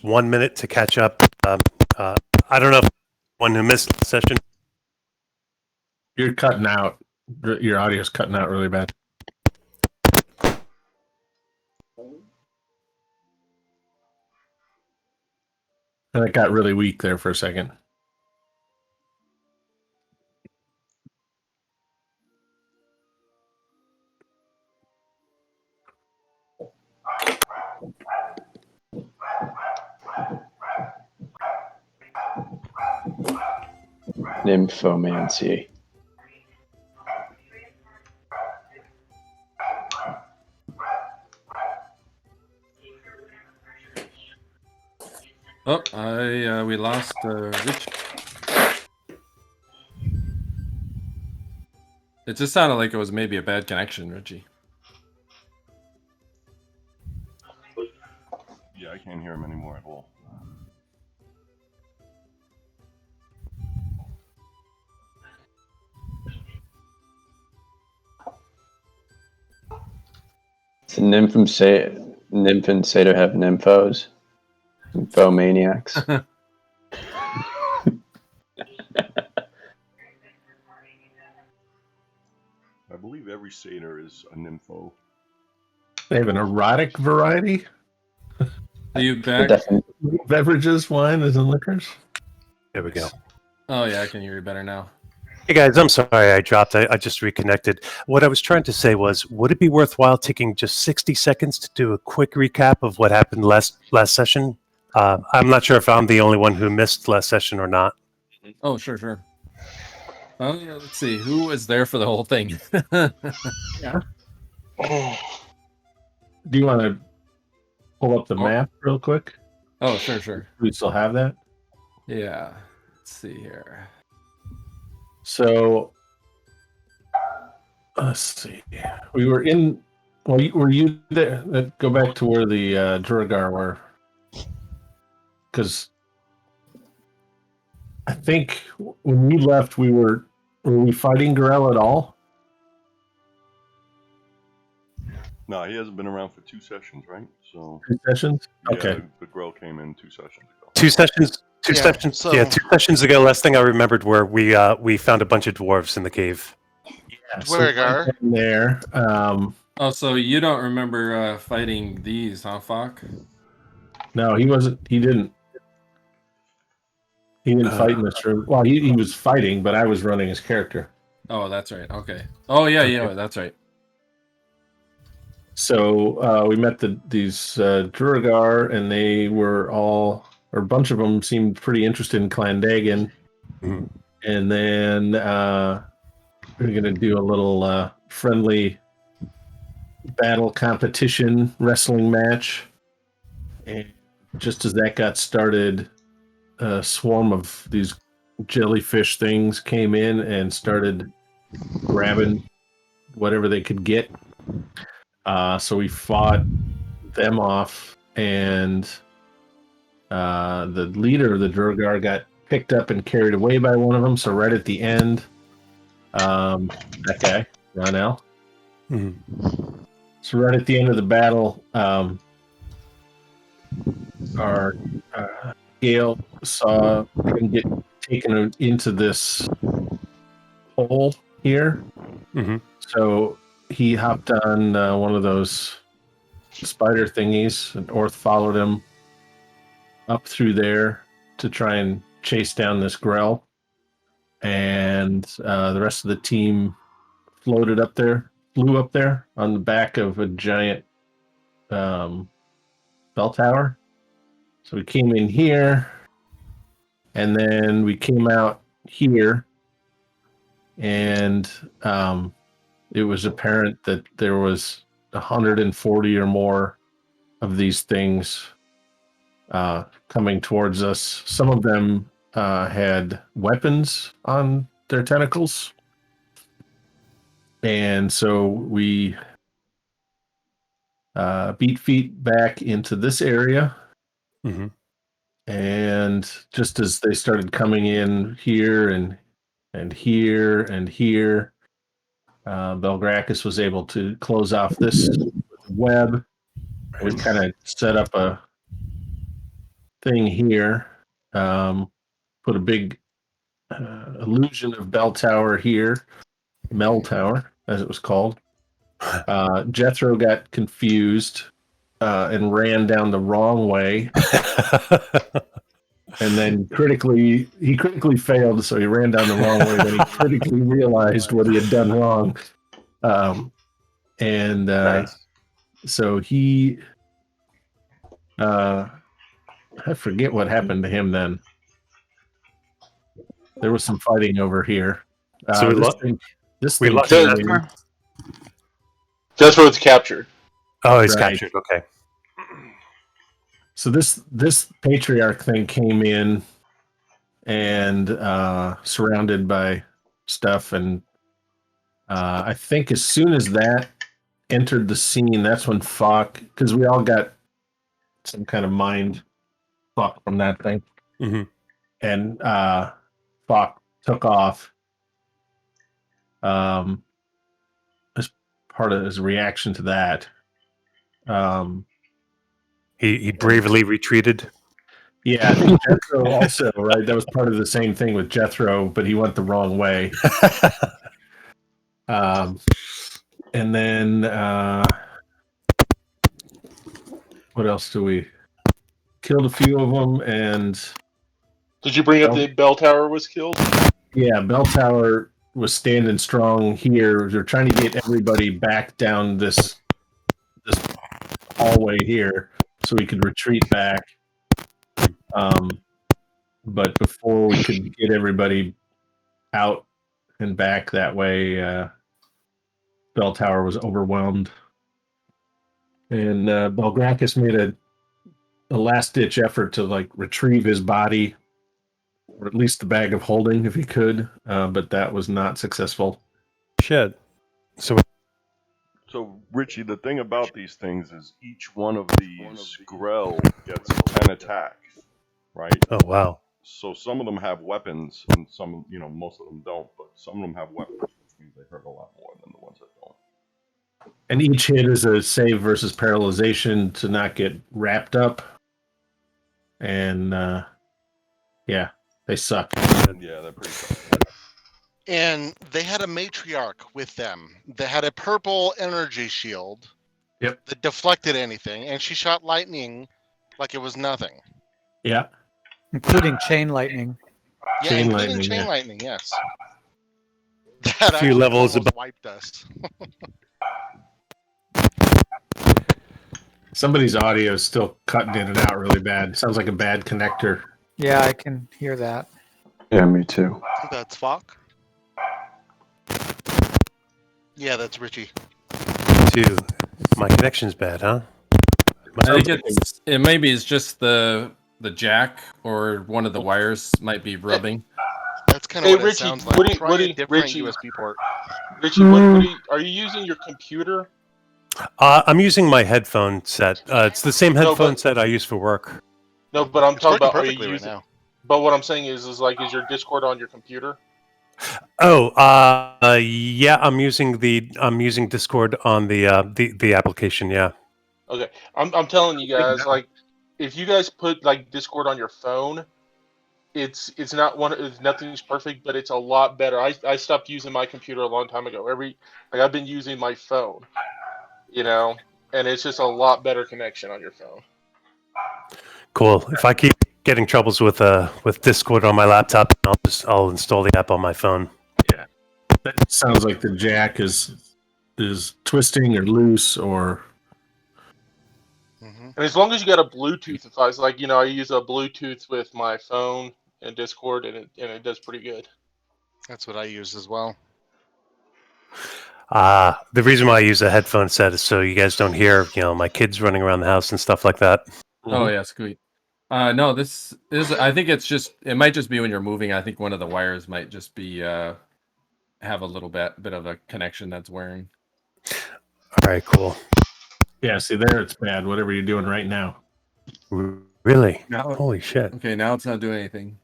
just 1 minute to catch up. I don't know if one who missed the session. You're cutting out. Your audio's cutting out really bad. And it got really weak there for a second. Nymphomancy. Oh, we lost Rich. It just sounded like it was maybe a bad connection, Richie. Yeah, I can't hear him anymore at all. Does Nymph and Satyr have nymphos? Nymphomaniacs. I believe every satyr is a nympho. They have an erotic variety? Are you back? Beverages, wine, and liquors? There we go. Oh, yeah, I can hear you better now. Hey guys, I'm sorry I dropped. I just reconnected. What I was trying to say was, would it be worthwhile taking just 60 seconds to do a quick recap of what happened last session? I'm not sure if I'm the only one who missed last session or not. Oh, sure. Oh, yeah, let's see. Who was there for the whole thing? Yeah. Do you want to pull up the map real quick? Oh, sure. We still have that? Yeah. Let's see here. So, let's see. We were in. Well, were you there? Go back to where the Duragar were, because I think when we left, were we fighting Gale at all? No, he hasn't been around for 2 sessions, right? So 2 sessions. Okay. Yeah, the Grell came in 2 sessions ago. 2 sessions. 2 sessions. So, Yeah, 2 sessions ago. Last thing I remembered were we found a bunch of dwarves in the cave. Yeah, Dwargar. so there. Oh, so you don't remember fighting these, huh, Falk? No, he wasn't. He didn't. He didn't fight in this room. Well, he was fighting, but I was running his character. Oh, that's right. Okay. Oh, yeah, that's right. So we met these Duragar, and they were all, or a bunch of them seemed pretty interested in Clandagan. Mhm. And then we're going to do a little friendly battle competition wrestling match. And just as that got started, a swarm of these jellyfish things came in and started grabbing whatever they could get. So we fought them off, and the leader of the Duragar got picked up and carried away by one of them. So right at the end, that guy, Ronell. Mhm. So right at the end of the battle, our Gale saw him get taken into this hole here. Mm-hmm. So he hopped on one of those spider thingies, and Orth followed him up through there to try and chase down this Grell. And the rest of the team flew up there on the back of a giant bell tower. So we came in here, and then we came out here, and it was apparent that there was 140 or more of these things coming towards us. Some of them had weapons on their tentacles. And so we beat feet back into this area. Mm-hmm. And just as they started coming in here and here and here, Belgrakas was able to close off this web. We kind of set up a thing here. Put a big illusion of bell tower here, Mel Tower, as it was called. Jethro got confused and ran down the wrong way, and then he critically failed, so he ran down the wrong way. Then he critically realized what he had done wrong, and Nice. so he, I forget what happened to him then. There was some fighting over here. So we this we thing lost came Jethro? in. Jethro's captured. Oh, he's Right. captured. Okay. So this patriarch thing came in and surrounded by stuff, and I think as soon as that entered the scene, that's when Falk, because we all got some kind of mind fuck from that thing, Mhm. and Falk took off as part of his reaction to that. He bravely retreated. Yeah, I think Jethro also, right? That was part of the same thing with Jethro, but he went the wrong way. And then what else do we killed a few of them? And Did you bring up the bell tower was killed? yeah, Bell Tower was standing strong here. They're trying to get everybody back down this hallway here so we could retreat back. But before we could get everybody out and back that way, Bell Tower was overwhelmed. And Belgrakas made a last-ditch effort to retrieve his body, or at least the bag of holding if he could, but that was not successful. Shit. So So, Richie, the thing about these things is each one of these Grell gets 10 attacks, right? oh wow. So some of them have weapons, and some, most of them don't, but some of them have weapons, which means they hurt a lot more than the ones that don't. And each hit is a save versus paralyzation to not get wrapped up. And yeah, they suck. Yeah, they're pretty tough. And they had a matriarch with them that had a purple energy shield. Yep. That deflected anything, and she shot lightning like it was nothing. Yeah. Including chain lightning. Yeah, Chain including lightning, chain yeah. lightning, yes. That Few actually levels almost above. wiped us. Somebody's audio is still cutting in and out really bad. Sounds like a bad connector. Yeah, I can hear that. Yeah, me too. That's Falk. Yeah, that's Richie. Too. My connection's bad, huh? I think it maybe is just the jack or one of the wires might be rubbing. That's kind of Hey, what Richie, it sounds like. what do you- Try what do a you- different Richie- USB port. Richie, what are you using your computer? I'm using my headphone set. It's the same No, headphone but- set I use for work. No, but I'm It's talking working about are you perfectly right using? now. But what I'm saying is your Discord on your computer? Oh, yeah. I'm using Discord on the application. Yeah. Okay, I'm telling you guys, if you guys put Discord on your phone, it's not nothing's perfect, but it's a lot better. I stopped using my computer a long time ago. I've been using my phone, and it's just a lot better connection on your phone. Cool. If I keep getting troubles with Discord on my laptop, I'll install the app on my phone. That sounds like the jack is twisting or loose or And as long as you got a Bluetooth device, I use a Bluetooth with my phone and Discord, and it does pretty good. That's what I use as well. The reason why I use a headphone set is so you guys don't hear, my kids running around the house and stuff like that. Oh yeah, sweet. No, this is. I think it might just be when you're moving. I think one of the wires might just be have a little bit of a connection that's wearing. All right, cool. yeah. See there, it's bad. Whatever you're doing right now. Really? Now, Holy shit. okay, now it's not doing anything.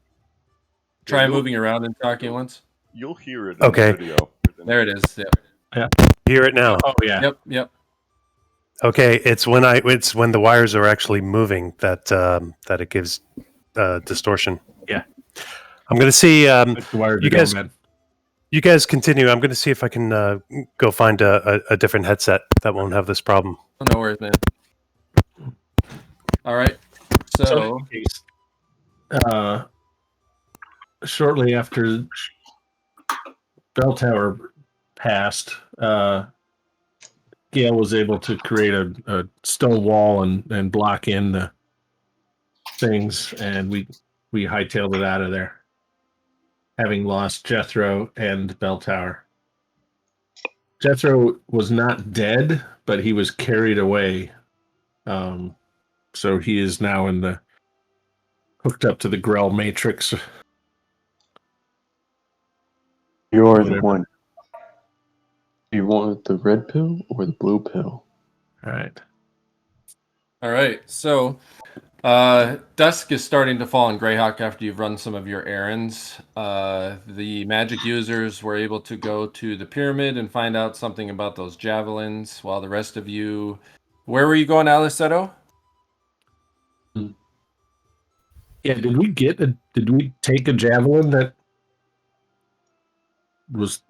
Try moving around and talking once. You'll hear it in Okay. the video. There it is. Yep. Hear it now. Oh yeah. Yep. Okay, it's when the wires are actually moving that it gives distortion. Yeah. I'm gonna see. The wires You are going guys, bad. you guys continue. I'm gonna see if I can go find a different headset that won't have this problem. Oh, no worries, man. All right. So shortly after Bell Tower passed, Gale was able to create a stone wall and block in the things, and we hightailed it out of there, having lost Jethro and Bell Tower. Jethro was not dead, but he was carried away. So he is now hooked up to the Grell Matrix. You're the Whatever. one. Do you want the red pill or the blue pill? All right. All right. So dusk is starting to fall on Greyhawk after you've run some of your errands. The magic users were able to go to the pyramid and find out something about those javelins, while the rest of you... Where were you going, Alleseto? Yeah, did we take a javelin that was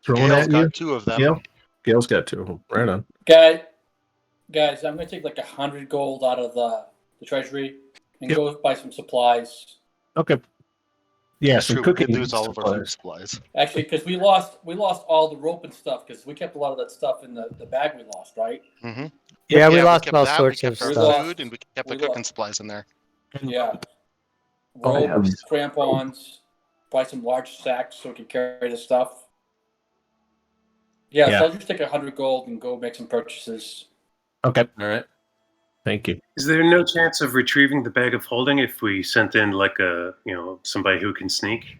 thrown Gale's at got you? 2 of them. Gale's got 2 of them. Right on. Guys, I'm gonna take like 100 gold out of the treasury and Yep. go buy some supplies. Okay. Yeah, It's some true, we cooking could lose all of our food supplies. supplies. Actually, because we lost all the rope and stuff because we kept a lot of that stuff in the bag we lost, right? Mm-hmm. Yeah, we we lost kept all that, sorts we of kept our stuff. food, and we kept the We cooking lost. supplies in there. Yeah. Oh, Rope, yeah. crampons, buy some large sacks so we can carry the stuff. Yeah, Yeah. so I'll just take 100 gold and go make some purchases. Okay. All right. Thank you. Is there no chance of retrieving the bag of holding if we sent in like somebody who can sneak?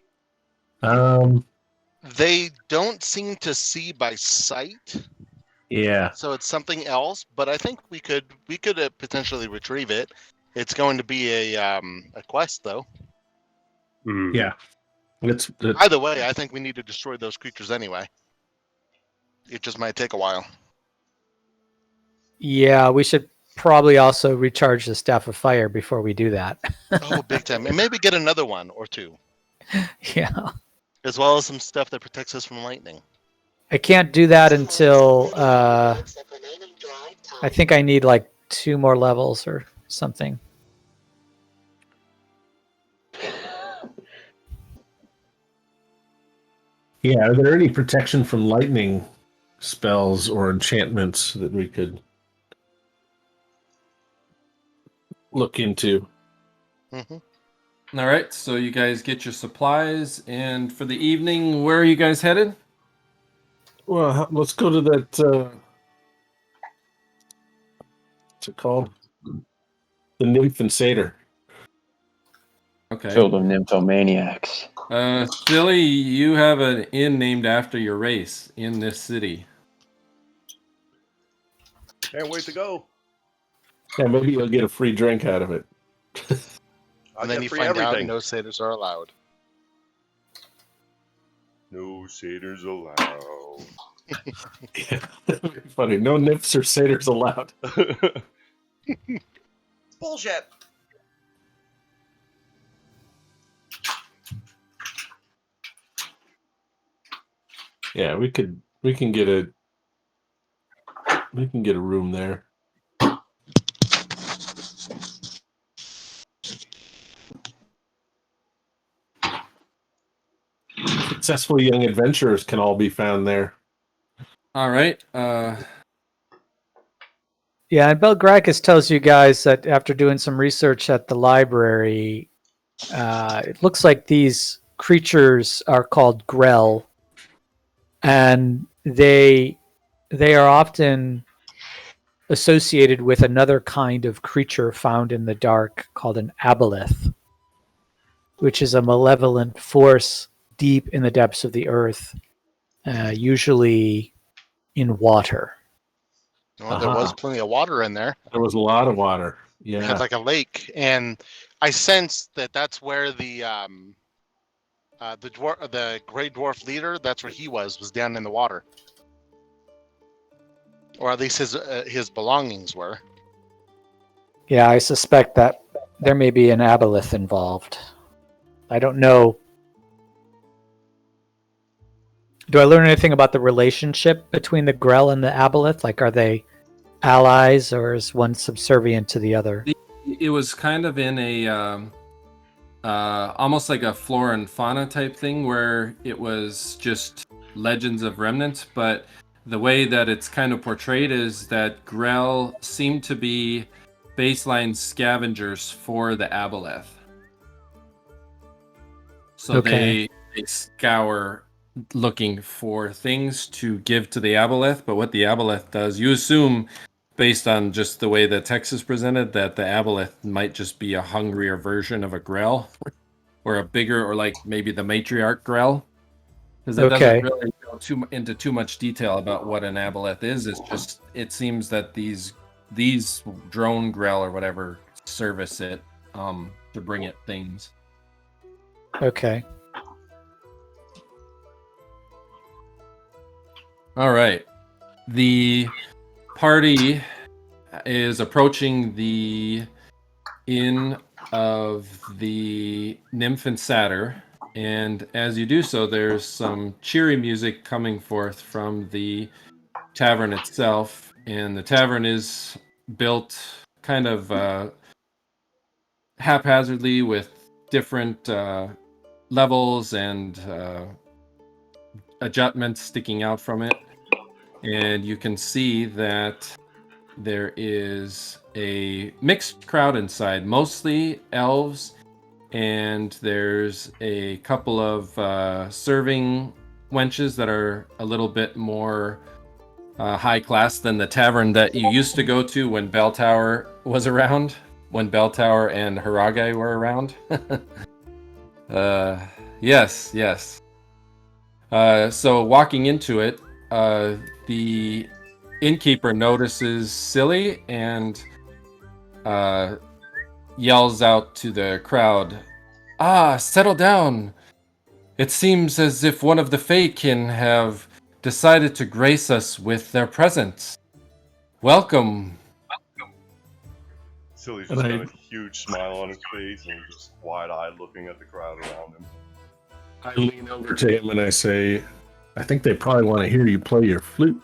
They don't seem to see by sight, Yeah. so it's something else. But I think we could potentially retrieve it. It's going to be a quest, though. Hmm. Yeah. It's Either way, I think we need to destroy those creatures anyway. It just might take a while. Yeah, we should probably also recharge the Staff of Fire before we do that. Oh, big time. And maybe get another one or 2, Yeah. as well as some stuff that protects us from lightning. I can't do that until I think I need like 2 more levels or something. Yeah, are there any protection from lightning spells or enchantments that we could look into? Mm-hmm. All right. So you guys get your supplies, and for the evening, where are you guys headed? Well, let's go to that. What's it called? The Nymph and Satyr. Okay. Filled with nymphomaniacs. Silli, you have an inn named after your race in this city. Can't wait to go. Yeah, maybe you'll get a free drink out of it. I And then get you free find everything. out no satyrs are allowed. No satyrs allowed. Yeah. Funny. No nymphs or satyrs allowed. Bullshit. Yeah, we can get a room there. Successful young adventurers can all be found there. All right. Yeah, and Belgrakas tells you guys that after doing some research at the library, it looks like these creatures are called Grell, and they are often associated with another kind of creature found in the dark called an aboleth, which is a malevolent force deep in the depths of the earth, usually in water. Well, there was plenty of water in there. There was a lot of water. It had Yeah. like a lake, and I sensed that that's where the Grey Dwarf leader, that's where he was down in the water. or at least his belongings were. Yeah, I suspect that there may be an aboleth involved. I don't know. Do I learn anything about the relationship between the Grell and the aboleth? Like, are they allies, or is one subservient to the other? It was kind of in a almost like a flora and fauna type thing, where it was just legends of remnants, but the way that it's kind of portrayed is that Grell seemed to be baseline scavengers for the aboleth. So Okay. they scour looking for things to give to the aboleth, but what the aboleth does, you assume based on just the way the text is presented that the aboleth might just be a hungrier version of a Grell, or a bigger, or like maybe the matriarch Grell, because it Okay. doesn't really go into too much detail about what an aboleth is. It's just, it seems that these drone Grell or whatever service it to bring it things. Okay. All right. The party is approaching the inn of the Nymph and Satyr, and as you do so, there's some cheery music coming forth from the tavern itself, and the tavern is built kind of haphazardly with different levels and adjustments sticking out from it, and you can see that there is a mixed crowd inside, mostly elves, and there's a couple of serving wenches that are a little bit more high class than the tavern that you used to go to when Bell Tower was around, when Bell Tower and Haragai were around. Yes. So walking into it, the innkeeper notices Silli and yells out to the crowd, "Ah, settle down. It seems as if one of the Faekin have decided to grace us with their presence. Welcome." Silly's just got a huge smile on his face and just wide-eyed looking at the crowd around him. I lean over to him and I say, I think they probably want to hear you play your flute.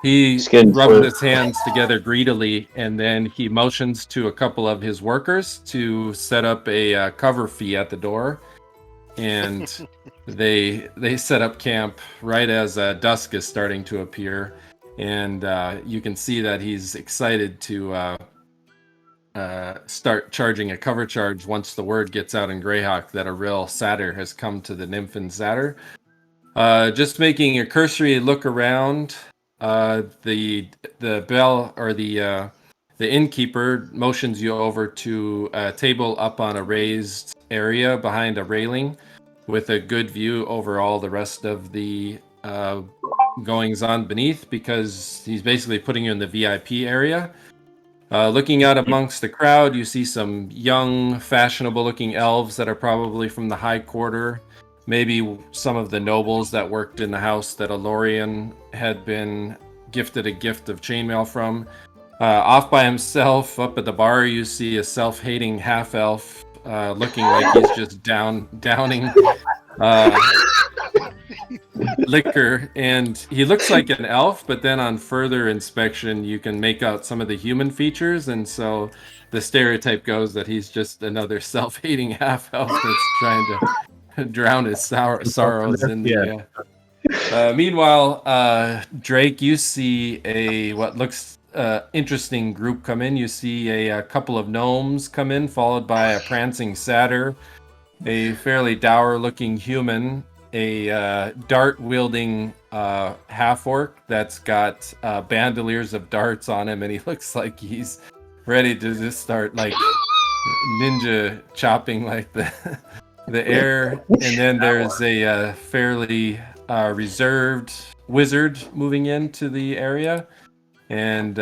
He Skin rubs flute. his hands together greedily, and then he motions to a couple of his workers to set up a cover fee at the door. And they set up camp right as dusk is starting to appear. And you can see that he's excited to start charging a cover charge once the word gets out in Greyhawk that a real satyr has come to the Nymph and Satyr. Just making a cursory look around, the bell, or the innkeeper motions you over to a table up on a raised area behind a railing with a good view over all the rest of the goings on beneath, because he's basically putting you in the VIP area. Looking out amongst the crowd, you see some young, fashionable-looking elves that are probably from the High Quarter. Maybe some of the nobles that worked in the house that Alorian had been gifted a gift of chainmail from. Off by himself, up at the bar, you see a self-hating half-elf looking like he's just downing liquor, and he looks like an elf, but then on further inspection you can make out some of the human features, and so the stereotype goes that he's just another self-hating half-elf that's trying to drown his sorrows in the meanwhile, Drake, you see a what looks interesting group come in. You see a couple of gnomes come in, followed by a prancing satyr, a fairly dour-looking human, a dart-wielding half-orc that's got bandoliers of darts on him, and he looks like he's ready to just start like ninja chopping like the air. And then there's a fairly reserved wizard moving into the area, and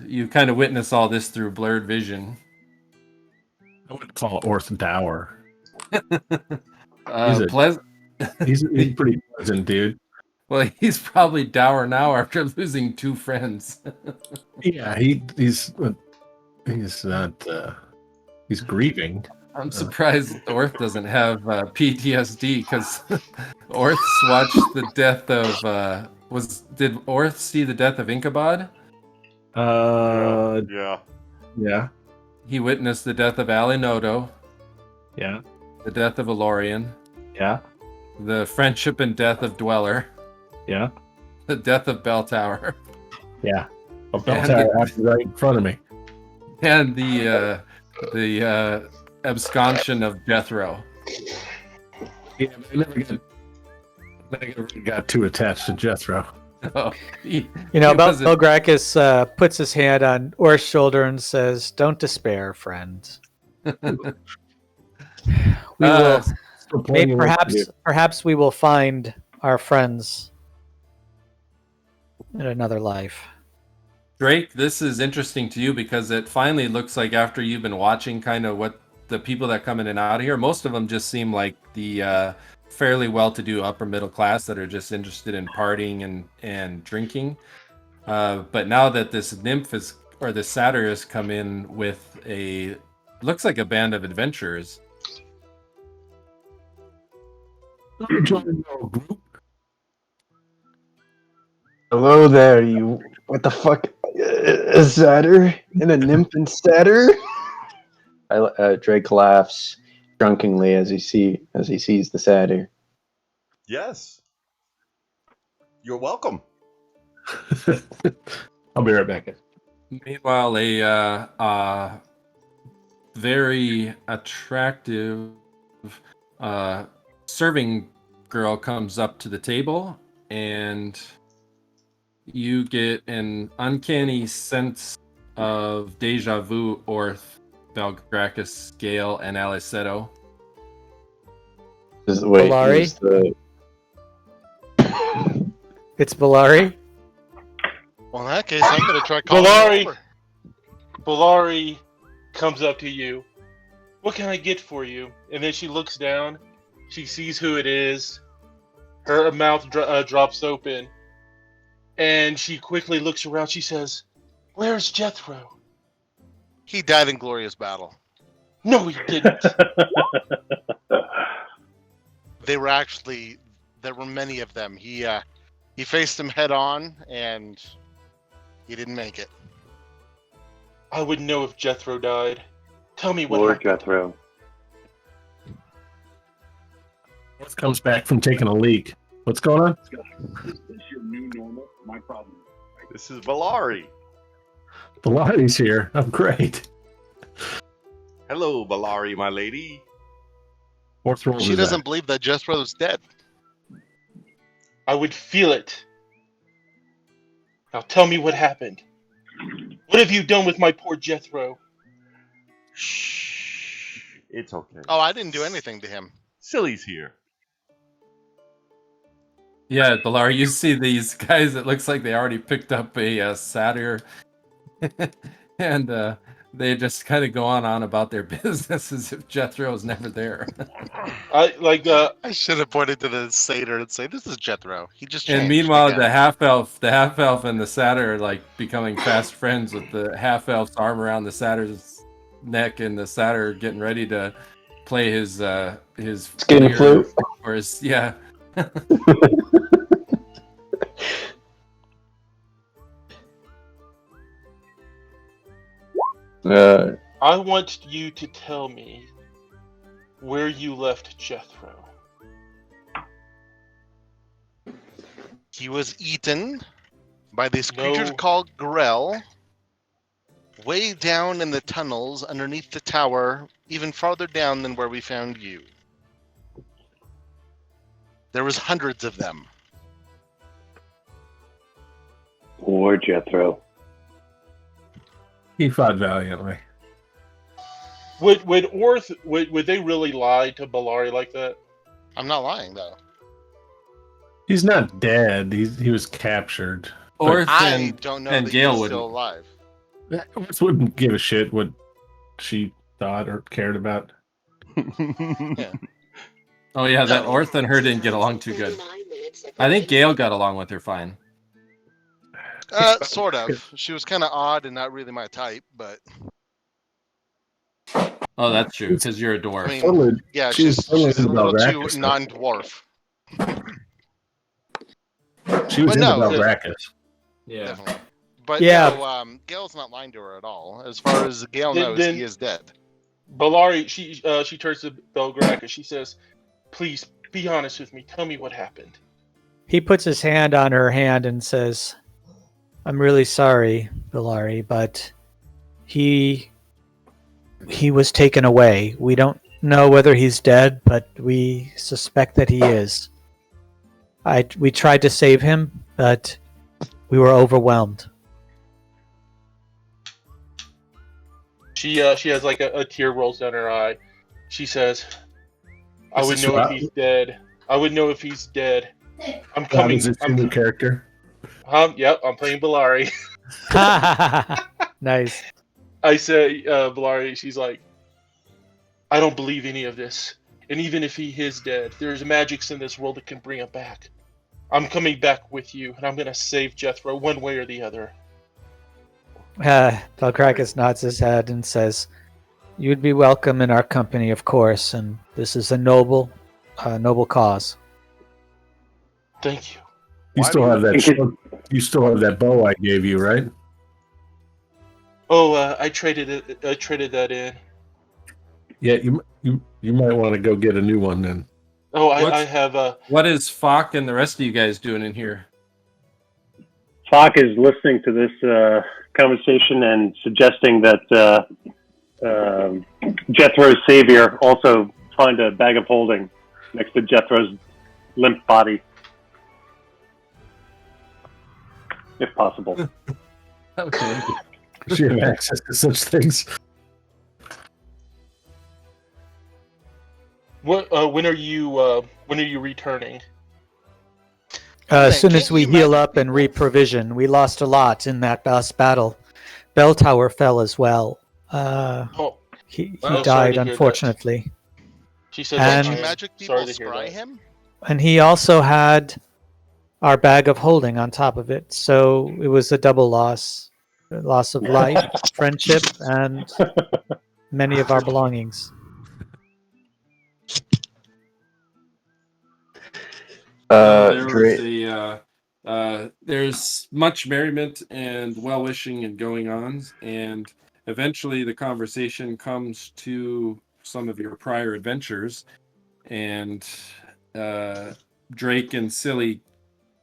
you kind of witness all this through blurred vision. I would call Orth dour. Pleasant. He's a pretty pleasant dude. Well, he's probably dour now after losing 2 friends. Yeah, he's not. He's grieving. I'm surprised Orth doesn't have PTSD because Orth's watched the death of. Did Orth see the death of Inkabod? Yeah. He witnessed the death of Alleseto, Yeah. the death of Elorian, Yeah. the friendship and death of Dweller, Yeah. the death of Bell Tower, Yeah. A bell tower happened right in front of me. and the absconsion of Jethro. Yeah, I never got too attached to Jethro. Oh, Belgrakas puts his hand on Orth's shoulder and says, "Don't despair, friend. We will. Perhaps we will find our friends in another life." Drake, this is interesting to you because it finally looks like after you've been watching kind of what the people that come in and out of here, most of them just seem like the fairly well-to-do upper middle class that are just interested in partying and drinking. But now that this nymph or the satyr has come in with looks like a band of adventurers. Hello there, you. What the fuck? A satyr and a nymph and satyr? Drake laughs drunkenly as he sees the satyr. Yes. You're welcome. I'll be right back. Meanwhile, a very attractive serving girl comes up to the table, and you get an uncanny sense of deja vu. Orth, Belgrakas, Gale, and Alleseto. Belari? It's Belari? Well, in that case, I'm going to try calling over. Belari comes up to you. What can I get for you? And then she looks down. She sees who it is. Her mouth drops open. And she quickly looks around. She says, "Where's Jethro?" He died in glorious battle. No, he didn't. There were many of them. He faced them head on, and he didn't make it. I would know if Jethro died. Tell me what Lord happened. Jethro. Orth comes back from taking a leak. What's going on? Is this your new normal? My problem. This is Belari. Belari's here. I'm great. Hello, Belari, my lady. Orth rolls She his doesn't eye. believe that Jethro's dead. I would feel it. Now tell me what happened. What have you done with my poor Jethro? Shh. It's okay. Oh, I didn't do anything to him. Silli's here. Yeah, Belari, you see these guys. It looks like they already picked up a satyr, and they just kind of go on about their business as if Jethro's never there. I should have pointed to the satyr and say, "This is Jethro. He just changed." And meanwhile, again." the half elf, and the satyr are like becoming fast friends with the half elf's arm around the satyr's neck, and the satyr getting ready to play his Skin flute. or his yeah. I want you to tell me where you left Jethro. He was eaten by this creature called Grell, way down in the tunnels underneath the tower, even farther down than where we found you. There was hundreds of them. Poor Jethro. He fought valiantly. Would Orth would they really lie to Belari like that? I'm not lying though. He's not dead. He was captured. Orth I don't know and that Gale he's wouldn't. still alive. Orth wouldn't give a shit what she thought or cared about. Yeah. Oh yeah, that Orth and her didn't get along too good. I think Gale got along with her fine. Sort of. She was kind of odd and not really my type, but Oh, that's true, because you're a dwarf. I mean, Totally. yeah, She's she's totally a into little too Belgrakas, though. non-dwarf. She was But into no, Belgrakas. Yeah. Definitely. But Yeah. no, Gale's not lying to her at all. As far as Gale knows, Then- he is dead. Belari, she turns to Belgrakas. She says, "Please be honest with me. Tell me what happened." He puts his hand on her hand and says, "I'm really sorry, Belari, but he was taken away. We don't know whether he's dead, but we suspect that he is. We tried to save him, but we were overwhelmed." She has like a tear rolls down her eye. She says, "I would know if he's dead. I would know if he's dead. I'm coming." Is this your new character? Yep, I'm playing Belari. Nice. I say, Belari, she's like, "I don't believe any of this. And even if he is dead, there's magics in this world that can bring him back. I'm coming back with you, and I'm going to save Jethro one way or the other." Belgrakas nods his head and says, "You'd be welcome in our company, of course, and this is a noble cause." Thank you. You still have that. You still have that bow I gave you, right? Oh, I traded that in. Yeah, you might want to go get a new one then. Oh, I have a. What is Fock and the rest of you guys doing in here? Fock is listening to this conversation and suggesting that Jethro's savior also find a bag of holding next to Jethro's limp body, if possible. Okay. She have access to such things. What? When are you returning? As soon as we heal up and reprovision, we lost a lot in that last battle. Bell Tower fell as well. He Well, sorry died, to hear that. unfortunately. She said, And- Did you magic people sorry to hear scry that. him? And he also had our bag of holding on top of it. So it was a double loss. A loss of life, friendship, and many of our belongings. There's much merriment and well-wishing and going on, and eventually the conversation comes to some of your prior adventures, and Drake and Silli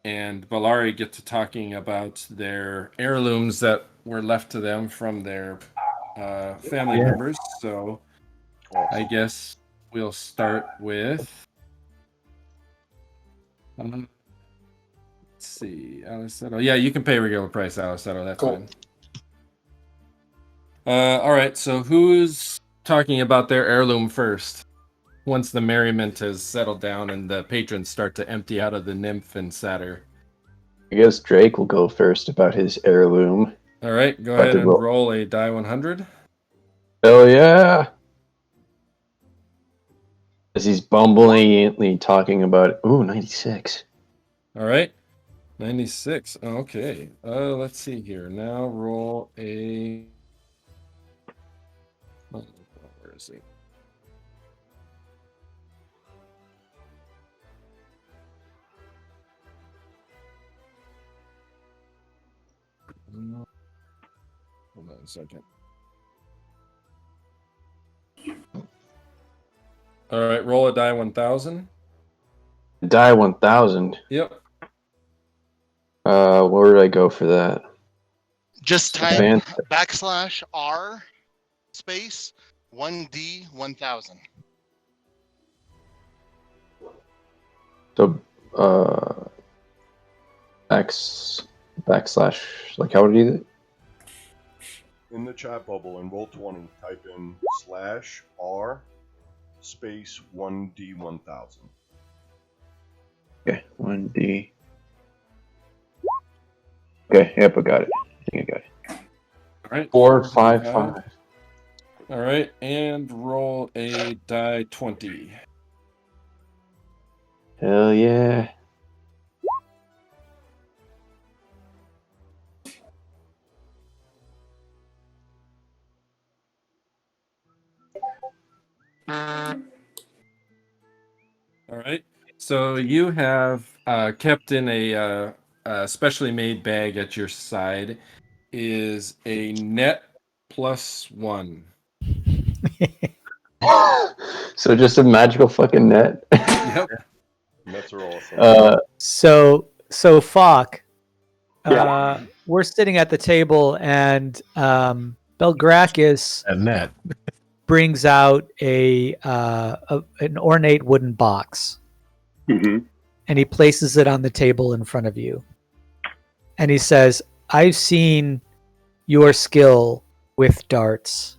and Belari get to talking about their heirlooms that were left to them from their family members. So I guess we'll start with let's see, Alleseto. Yeah, you can pay regular price, Alleseto. That's Cool. fine. All right, so who's talking about their heirloom first? Once the merriment has settled down and the patrons start to empty out of the nymph and satyr. I guess Drake will go first about his heirloom. All right, go About ahead to and roll. roll a die 100. Hell yeah! As he's bumblingly talking about, 96. All right, 96. Okay, let's see here. Now roll a. Oh, where is he? Hold on a second. All right, roll a die 1000. Die 1000. Yep. Where did I go for that? Just type Advanced. /R space 1D 1000. So, backslash, like how would you do that? In the chat bubble in Roll20, type in /R space 1D1000. Okay, 1D. Okay, yep, I got it. I think I got it. All right. 4, 5, 5. All right, and roll a die 20. Hell yeah. All right. So you have kept in a specially made bag at your side is a net +1. So just a magical fucking net. Yep. Nets are awesome. So Falk, Yeah. we're sitting at the table, and Belgrakas A net. brings out an ornate wooden box, Mm-hmm. and he places it on the table in front of you. And he says, "I've seen your skill with darts,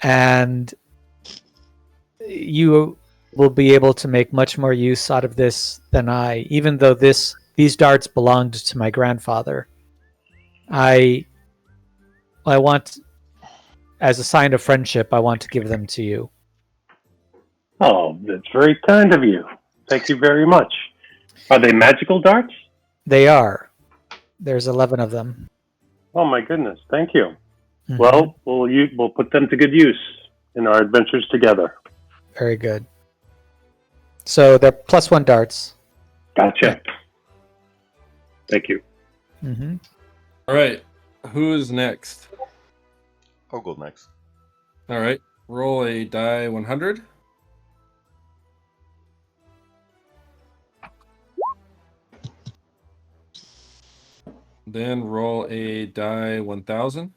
and you will be able to make much more use out of this than I, even though these darts belonged to my grandfather. I want, as a sign of friendship, I want to give them to you." Oh, that's very kind of you. Thank you very much. Are they magical darts? They are. There's 11 of them. Oh my goodness, thank you. Mhm. Well, we'll put them to good use in our adventures together. Very good. So they're +1 darts. Gotcha. Thank you. Mm-hmm. All right. Who is next? I'll go next. All right. Roll a die 100. Then roll a die 1000.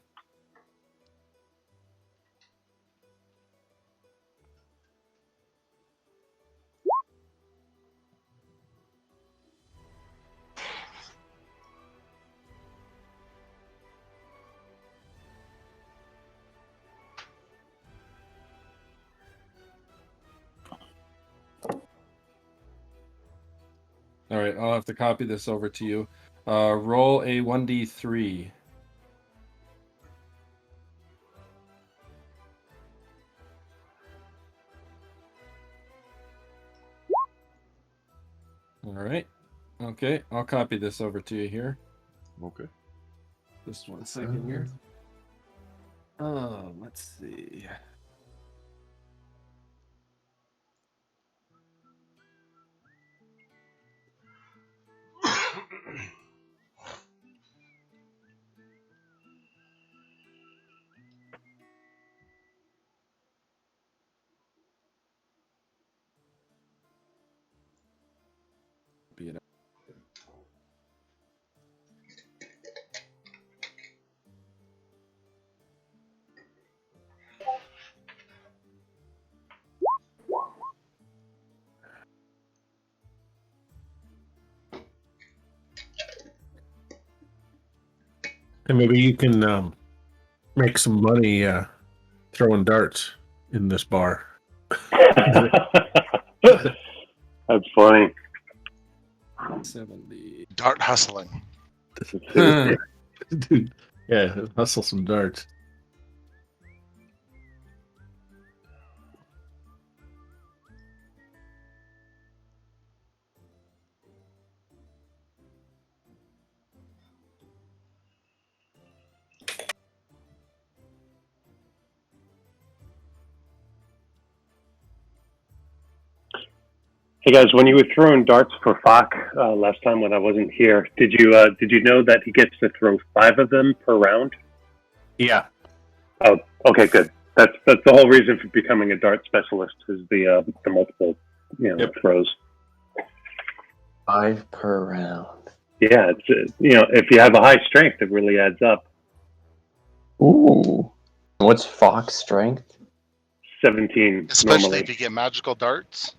All right, I'll have to copy this over to you. Roll a 1d3. All right. Okay, I'll copy this over to you here. Okay. Just 1 second here. Let's see. Be it. And maybe you can make some money throwing darts in this bar. That's funny. 70. Dart hustling. Dude, yeah, hustle some darts. Hey guys, when you were throwing darts for Fak last time when I wasn't here, did you know that he gets to throw 5 of them per round? Yeah. Oh, okay, good. That's the whole reason for becoming a dart specialist is the multiple throws. 5 per round. Yeah, it's if you have a high strength, it really adds up. Ooh. What's Fox strength? 17 Especially normally. if you get magical darts.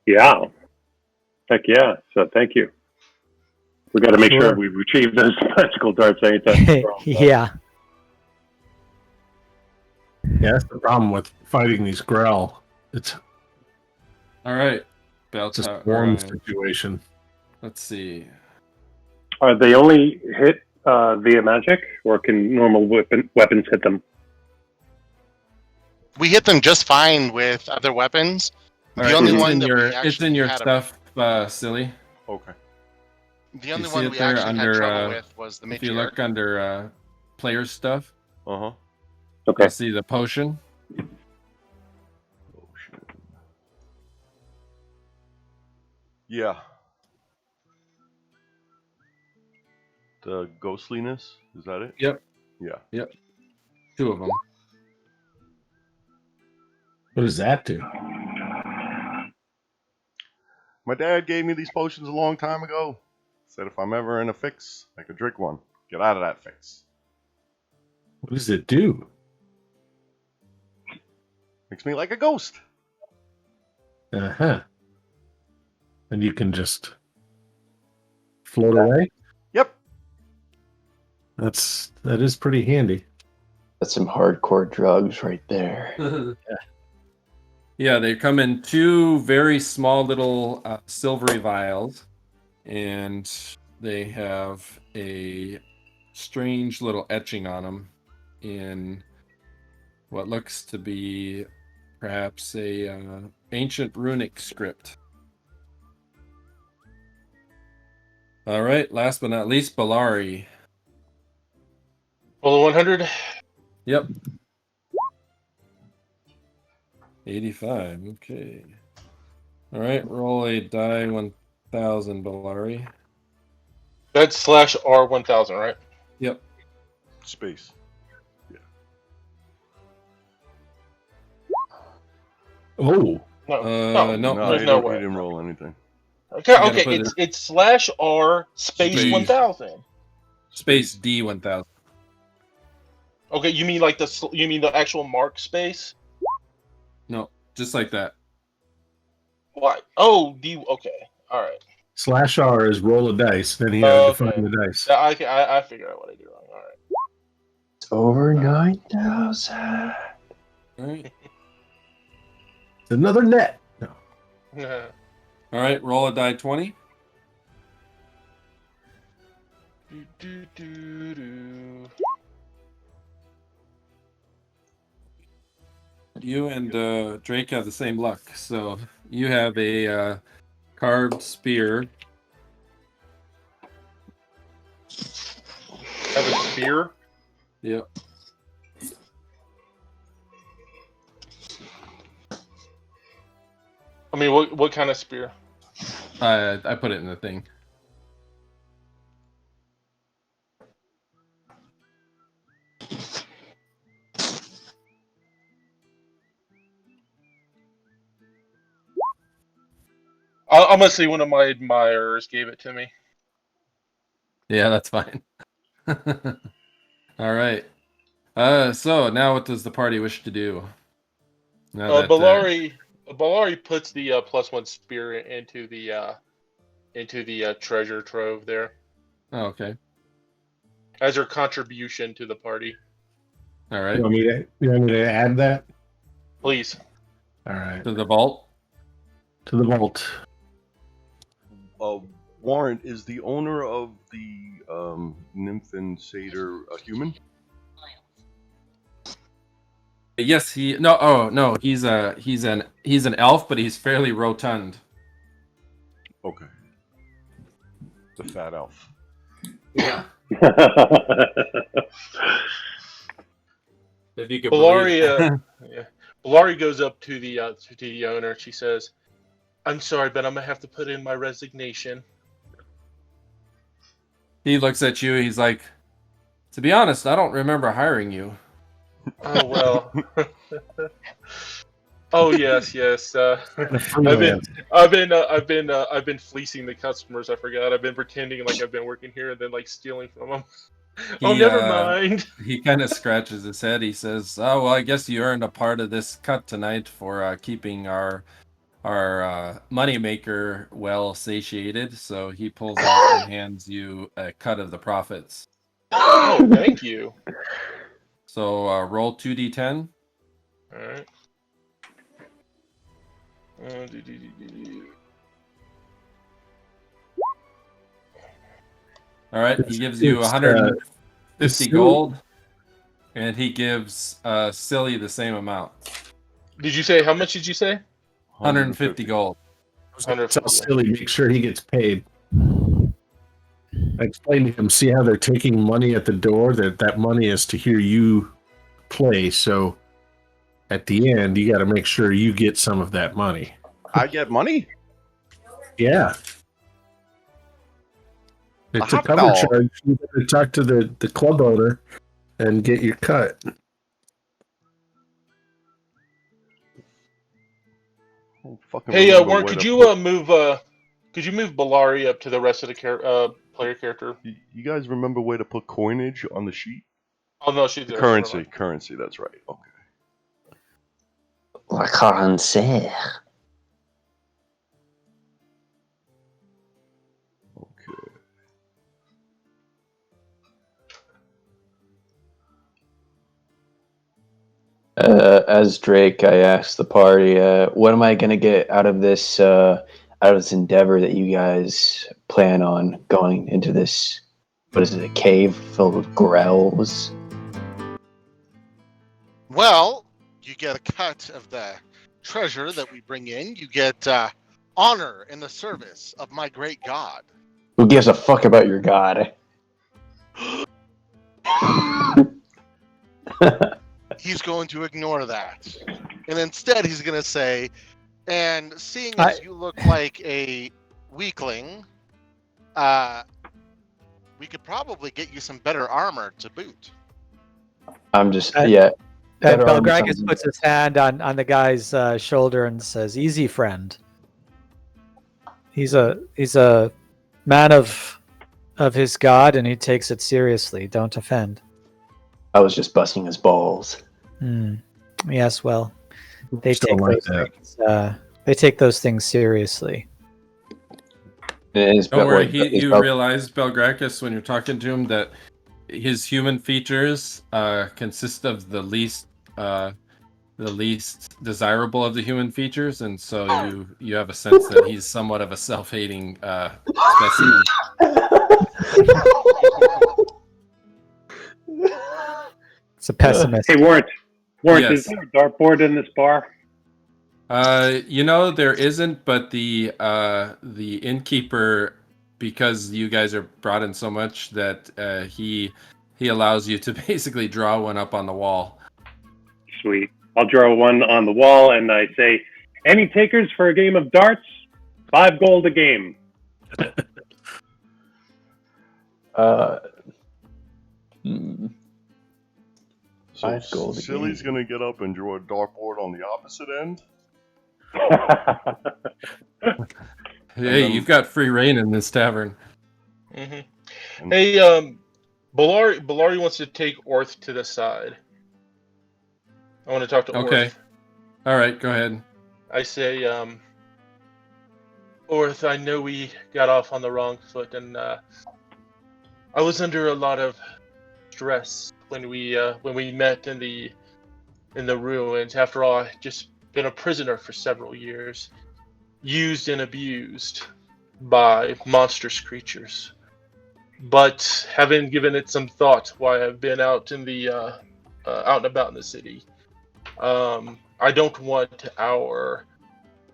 Yeah. Heck yeah. So thank you. We got to make Sure. sure we retrieve those magical darts anytime. Yeah. Yeah, that's the problem with fighting these Grell. It's All right. a swarm situation. Let's see. Are they only hit via magic, or can normal weapons hit them? We hit them just fine with other weapons. All The right, only it's one in that your we it's actually in your had stuff, Silly. Okay. The only see one it we there actually under, had trouble with was the If you look matriarch. under players stuff, Uh huh. Okay. you'll see the potion. Yeah. The ghostliness, is that it? Yep. Yeah. Yep. 2 of them. What does that do? My dad gave me these potions a long time ago. Said if I'm ever in a fix, I could drink one. Get out of that fix. What does it do? Makes me like a ghost. Uh-huh. And you can just float away? Yep. That is pretty handy. That's some hardcore drugs right there. Yeah, they come in 2 very small little silvery vials, and they have a strange little etching on them in what looks to be perhaps a ancient runic script. All right, last but not least, Belari. Roll a 100. Yep. 85, okay. All right, roll a die 1000, Belari. That's /R 1000, right? Yep. Space. Yeah. Oh. No, there's he no didn't- way. He didn't roll anything. Okay, gotta okay, put it's /R space Space. 1000. Space D 1000. Okay, you mean like the actual mark space? No, just like that. What? Oh, D. Okay, all right. /R is roll a dice, then you gotta define the dice. I figured out what I did wrong. All right. It's over 9,000. All right. It's another net. No. All right, roll a die 20. You and Drake have the same luck. So you have a carved spear. Have a spear? Yep. I mean, what kind of spear? I put it in the thing. I'm gonna say one of my admirers gave it to me. Yeah, that's fine. All right. So now what does the party wish to do? Now that, Belari puts the +1 spear into the treasure trove there Oh, okay. as her contribution to the party. All right. You want me to add that? Please. All right. To the vault. To the vault. Warrant, is the owner of the nymph and satyr a human? Yes, he's an elf, but he's fairly rotund. Okay. The fat elf. Yeah. If you could believe. Belari goes up to the owner. She says, "I'm sorry, but I'm gonna have to put in my resignation." He looks at you. He's like, "To be honest, I don't remember hiring you." Oh well. Oh yes. I've been fleecing the customers. I forgot. I've been pretending like I've been working here and then like stealing from them. Never mind. He kind of scratches his head. He says, "Oh well, I guess you earned a part of this cut tonight for keeping our moneymaker well satiated." So he pulls out and hands you a cut of the profits. Oh, thank you. So roll 2d10. All right. All right. He gives you 150 gold, and he gives Silli the same amount. Did you say how much? Did you say? 150 gold. Tell Silli, make sure he gets paid. I explained to him, see how they're taking money at the door? That money is to hear you play, so at the end, you got to make sure you get some of that money. I get money? Yeah. It's a hot cover dog. charge. You better talk to the club owner and get your cut. Don't fucking Hey, remember Warren, where could to you put- move could you move Belari up to the rest of the player character? You guys remember where to put coinage on the sheet? Oh no, she's there. Currency. That's right. Okay. La currency. Okay. As Drake, I asked the party, what am I going to get out of this endeavor that you guys plan on going into this? What is it? A cave filled with grells? Well, you get a cut of the treasure that we bring in. You get honor in the service of my great god. Who gives a fuck about your god? He's going to ignore that. And instead, he's going to say, and seeing as you look like a weakling, we could probably get you some better armor to boot. I'm just, And better armor Belgrakas sounds- puts his hand on the guy's shoulder and says, "Easy, friend. He's a man of his god, and he takes it seriously. Don't offend." I was just busting his balls. Yes, well, they Still take like those that. things. They take those things seriously. Don't Don't worry, you realize, Belgrakas, when you're talking to him, that his human features consist of the least desirable of the human features, and so you have a sense that he's somewhat of a self-hating specimen. It's a pessimist. Hey, Warren, Yes. is there a dartboard in this bar? There isn't, but the innkeeper, because you guys are brought in so much, that he allows you to basically draw one up on the wall. Sweet. I'll draw one on the wall, and I say, any takers for a game of darts? 5 gold a game. So 5 gold a Silly's game. gonna get up and draw a dartboard on the opposite end. Hey, you've got free reign in this tavern. Mm-hmm. Hey, Belari wants to take Orth to the side. I want to talk to Okay. Orth. All right, go ahead. I say, Orth, I know we got off on the wrong foot, and I was under a lot of stress when we met in the ruins. After all, I just been a prisoner for several years, used and abused by monstrous creatures. But having given it some thought, why I've been out in the out and about in the city, I don't want our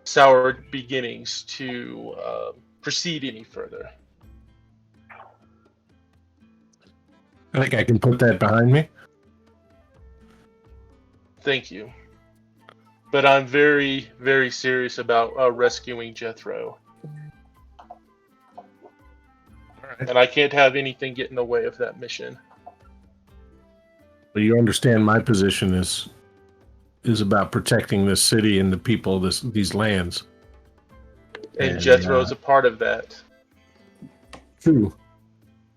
sour beginnings to proceed any further. I think I can put that behind me. Thank you. But I'm very, very serious about rescuing Jethro. And I can't have anything get in the way of that mission. But you understand my position is about protecting this city and the people, these lands. And Jethro's a part of that. True.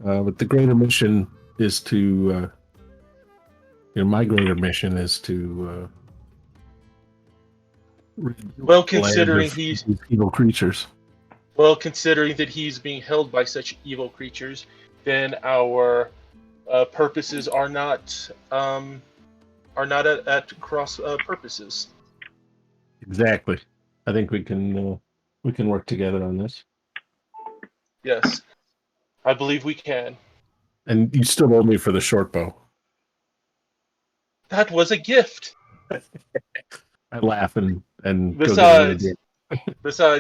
But the greater mission is to, my greater mission is to, Well, considering these evil creatures. Well, considering that he's being held by such evil creatures, then our purposes are not at cross purposes. Exactly. I think we can work together on this. Yes, I believe we can. And you still owe me for the short bow. That was a gift. I laugh and Besides,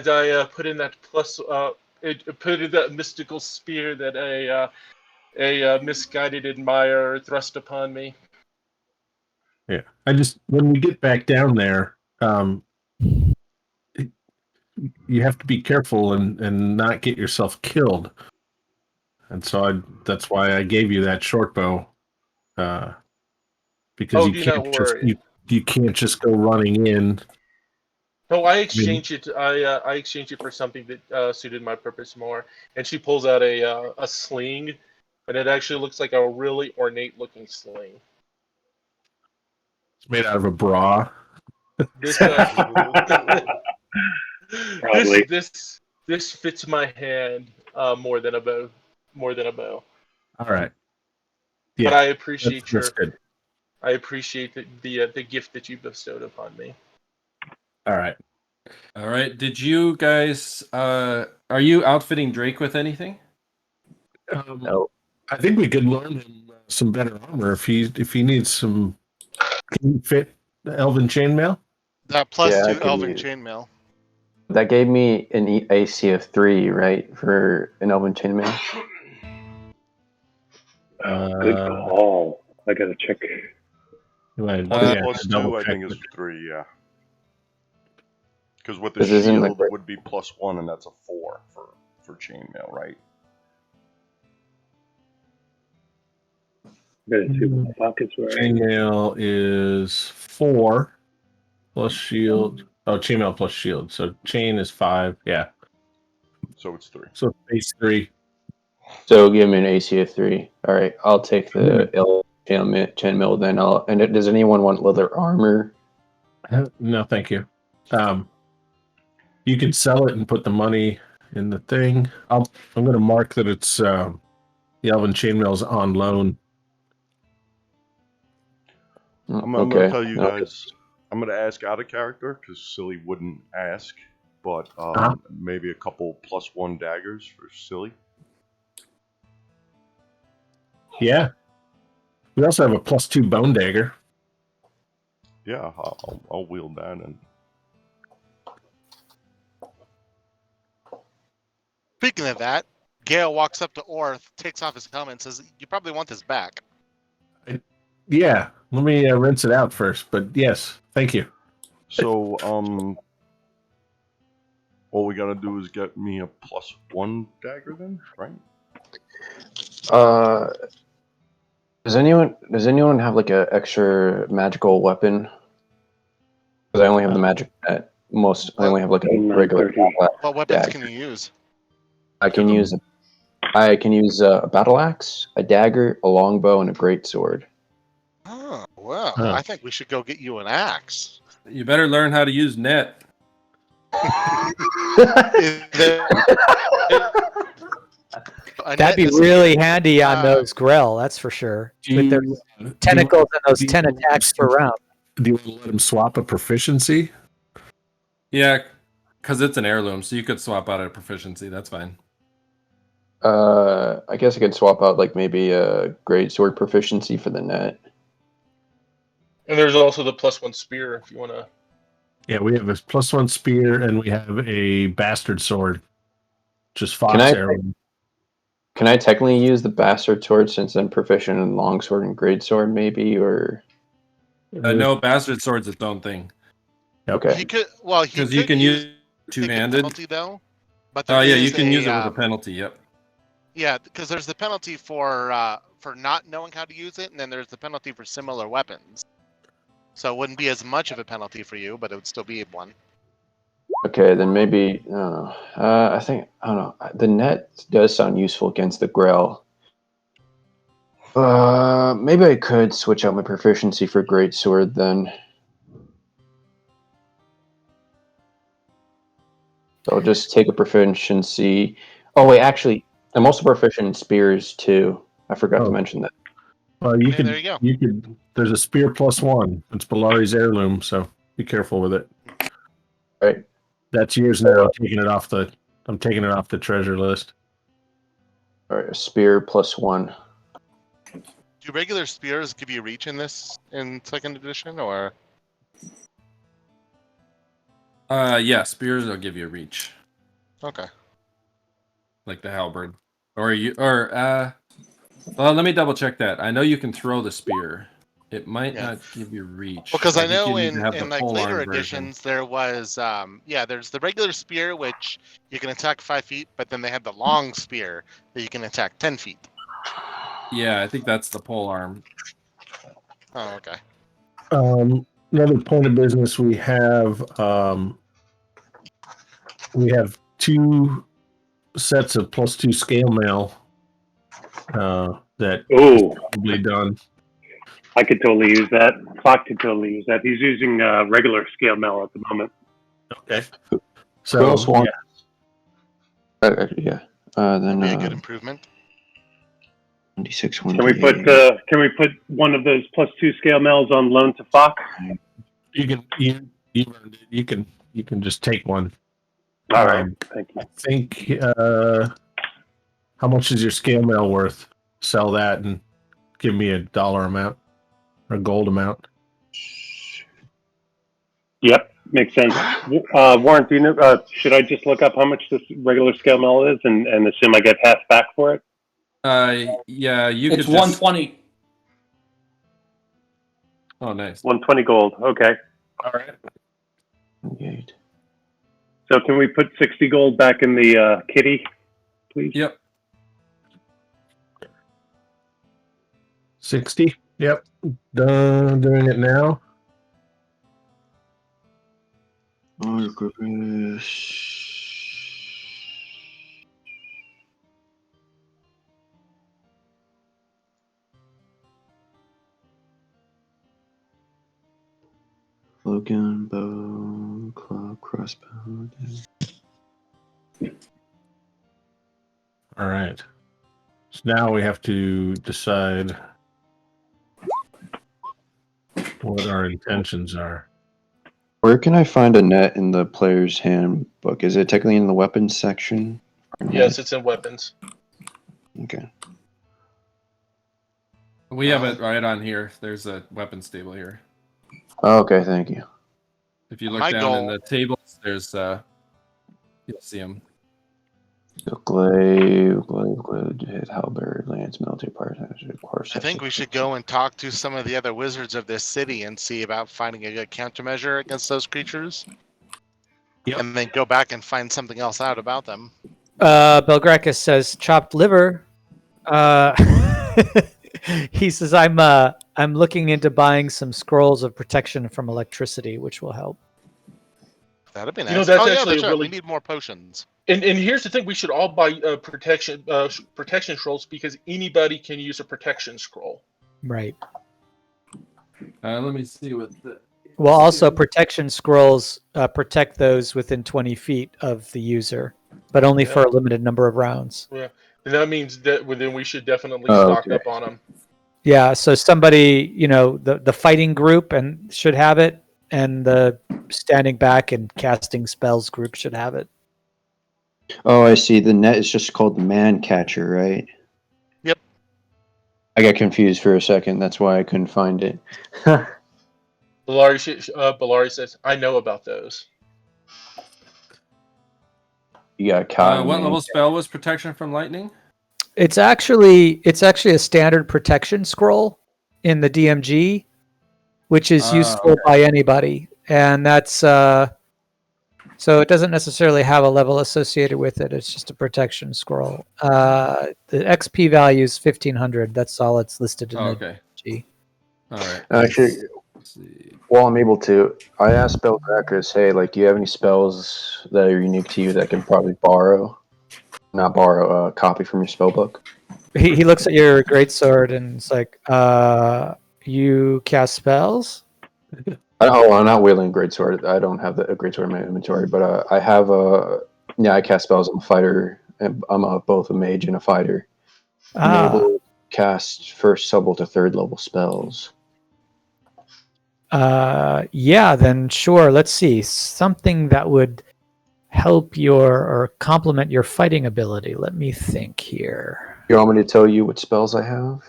I put in that put in that mystical spear that a misguided admirer thrust upon me. Yeah, when we get back down there, you have to be careful and not get yourself killed. And so that's why I gave you that short bow, because you do can't not just worry. you can't just go running in. No, I exchanged it. I exchanged it for something that suited my purpose more. And she pulls out a sling, and it actually looks like a really ornate looking sling. It's made out of a bra. This Probably. this fits my hand more than a bow. More than a bow. All right. But Yeah, I appreciate that's good. I appreciate the gift that you bestowed upon me. All right. All right. Did you guys? Are you outfitting Drake with anything? No. I think we could loan him some better armor if he needs some. Can you fit the elven chainmail? That plus Yeah, I 2 could elven use- chainmail. That gave me an AC of 3, right, for an elven chainmail. Good call. I gotta check. Plus 2, I think, is 3, yeah. Because with the This isn't shield like- would be +1, and that's a 4 for chainmail, right? Gotta see what my pockets were. Chainmail is 4 plus shield. Oh, chainmail plus shield. So chain is 5. Yeah. So it's 3. So base 3. So give me an AC of 3. All right, I'll take the chainmail then. Does anyone want leather armor? No, thank you. You can sell it and put the money in the thing. I'm going to mark that it's the elven chainmail's on loan. I'm going to tell you guys, I'm going to ask out of character because Silli wouldn't ask, but maybe a couple +1 daggers for Silli. Yeah. We also have a +2 bone dagger. Yeah, I'll wield that. And Speaking of that, Gale walks up to Orth, takes off his helmet, and says, "You probably want this back." Yeah, let me rinse it out first. But yes, thank you. so, all we gotta do is get me a +1 dagger then, right? Does anyone have like a extra magical weapon? Because I only have the magic at most. I only have like a regular. What weapons dagger. can you use? I can use a battle axe, a dagger, a longbow, and a greatsword. Oh, well, Huh. I think we should go get you an axe. You better learn how to use net. That'd be really handy on those Grell, that's for sure. With their tentacles and those 10 attacks per round. Do you want to let him swap a proficiency? Yeah, because it's an heirloom, so you could swap out a proficiency. That's fine. I guess I could swap out like maybe a greatsword proficiency for the net. And there's also the +1 spear if you want to. Yeah, we have a +1 spear and we have a bastard sword. Just fox Can I- arrow. Can I technically use the bastard sword since I'm proficient in longsword and greatsword, maybe, or? No, bastard sword's its own thing. Okay. He could. Well, he Because you could can use use take a two-handed. penalty though. But Oh there yeah, you is can use it a, with a penalty. Yep. Yeah, because there's the penalty for not knowing how to use it, and then there's the penalty for similar weapons. So it wouldn't be as much of a penalty for you, but it would still be one. Okay, then maybe I don't know. I think I don't know. The net does sound useful against the Grell. Maybe I could switch out my proficiency for greatsword then. So I'll just take a proficiency. Oh wait, actually, I'm also proficient in spears too. I forgot to mention that. Well, you Okay, could. there you go. You could. There's a spear +1. It's Belari's heirloom, so be careful with it. Right. That's yours now. I'm taking it off the treasure list. All right, a spear +1. Do regular spears give you reach in this in second edition, or? Yeah, spears will give you a reach, Okay. like the halberd, well, let me double check that. I know you can throw the spear It might not give you reach. Because I think know you need to have in the like later polearm version. editions there was there's the regular spear which you can attack 5 feet, but then they had the long spear that you can attack 10 feet. Yeah, I think that's the polearm. Oh, okay. Another point of business we have 2 sets of +2 scale mail that is probably done. I could totally use that. Clock could totally use that. He's using regular scale mail at the moment. Okay. Who So else wants? Yeah. Then Be a good improvement. 26. Can we put one of those +2 scale mails on loan to Fox? You can just take one. All right. Thank you. I think how much is your scale mail worth? Sell that and give me a dollar amount or gold amount. Yep, makes sense. Warren, do you know, should I just look up how much this regular scale mail is and assume I get half back for it? Yeah, you It's could 120. Oh, nice. 120 gold. Okay. All right. Engaged. So can we put 60 gold back in the kitty, please? Yep. 60. Yep. Done doing it now. Logan, bow, club, crossbow. All right. So now we have to decide what our intentions are. Where can I find a net in the player's handbook? Is it technically in the weapons section? Yes, it's in weapons. Okay. We have it right on here. There's a weapons table here. Okay, thank you. If you look down in the tables, there's you'll see them. Glaive, halberd, lance, military parts. I think we should go and talk to some of the other wizards of this city and see about finding a good countermeasure against those creatures. Yep. And then go back and find something else out about them. Belgrakas says chopped liver. He says I'm looking into buying some scrolls of protection from electricity, which will help. That'd be nice. You know, that's actually that's a right. really. We need more potions. And here's the thing: we should all buy protection scrolls because anybody can use a protection scroll. Right. Let me see what the. Well, also protection scrolls protect those within 20 feet of the user, but only for a limited number of rounds. Yeah, and that means that then we should definitely stock up on them. Yeah, so somebody, the fighting group and should have it, and the standing back and casting spells group should have it. Oh, I see. The net is just called Man Catcher, right? Yep. I got confused for a second. That's why I couldn't find it. Belari says, "I know about those." You got caught. What level spell was protection from lightning? It's actually a standard protection scroll in the DMG, which is useful by anybody, and that's so it doesn't necessarily have a level associated with it. It's just a protection scroll. The XP value is 1500. That's all it's listed in the DMG. All right. Actually, while I'm able to, I asked Belgrakas, hey, do you have any spells that are unique to you that can probably not borrow, copy from your spellbook? He looks at your greatsword and it's like, you cast spells? I'm not wielding a greatsword. I don't have a greatsword in my inventory, but I have I cast spells. I'm a fighter. I'm both a mage and a fighter. I'm able to cast first level to third level spells. Yeah, then sure. Let's see. Something that would help or complement your fighting ability. Let me think here. You want me to tell you what spells I have?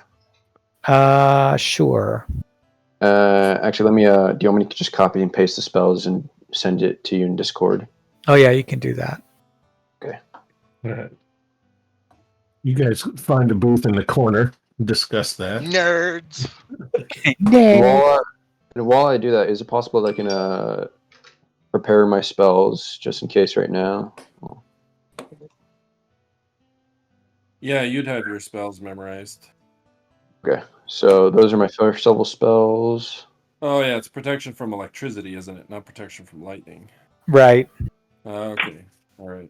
Sure. Actually, let me. Do you want me to just copy and paste the spells and send it to you in Discord? Oh yeah, you can do that. Okay. All right. You guys find a booth in the corner discuss that. Nerds. While I do that, is it possible that I can prepare my spells just in case right now? Yeah, you'd have your spells memorized. Okay, so those are my first level spells. Oh yeah, it's protection from electricity, isn't it? Not protection from lightning. Right. Okay. All right.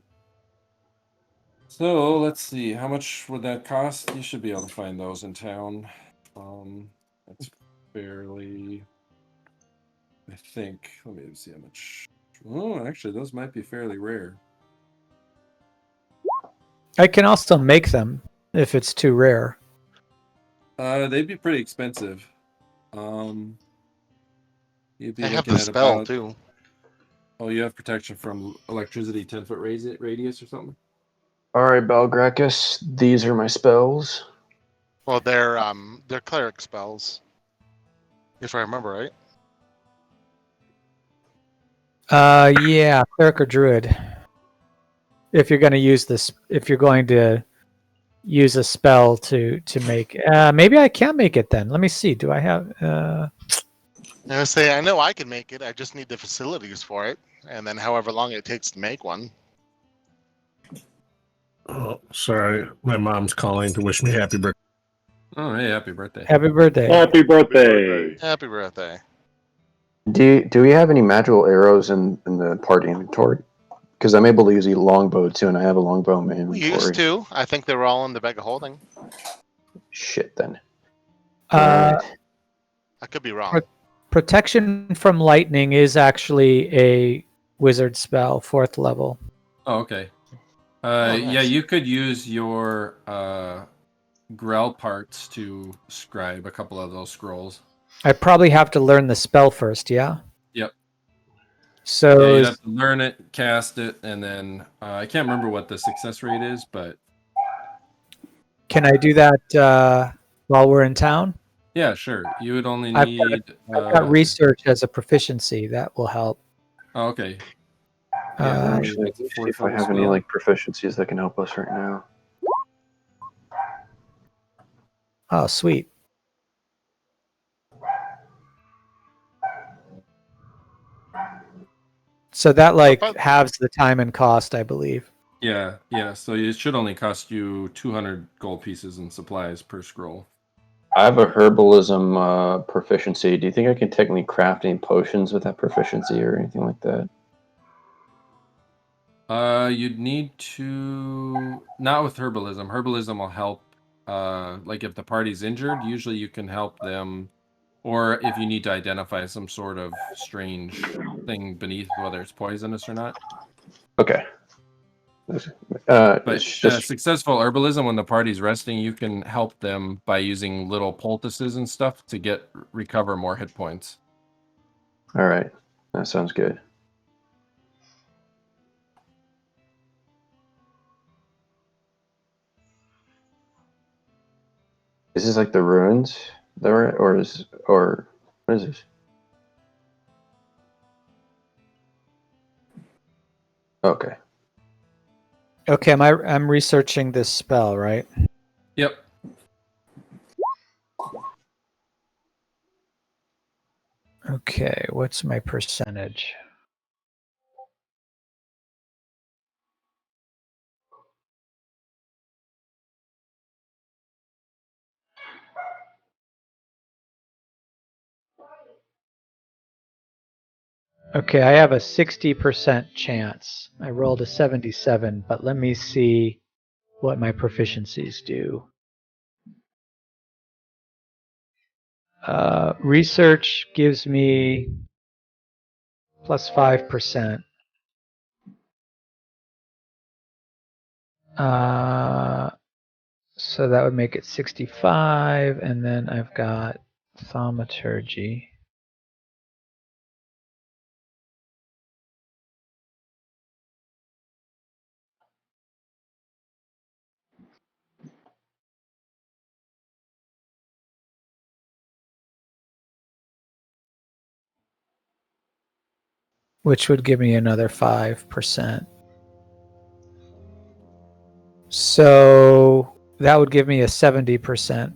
So let's see. How much would that cost? You should be able to find those in town. That's fairly. I think. Let me see how much. Oh, actually, those might be fairly rare. I can also make them if it's too rare. They'd be pretty expensive. You'd be I have looking the at spell about. too. Oh, you have protection from electricity, 10-foot radius or something. All right, Belgrakas, these are my spells. Well, they're cleric spells, if I remember right. Yeah, cleric or druid. If you're going to use this, if you're going to use a spell to make, maybe I can make it then. Let me see. Do I have? I say I know I can make it. I just need the facilities for it, and then however long it takes to make one. Oh, sorry. My mom's calling to wish me happy birthday. Oh, hey, happy birthday. Happy birthday. Happy birthday. Happy birthday. Do we have any magical arrows in the party inventory? Because I'm able to use a longbow too, and I have a longbow in my inventory. We used to. I think they were all in the bag of holding. Shit, then. I could be wrong. Protection from lightning is actually a wizard spell, 4th level. Oh, okay. Nice. Yeah, you could use your Grell parts to scribe a couple of those scrolls. I probably have to learn the spell first, yeah? Yep. So yeah, you'd have to learn it, cast it, and then I can't remember what the success rate is, but can I do that while we're in town? yeah, sure. You would only I've need. I've got research as a proficiency. That will help. Oh, okay. Actually, let's see if I have any like proficiencies that can help us right now. Oh, sweet. So that like halves the time and cost, I believe. Yeah. So it should only cost you 200 gold pieces in supplies per scroll. I have a herbalism proficiency. Do you think I can technically craft any potions with that proficiency or anything like that? You'd need to not with herbalism. Herbalism will help. Like if the party's injured, usually you can help them, or if you need to identify some sort of strange thing beneath, whether it's poisonous or not. Okay. But successful herbalism, when the party's resting, you can help them by using little poultices and stuff to recover more hit points. All right, that sounds good. Is this like the ruins, or what is this? Okay. Okay, I'm researching this spell, right? Yep. Okay, what's my percentage? Okay, I have a 60% chance. I rolled a 77, but let me see what my proficiencies do. Research gives me plus 5%. So that would make it 65, and then I've got thaumaturgy. Which would give me another 5%. So that would give me a 70%.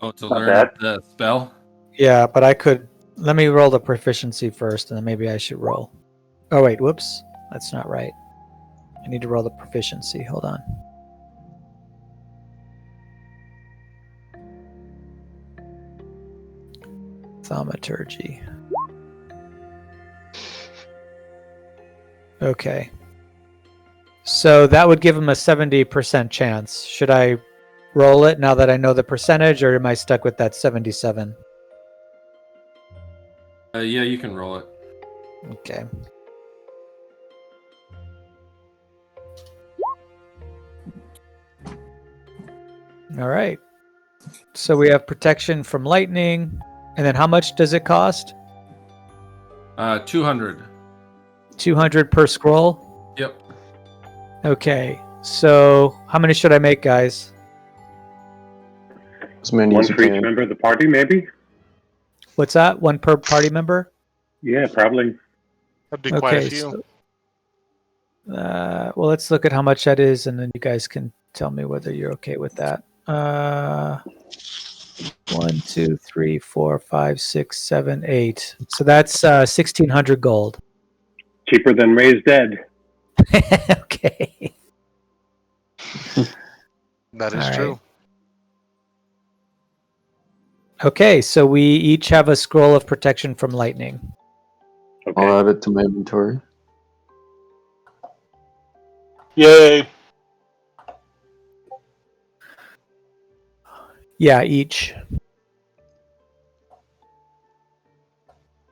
Oh, to Not learn bad. the spell? Yeah, but I could. Let me roll the proficiency first, and then maybe I should roll. Oh wait, whoops, that's not right. I need to roll the proficiency. Hold on. Thaumaturgy. Okay. So that would give him a 70% chance. Should I roll it now that I know the percentage, or am I stuck with that 77? Yeah, you can roll it. Okay. All right. So we have protection from lightning. And then how much does it cost? 200. 200 per scroll? Yep. Okay. So how many should I make, guys? As many One as you for each can. member of the party, maybe? What's that? One per party member? Yeah, probably. That'd be quite a few. So, well, let's look at how much that is, and then you guys can tell me whether you're okay with that. 1, 2, 3, 4, 5, 6, 7, 8. So that's 1,600 gold. Cheaper than Raised Dead. Okay. That is All true. right. Okay, so we each have a scroll of protection from lightning. Okay. I'll add it to my inventory. Yay! Yeah, each.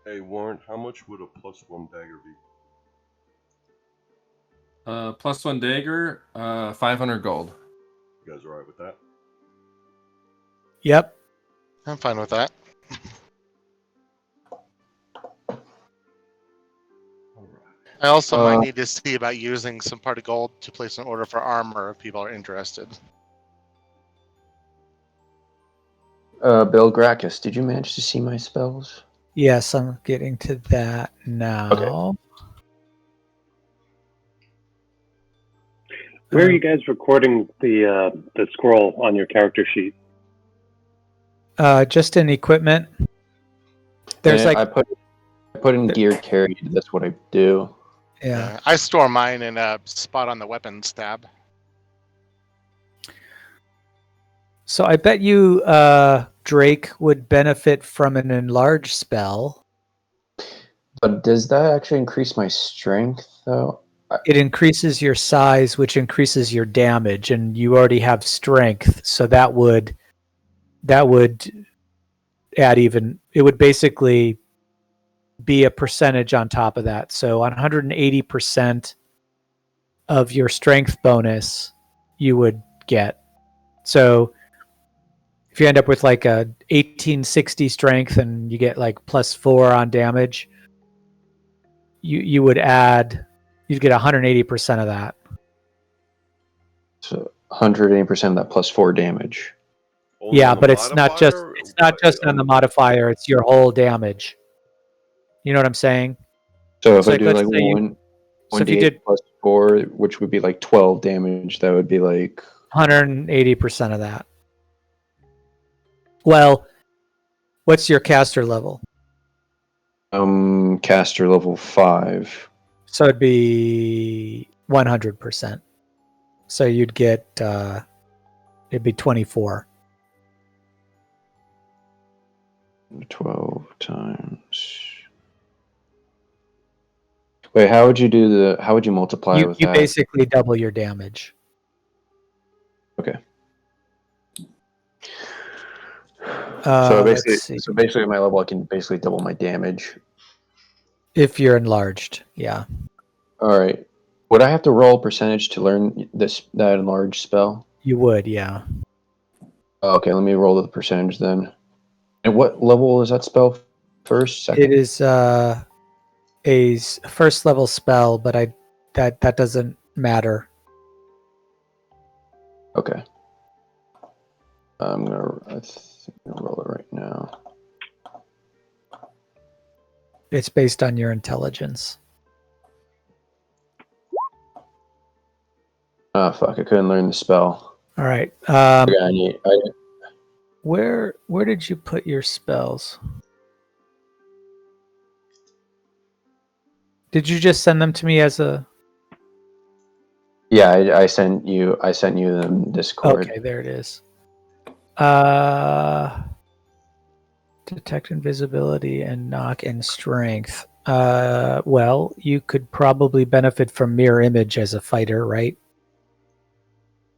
Hey, Warren, how much would a +1 dagger be? +1 dagger, 500 gold. You guys alright with that? Yep. I'm fine with that. I also might need to see about using some party gold to place an order for armor if people are interested. Belgrakas, did you manage to see my spells? Yes, I'm getting to that now. Okay. Where are you guys recording the scroll on your character sheet? Just in equipment. There's I put in gear carried. That's what I do. Yeah. I store mine in a spot on the weapons tab. So I bet you Drake would benefit from an enlarge spell. But does that actually increase my strength, though? It increases your size, which increases your damage, and you already have strength, so that would add even. It would basically be a percentage on top of that. So 180% of your strength bonus you would get. So if you end up with like a 1860 strength and you get like +4 on damage, you would add, you'd get 180% of that. So 180% of that +4 damage. Only Yeah, on the but it's not just modifier, on the modifier, it's your whole damage. You know what I'm saying? So if So I like, do let's like say one if you did +4, which would be like 12 damage, that would be like 180% of that. Well, what's your caster level? caster level 5. So it'd be 100%. So you'd get it'd be 24. 12 times. Wait, how would you multiply with You that? basically double your damage. Okay. So basically at my level I can basically double my damage. If you're enlarged, yeah. All right. Would I have to roll a percentage to learn that enlarged spell? You would, yeah. Okay, let me roll the percentage then. And what level is that spell first? Second? It is a first level spell, but that doesn't matter. Okay. I'm gonna roll it right now. It's based on your intelligence. Oh fuck! I couldn't learn the spell. All right. I Where did you put your spells? Did you just send them to me as a? Yeah, I sent you them in Discord. Okay, there it is. Detect invisibility and knock and strength. Well, you could probably benefit from mirror image as a fighter, right?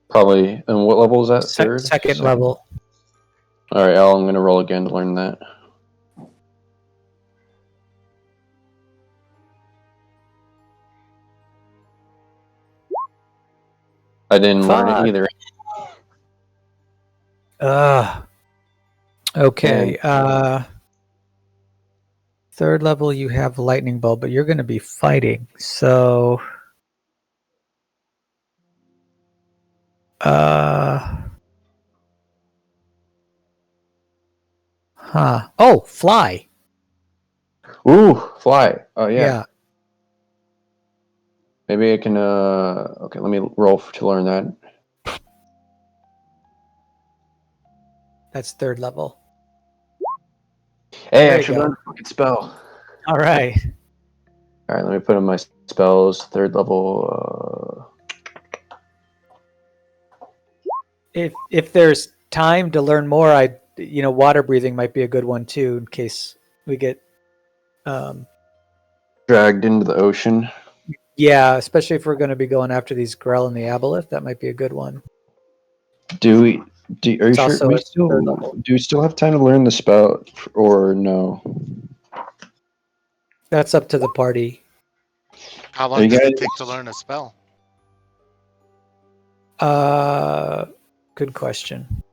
Probably. And what level is that? Third? Second level. All right, I'm going to roll again to learn that. I didn't learn it either. Okay. Third level, you have lightning bolt, but you're going to be fighting. So, Oh, fly. Ooh, fly. Oh yeah. Yeah. Maybe I can. Okay, let me roll to learn that. That's third level. Hey, There I you should go. learn a fucking spell. All right. All right, let me put in my spells. Third level. If there's time to learn more, water breathing might be a good one too, in case we get Dragged into the ocean. Yeah, especially if we're going to be going after these Grell and the Aboleth, that might be a good one. Are you It's sure also a third level. do we still have time to learn the spell or no? That's up to the party. How long does it take to learn a spell? Good question.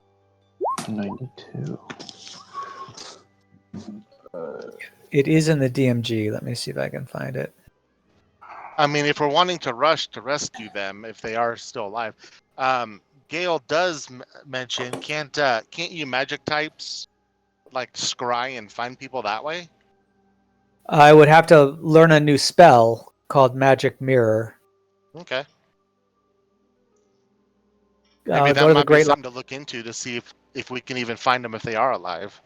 92. It is in the DMG. Let me see if I can find it. I mean, if we're wanting to rush to rescue them, if they are still alive, Gale does mention, can't you magic types like scry and find people that way? I would have to learn a new spell called Magic Mirror. Okay. Go Maybe to that the might be Great something to look into to see if we can even find them if they are alive.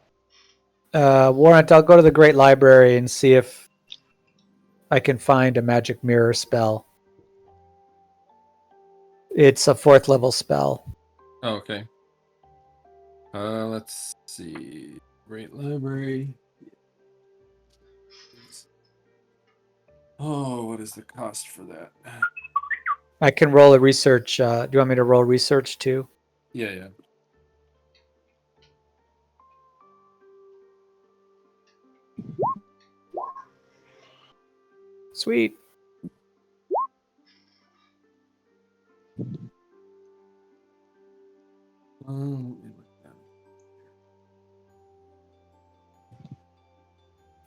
Warrant, I'll go to the Great Library and see if I can find a Magic Mirror spell. It's a 4th level spell. Oh, okay. Let's see. Great Library. Oh, what is the cost for that? I can roll a research. Do you want me to roll research too? Yeah. Sweet.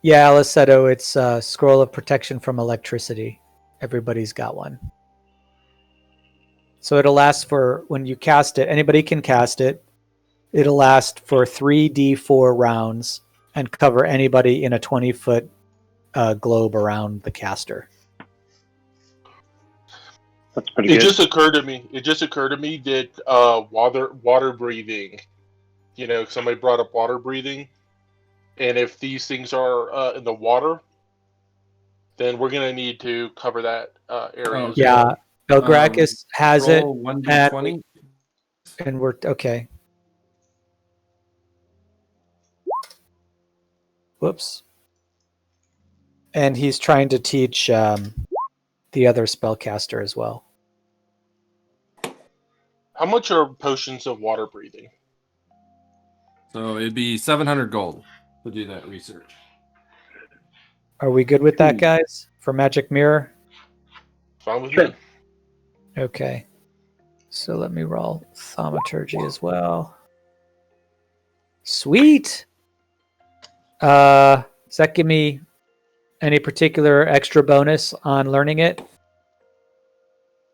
Yeah, Alleseto, it's a scroll of protection from electricity. Everybody's got one. So it'll last for, when you cast it, anybody can cast it. It'll last for 3d4 rounds and cover anybody in a 20-foot globe around the caster. That's pretty good. It just occurred to me that water breathing, somebody brought up water breathing, and if these things are in the water, then we're gonna need to cover that area. Yeah, Belgrakas has it. 1d20. And we're okay. Whoops. And he's trying to teach the other spellcaster as well. How much are potions of water breathing? So it'd be 700 gold to do that research. Are we good with that, guys? For Magic Mirror? Fine with me. Okay. So let me roll Thaumaturgy as well. Sweet! Does that give me any particular extra bonus on learning it?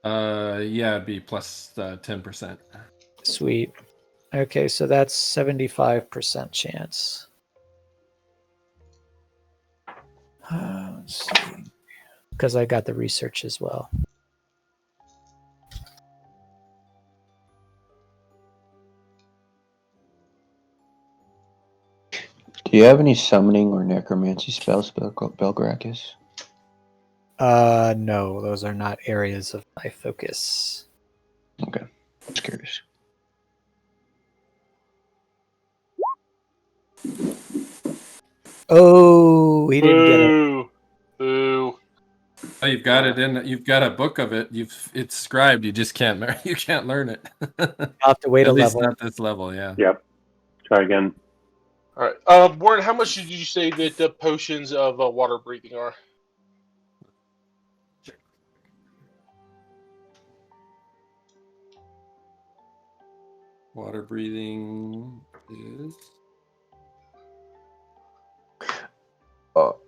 Yeah, it'd be plus 10%. Sweet. Okay, so that's 75% chance. Let's see. Because I got the research as well. Do you have any summoning or necromancy spells, Belgrakas? No, those are not areas of my focus. Okay, just curious. Oh, he didn't get it. Boo. Oh, you've got it in. You've got a book of it. It's scribed. You just can't. You can't learn it. I'll have to wait At a least level. not this level. Yeah. Yep. Try again. All right. Warren, how much did you say that the potions of water breathing are? Water breathing is.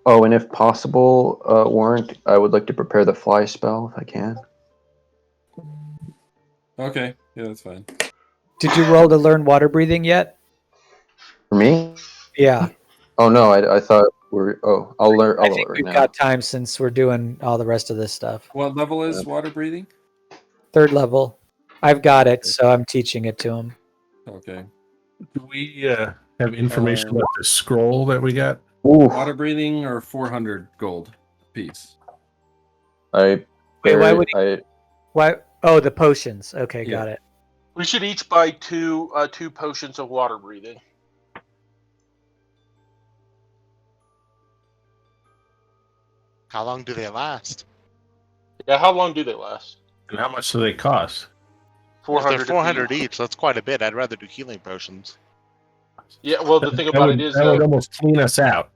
And if possible, Warrant, I would like to prepare the fly spell if I can. Okay. Yeah, that's fine. Did you roll to learn water breathing yet? For me? Yeah. Oh no, I thought we're. Oh, I'll learn. I I'll think learn we've now. got time since we're doing all the rest of this stuff. What level is water breathing? 3rd level. I've got it, so I'm teaching it to him. Okay. Do we have information about the scroll that we got? Water breathing or 400 gold piece. Wait, why would he? Why? Oh, the potions. Okay, got it. We should each buy two potions of water breathing. How long do they last? Yeah, how long do they last? And how much do they cost? 400. If they're 400 each. That's quite a bit. I'd rather do healing potions. Yeah, well, the thing about it is that would almost clean us out.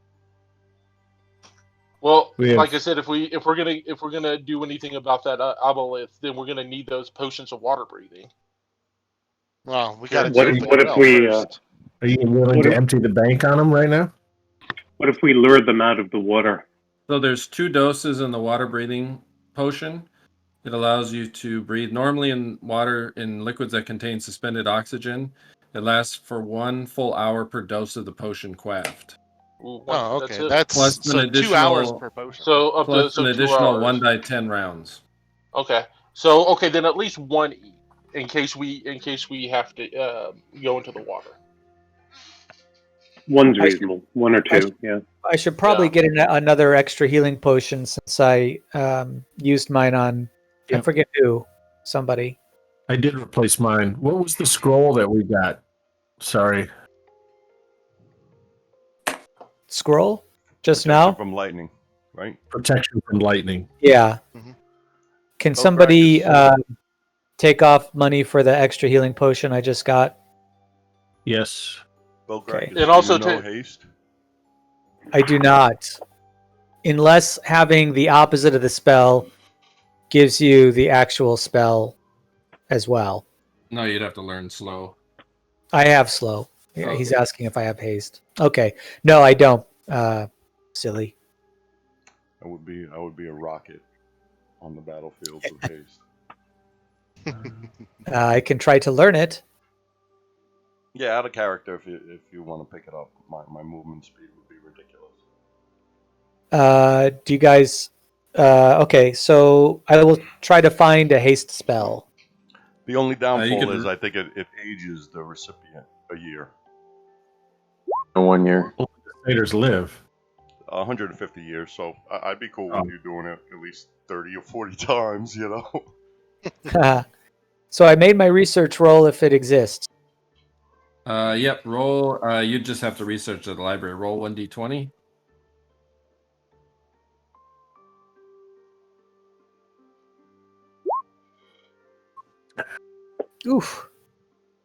Well, like I said, if we're gonna do anything about that obelisk, then we're gonna need those potions of water breathing. Well, we got to What if we? Are you willing to empty the bank on them right now? What if we lured them out of the water? So there's 2 doses in the water breathing potion. It allows you to breathe normally in water in liquids that contain suspended oxygen. It lasts for 1 full hour per dose of the potion quaffed. Ooh, okay. That's plus so an additional 2 hours per potion. So up plus to an 2 additional hours. 1 die 10 rounds. Okay. So then at least one each in case we have to go into the water. One's reasonable. 1 or 2. Yeah. I should probably get another extra healing potion since I used mine on. I forget who. Somebody. I did replace mine. What was the scroll that we got? Sorry. Scroll? Just Protection now? from lightning, right? Protection from lightning. Yeah. Can somebody take off money for the extra healing potion I just got? Yes. Belgrakas, And also do you know haste? I do not. Unless having the opposite of the spell gives you the actual spell as well. No, you'd have to learn slow. I have slow. Yeah, Okay. he's asking if I have haste. Okay. No, I don't. Silly. I would be a rocket on the battlefield with haste. I can try to learn it. Yeah, out of character if you want to pick it up. My movement speed would be ridiculous. Do you guys... okay, so I will try to find a haste spell. The only downfall could- is I think it ages the recipient a year. 1 year. Raiders live. 150 years, so I'd be cool with you doing it at least 30 or 40 times, you know? So I made my research roll if it exists. Yep, roll. You just have to research at the library. Roll 1d20. Oof.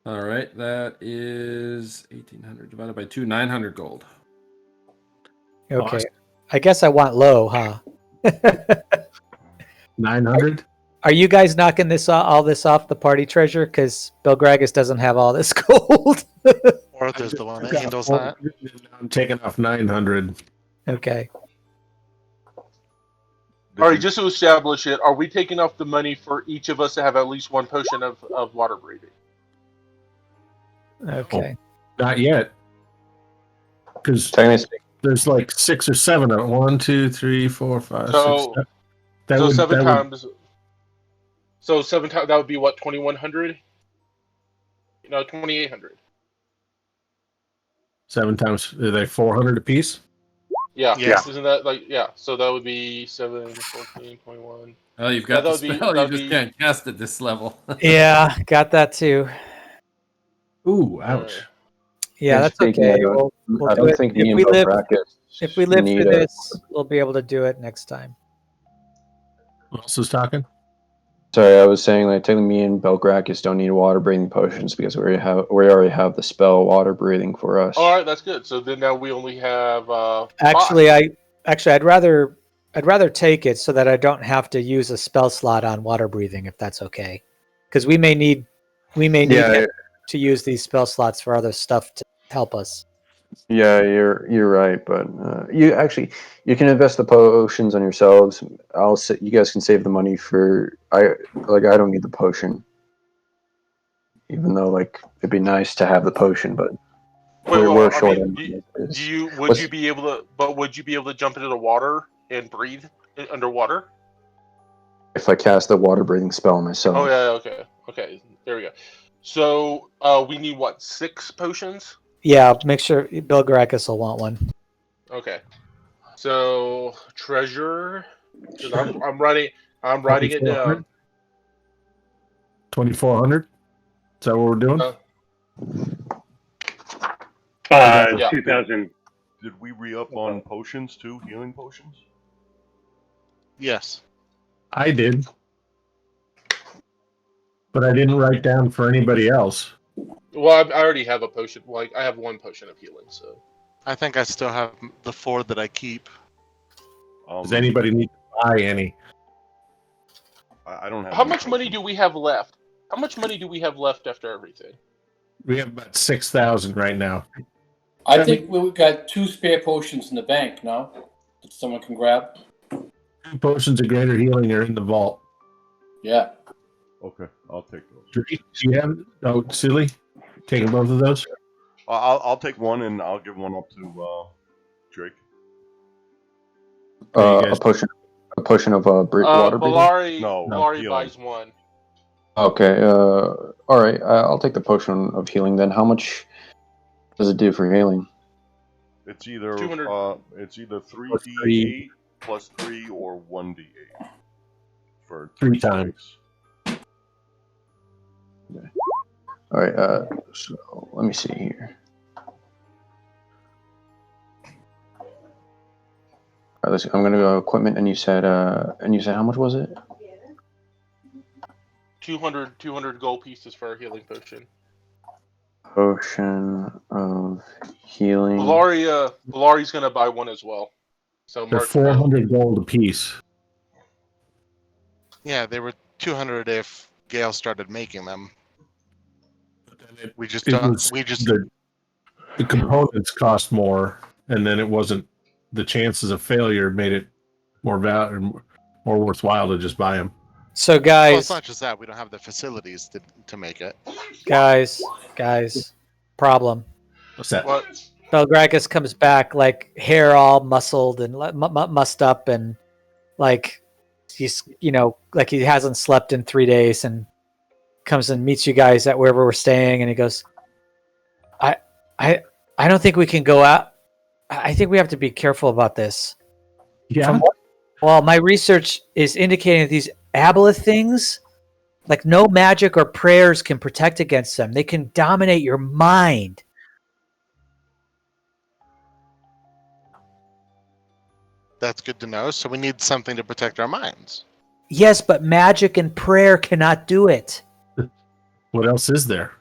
All right, that is 1,800 divided by 2, 900 gold. Okay. I guess I want low, huh? 900? Are you guys knocking all this off the party treasure? Because Belgrakas doesn't have all this gold. Orth is the one that handles that. I'm taking off 900. Okay. All right, just to establish it, are we taking off the money for each of us to have at least 1 potion of water breathing? Okay. Not yet. Because there's like 6 or 7 of it. 1, 2, 3, 4, 5, So, 6, 7. seven times. So 7 times, that would be what, 2,100? 2,800. 7 times, are they 400 apiece? Yeah. Yeah. Isn't that like, yeah, so that would be 7, 14.1. Oh, you've got that the would be- spell. You that'd just be- can't cast at this level. Yeah, got that too. Ooh, ouch. Yeah, that's Just okay. taking a- We'll I do don't it. think If me and we live, Belgrakas if we live need through a- this, we'll be able to do it next time. Who else is talking? Sorry, I was saying like technically me and Belgrakas don't need water breathing potions because we already have the spell water breathing for us. All right, that's good. So then now we only have Actually, 5. I'd rather take it so that I don't have to use a spell slot on water breathing, if that's okay, because we may need Yeah. to use these spell slots for other stuff to help us. Yeah, you're right, but you can invest the potions on yourselves. You guys can save the money for I don't need the potion, even though like it'd be nice to have the potion, but we're short. Would you be able to jump into the water and breathe underwater? If I cast the water breathing spell myself. Oh yeah, okay. There we go. So we need what, 6 potions? Yeah, make sure Belgrakas will want one. Okay. So treasure, 'cause I'm writing it down. 2,400. Is that what we're doing? Yeah. 2,000. Did we re-up on potions too? Healing potions? Yes. I did. But I didn't write down for anybody else. Well, I already have a potion. Like I have 1 potion of healing. So I think I still have the 4 that I keep. Does anybody need to buy any? I don't have. how much money do we have left? How much money do we have left after everything? We have about 6,000 right now. I think we've got 2 spare potions in the bank now that someone can grab. 2 potions of greater healing are in the vault. Yeah. Okay, I'll take those. Do you have? Oh, Silli, taking both of those. I'll take one and I'll give one up to Drake. A potion of water breathing. Belari buys 1. Okay. All right. I'll take the potion of healing then. How much does it do for healing? It's either 200. It's either 3d8 plus 3 or 1d8 for 3 times. Okay. All right. So let me see here. All right, I'm gonna go equipment, and you said how much was it? 200 gold pieces for a healing potion. Potion of healing. Belari's gonna buy 1 as well. So They're Mark, 400 gold apiece. Yeah, they were 200 if Gale started making them. We just the components cost more, and then it wasn't. The chances of failure made it more worthwhile to just buy them. So Well, guys, it's not just that we don't have the facilities to make it. guys, problem. What's that? What? Belgrakas comes back like hair all muscled and mussed up, and like he's like he hasn't slept in 3 days, and comes and meets you guys at wherever we're staying, and he goes, I don't think we can go out. I think we have to be careful about this. Yeah. Well, my research is indicating that these aboleth things, like no magic or prayers can protect against them. They can dominate your mind. That's good to know. So we need something to protect our minds. Yes, but magic and prayer cannot do it. What else is there?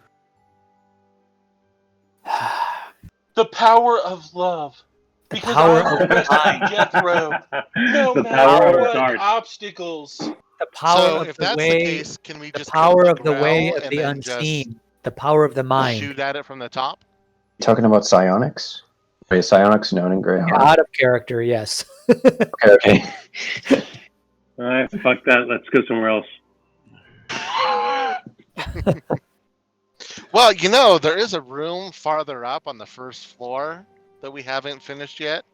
The power of love. The Because power I'm of the resting death row. No The matter power of what dark. obstacles. The power So of if the that's way, the case, can we the just power go of the way Grell of and the then just unseen, the power of the mind. shoot at it from the top? You talking about psionics? Wait, psionics known in Greyhawk. Out of character, yes. Okay. All right, fuck that. Let's go somewhere else. Well, there is a room farther up on the first floor that we haven't finished yet.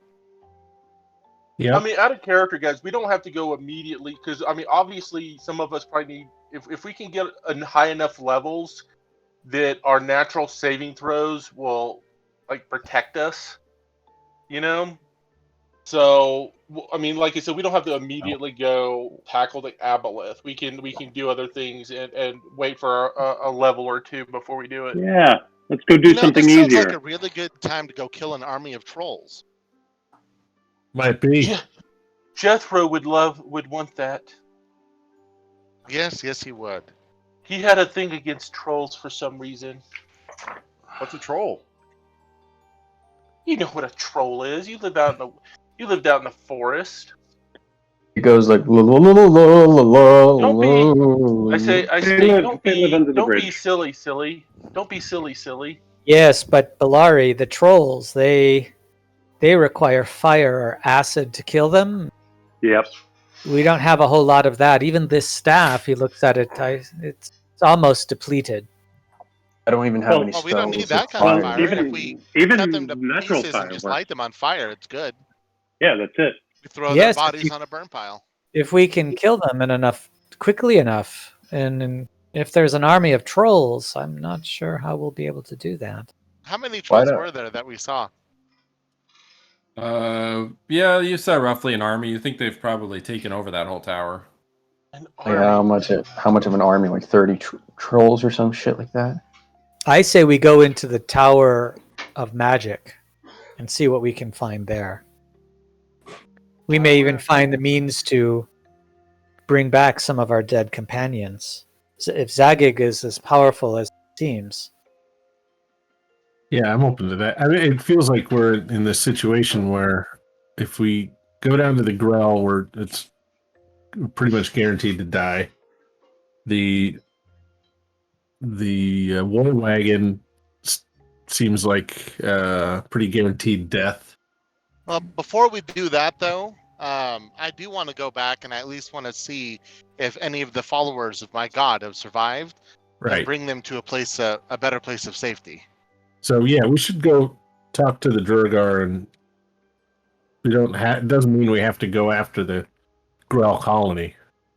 Yeah. I mean, out of character, guys, we don't have to go immediately because obviously, some of us probably need if we can get high enough levels that our natural saving throws will like protect us, you know. So I mean, like I said, we don't have to immediately go tackle the aboleth. We can do other things and wait for a level or two before we do it. Yeah, let's go do something this easier. sounds like a really good time to go kill an army of trolls. Might be. Jethro would want that. Yes, he would. He had a thing against trolls for some reason. What's a troll? You know what a troll is. You lived out in the forest. It goes like la la la la la la. Don't be. I say. Don't be silly. Don't be silly. Yes, but Belari, the trolls, they require fire or acid to kill them. Yep. We don't have a whole lot of that. Even this staff, he looks at it, it's almost depleted. I don't even have any spells. We don't need that kind of fire. Even, If we even cut them to natural pieces fire and just works. light them on fire, it's good. Yeah, that's it. We throw Yes, their bodies on a burn pile. If we can kill them quickly enough, and if there's an army of trolls, I'm not sure how we'll be able to do that. How many trolls were there that we saw? Yeah, you saw roughly an army. You think they've probably taken over that whole tower. How much of an army? Like 30 trolls or some shit like that? I say we go into the Tower of Magic and see what we can find there. We may even find the means to bring back some of our dead companions. If Zagig is as powerful as it seems. Yeah, I'm open to that. I mean, it feels like we're in this situation where if we go down to the Grell, it's pretty much guaranteed to die. The war wagon seems like pretty guaranteed death. Well, before we do that, though, I do want to go back and I at least want to see if any of the followers of my god have survived, Right. and bring them to a better place of safety. So yeah, we should go talk to the Durgar, and it doesn't mean we have to go after the Grell colony.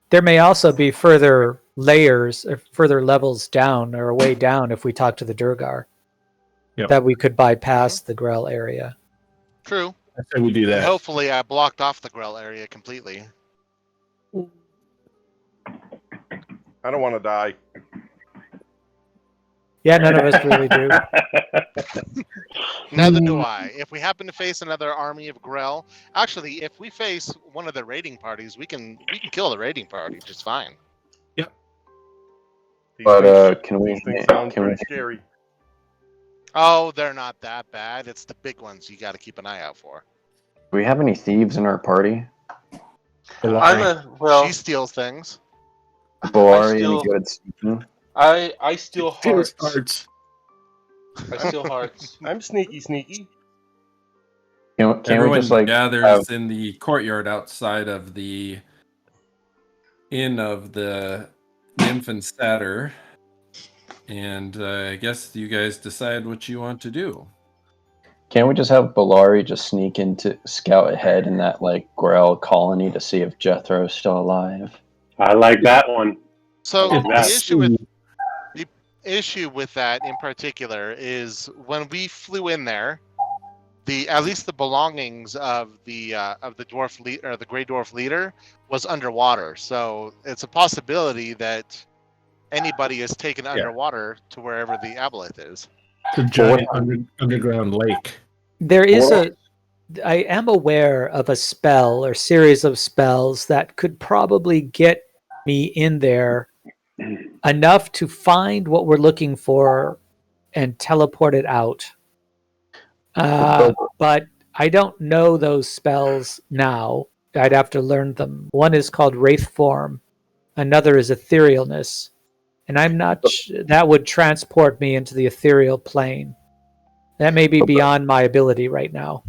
There may also be further layers or further levels down or way down if we talk to the Durgar. Yep. That we could bypass the Grell area. True. I say we do that. And hopefully I blocked off the Grell area completely. I don't want to die. Yeah, none of us really do. Neither do I. If we happen to face another army of Grell, actually, if we face one of the raiding parties, we can kill the raiding party just fine. Yep. But can we? Scary. Oh, they're not that bad. It's the big ones you got to keep an eye out for. Do we have any thieves in our party? She steals things. Belari, any good sneaking? I steal hearts. I steal hearts. I'm sneaky. Can Everyone we just like gathers in the courtyard outside of the inn of the Nymph and Satyr, and I guess you guys decide what you want to do. Can't we just have Belari just sneak in to scout ahead in that like Grell colony to see if Jethro's still alive? I like that one. So the issue with that in particular is when we flew in there, at least the belongings of the dwarf leader or the Grey Dwarf leader was underwater. So it's a possibility that anybody is taken underwater to wherever the aboleth is. It's a giant underground lake. There is I am aware of a spell or series of spells that could probably get me in there enough to find what we're looking for and teleport it out. But I don't know those spells now. I'd have to learn them. One is called Wraith Form. Another is Etherealness. And I'm not that would transport me into the ethereal plane. That may be beyond my ability right now.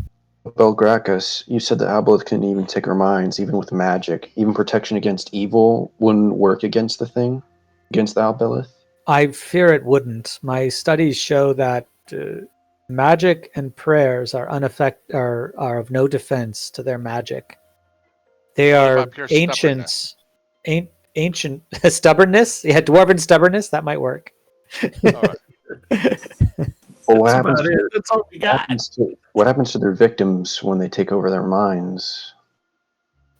Belgrakas, you said the aboleth couldn't even take our minds, even with magic. Even protection against evil wouldn't work against the thing, against the aboleth? I fear it wouldn't. My studies show that magic and prayers are of no defense to their magic. They are ancient stubbornness. Yeah, dwarven stubbornness. That might work. Well, what That's happens? about it. That's all we got. What happens to their victims when they take over their minds?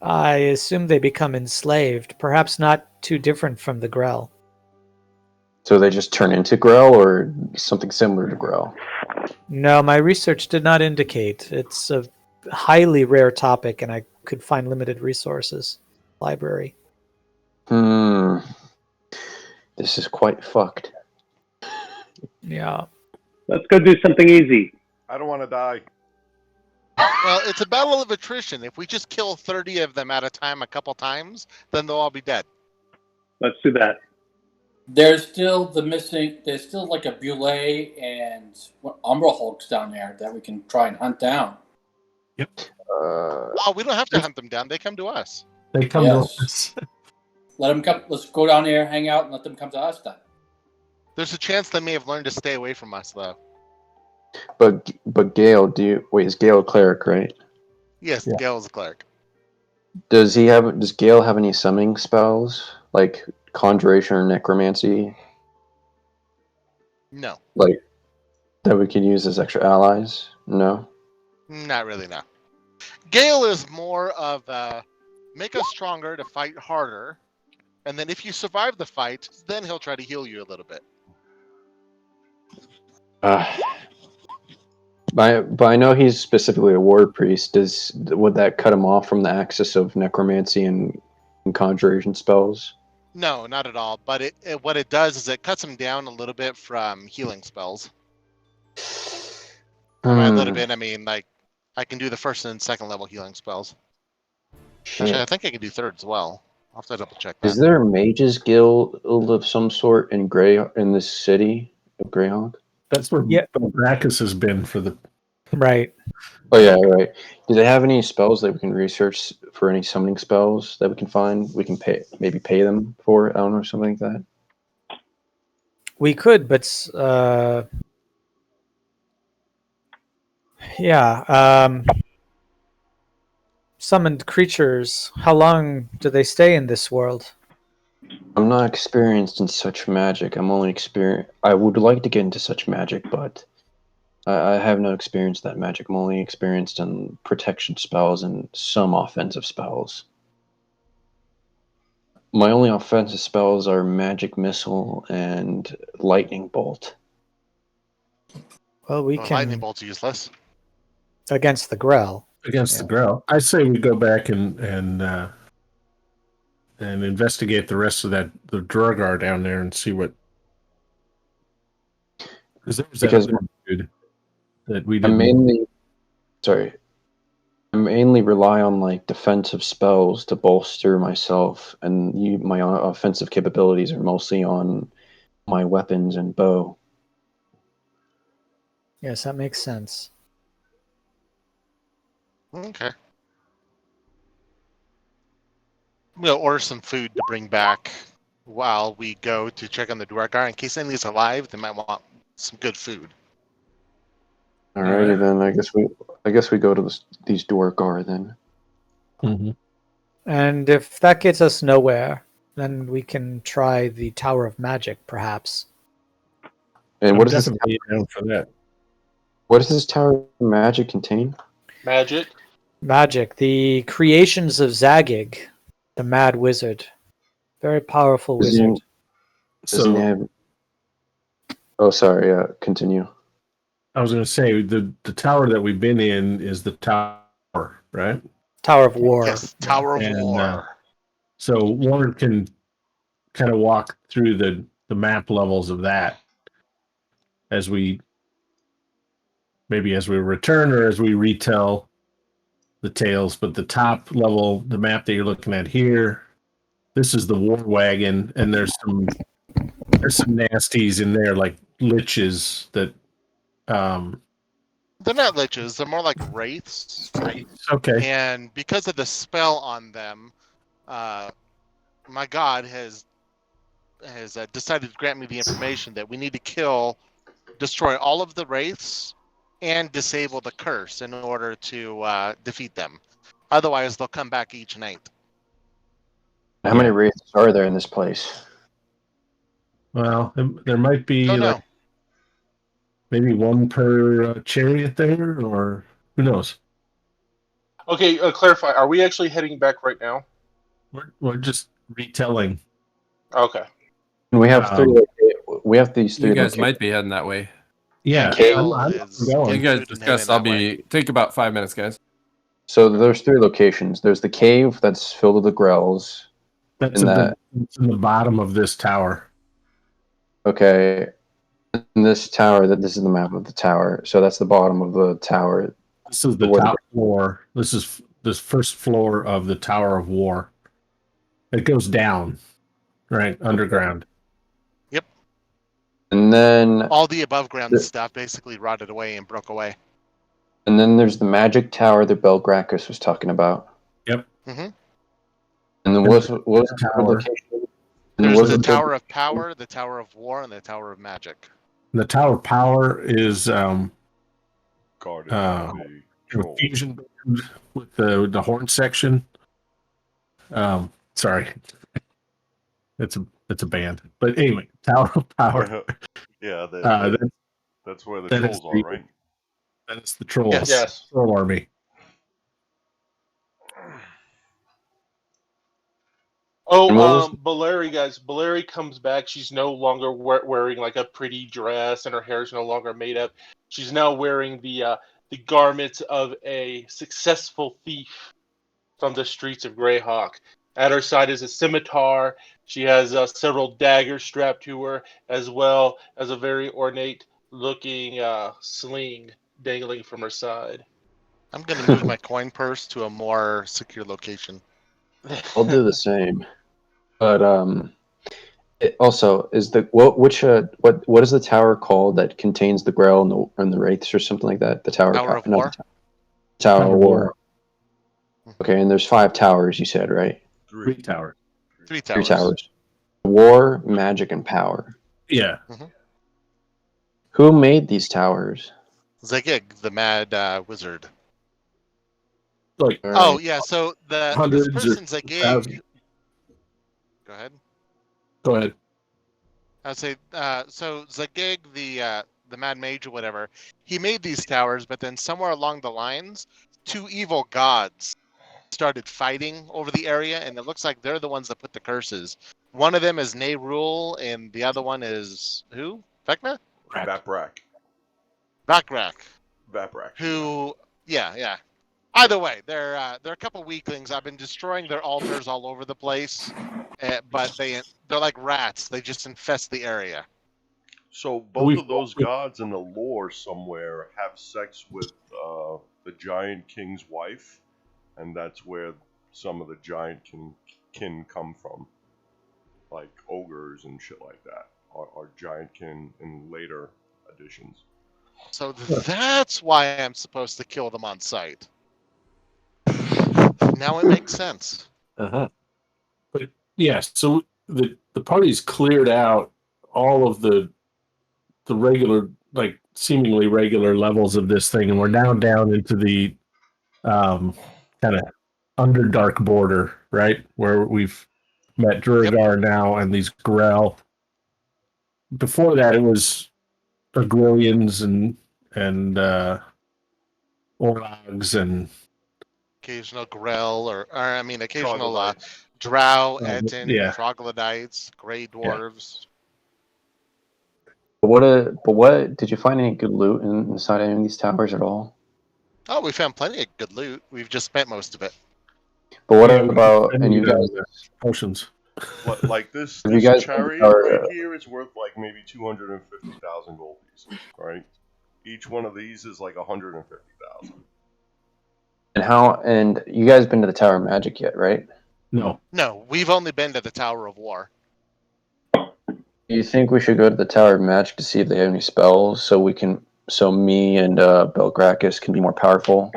I assume they become enslaved, perhaps not too different from the Grell. So they just turn into Grell, or something similar to Grell? No, my research did not indicate. It's a highly rare topic, and I could find limited resources. Library. This is quite fucked. Yeah. Let's go do something easy. I don't want to die. Well, it's a battle of attrition. If we just kill 30 of them at a time a couple times, then they'll all be dead. Let's do that. There's still there's still like a Bule and Umbra Hulks down there that we can try and hunt down. Yep. Oh, we don't have to hunt them down. They come to us. They come to us. Let them come. Let's go down there, hang out, and let them come to us then. There's a chance they may have learned to stay away from us, though. But Gale, is Gale a cleric, right? Yes, yeah. Gale is a cleric. Does Gale have any summoning spells like conjuration or necromancy? No. Like that we could use as extra allies? No. Not really. No. Gale is more of make us stronger to fight harder, and then if you survive the fight, then he'll try to heal you a little bit. But I know he's specifically a ward priest. Would that cut him off from the axis of necromancy and conjuration spells? No, not at all. But what it does is it cuts him down a little bit from healing spells. By a little bit, I mean like I can do the first and second level healing spells. Actually, I think I can do third as well. I'll have to double check that. Is there a mages guild of some sort in this city of Greyhawk? That's where Belgrakas has been for the... Right. Oh, yeah, right. Do they have any spells that we can research for any summoning spells that we can find? We can pay them for it, I don't know, something like that? We could, but... summoned creatures, how long do they stay in this world? I'm not experienced in such magic. I'm only I would like to get into such magic, but I have no experience in that magic. I'm only experienced in protection spells and some offensive spells. My only offensive spells are magic missile and lightning bolt. Well, lightning bolt's useless against the Grell. Against the Grell, I say we go back and investigate the rest of the Drogar down there and see what. Because dude that we didn't. I mainly rely on like defensive spells to bolster myself, and my offensive capabilities are mostly on my weapons and bow. Yes, that makes sense. Okay. We'll order some food to bring back while we go to check on the Dwargar. In case anybody's alive, they might want some good food. Alrighty then. I guess we go to these Dwargar then. Mm-hmm. And if that gets us nowhere, then we can try the Tower of Magic, perhaps. And what does this Tower of Magic contain? Magic. The creations of Zagig, the Mad Wizard. Very powerful wizard. Continue. I was going to say, the tower that we've been in is the tower, right? Tower of War. Yes, Tower of War. So one can kind of walk through the map levels of that as we return or as we retell the tales. But the top level, the map that you're looking at here, this is the war wagon, and there's some nasties in there like liches that they're not liches, they're more like wraiths. Okay. And because of the spell on them, my god has decided to grant me the information that we need to destroy all of the wraiths and disable the curse in order to defeat them. Otherwise, they'll come back each night. How many wraiths are there in this place? Well, there might be maybe one per chariot there, or who knows? Okay, clarify. Are we actually heading back right now? We're just retelling. Okay. We have we have these three. You guys locations. might be heading that way. Yeah, Gale I'm is. going. You guys Shooting discuss. heading I'll that way. take about 5 minutes, guys. So there's 3 locations. There's the cave that's filled with the grells. That's in the bottom of this tower. Okay. And this tower, this is the map of the tower. So that's the bottom of the tower. This is the top floor. This is this first floor of the Tower of War. It goes down, right, underground. Yep. And then all the above ground stuff basically rotted away and broke away. And then there's the magic tower that Belgrakas was talking about. Yep. Mm-hmm. And then what's the location? There's the Tower of Power, the Tower of War, and the Tower of Magic. The Tower of Power is guarded fusion with the horn section. Sorry, it's a band. But anyway, Tower of Power. Yeah, that's where the that trolls are, right? That is the trolls. Yes. Troll army. Oh, Belari, guys. Belari comes back. She's no longer wearing like a pretty dress, and her hair is no longer made up. She's now wearing the garments of a successful thief from the streets of Greyhawk. At her side is a scimitar. She has several daggers strapped to her, as well as a very ornate-looking sling dangling from her side. I'm going to move my coin purse to a more secure location. I'll do the same. But it also is the what is the tower called that contains the Grail and the Wraiths or something like that? The Tower of War. Tower of War. Okay, and there's 5 towers. You said, right? 3 towers. 3 towers. 3 towers. War, magic, and power. Yeah. Mm-hmm. Who made these towers? Zagig, the mad wizard. Like, oh yeah, so this person Zagig. Go ahead. Go ahead. I'd say so Zagig, the mad mage or whatever, he made these towers, but then somewhere along the lines, 2 evil gods started fighting over the area, and it looks like they're the ones that put the curses. One of them is Nerul, and the other one is who? Vecna? Vaprak. Vaprak. Who? Yeah. Either way, they're a couple weaklings. I've been destroying their altars all over the place, but they're like rats. They just infest the area. So both of those gods in the lore somewhere have sex with the Giant King's wife, and that's where some of the Giant kin come from, like ogres and shit like that, are Giant kin in later editions. So that's why I'm supposed to kill them on sight. Now it makes sense. But yes, so the party's cleared out all of the regular, like seemingly regular levels of this thing, and we're now down into the kind of underdark border, right, where we've met Duragar now and these Grell. Before that, it was Agrilians and Orlogs and occasional Grell, or I mean, occasional Drow, Etten, Troglodytes, Grey Dwarves. But what did you find any good loot inside any of these towers at all? Oh, we found plenty of good loot. We've just spent most of it. But what about and you guys? Potions. Like this you guys chariot right here is worth like maybe 250,000 gold pieces, right? Each one of these is like 150,000. And you guys been to the Tower of Magic yet, right? No, we've only been to the Tower of War. Do you think we should go to the Tower of Magic to see if they have any spells, so me and Belgrakas can be more powerful,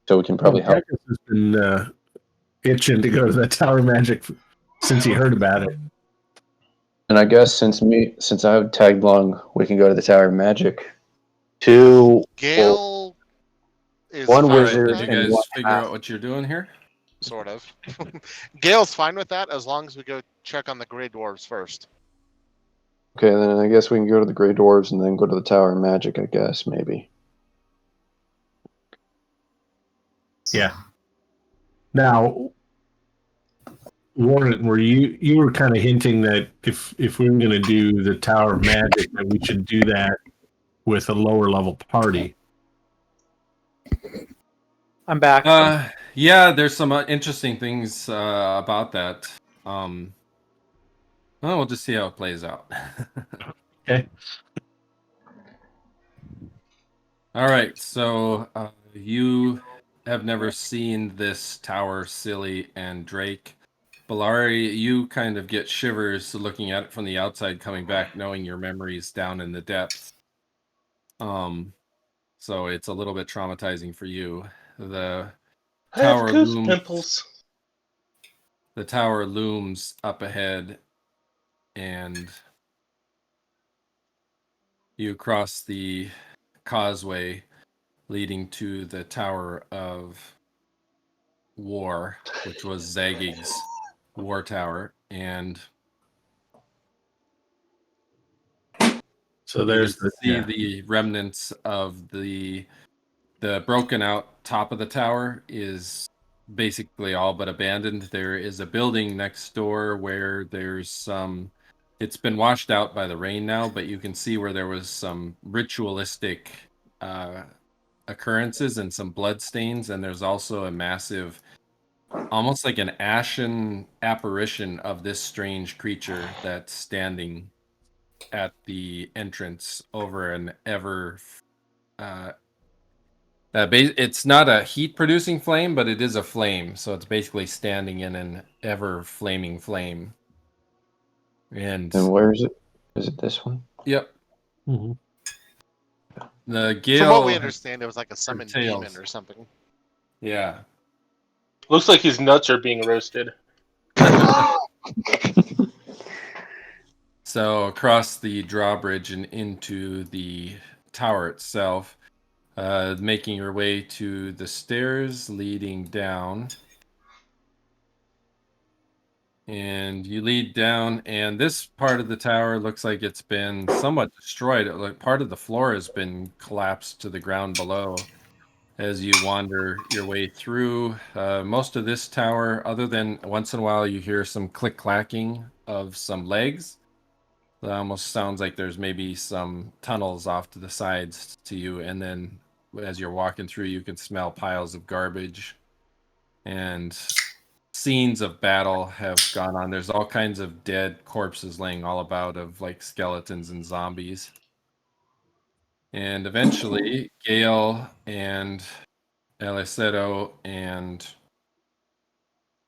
so we can probably help? Belgrakas has been itching to go to the Tower of Magic since he heard about it. And I guess since I have tagged along, we can go to the Tower of Magic. 2 Gale is one fine. wizard. Did you guys figure out what you're doing here? Sort of. Gale's fine with that as long as we go check on the Grey Dwarves first. Okay, then I guess we can go to the Grey Dwarves and then go to the Tower of Magic, I guess, maybe. Yeah. Now, Warren, were you were kind of hinting that if we were going to do the Tower of Magic, that we should do that with a lower level party. I'm back. Yeah, there's some interesting things about that. Well, we'll just see how it plays out. Okay. All right, so you have never seen this tower, Silli and Drake. Belari, you kind of get shivers looking at it from the outside, coming back, knowing your memories down in the depths. So it's a little bit traumatizing for you. The I have tower goose looms. pimples. The tower looms up ahead, and you cross the causeway leading to the Tower of War, which was Zagig's war tower, and so there's the remnants of the broken out top of the tower is basically all but abandoned. There is a building next door where there's some. It's been washed out by the rain now, but you can see where there was some ritualistic occurrences and some blood stains, and there's also a massive, almost like an ashen apparition of this strange creature that's standing at the entrance over an ever it's not a heat producing flame, but it is a flame, so it's basically standing in an ever flaming flame. And where is it? Is it this one? Yep. Mm-hmm. The Gale, from what we understand, it was like a summoned tails. demon or something. Yeah. Looks like his nuts are being roasted. So across the drawbridge and into the tower itself, making your way to the stairs leading down. And you lead down, and this part of the tower looks like it's been somewhat destroyed. Like part of the floor has been collapsed to the ground below. As you wander your way through, most of this tower, other than once in a while you hear some click-clacking of some legs. That almost sounds like there's maybe some tunnels off to the sides to you, and then as you're walking through, you can smell piles of garbage, and scenes of battle have gone on. There's all kinds of dead corpses laying all about of like skeletons and zombies. And eventually, Gale and Alleseto and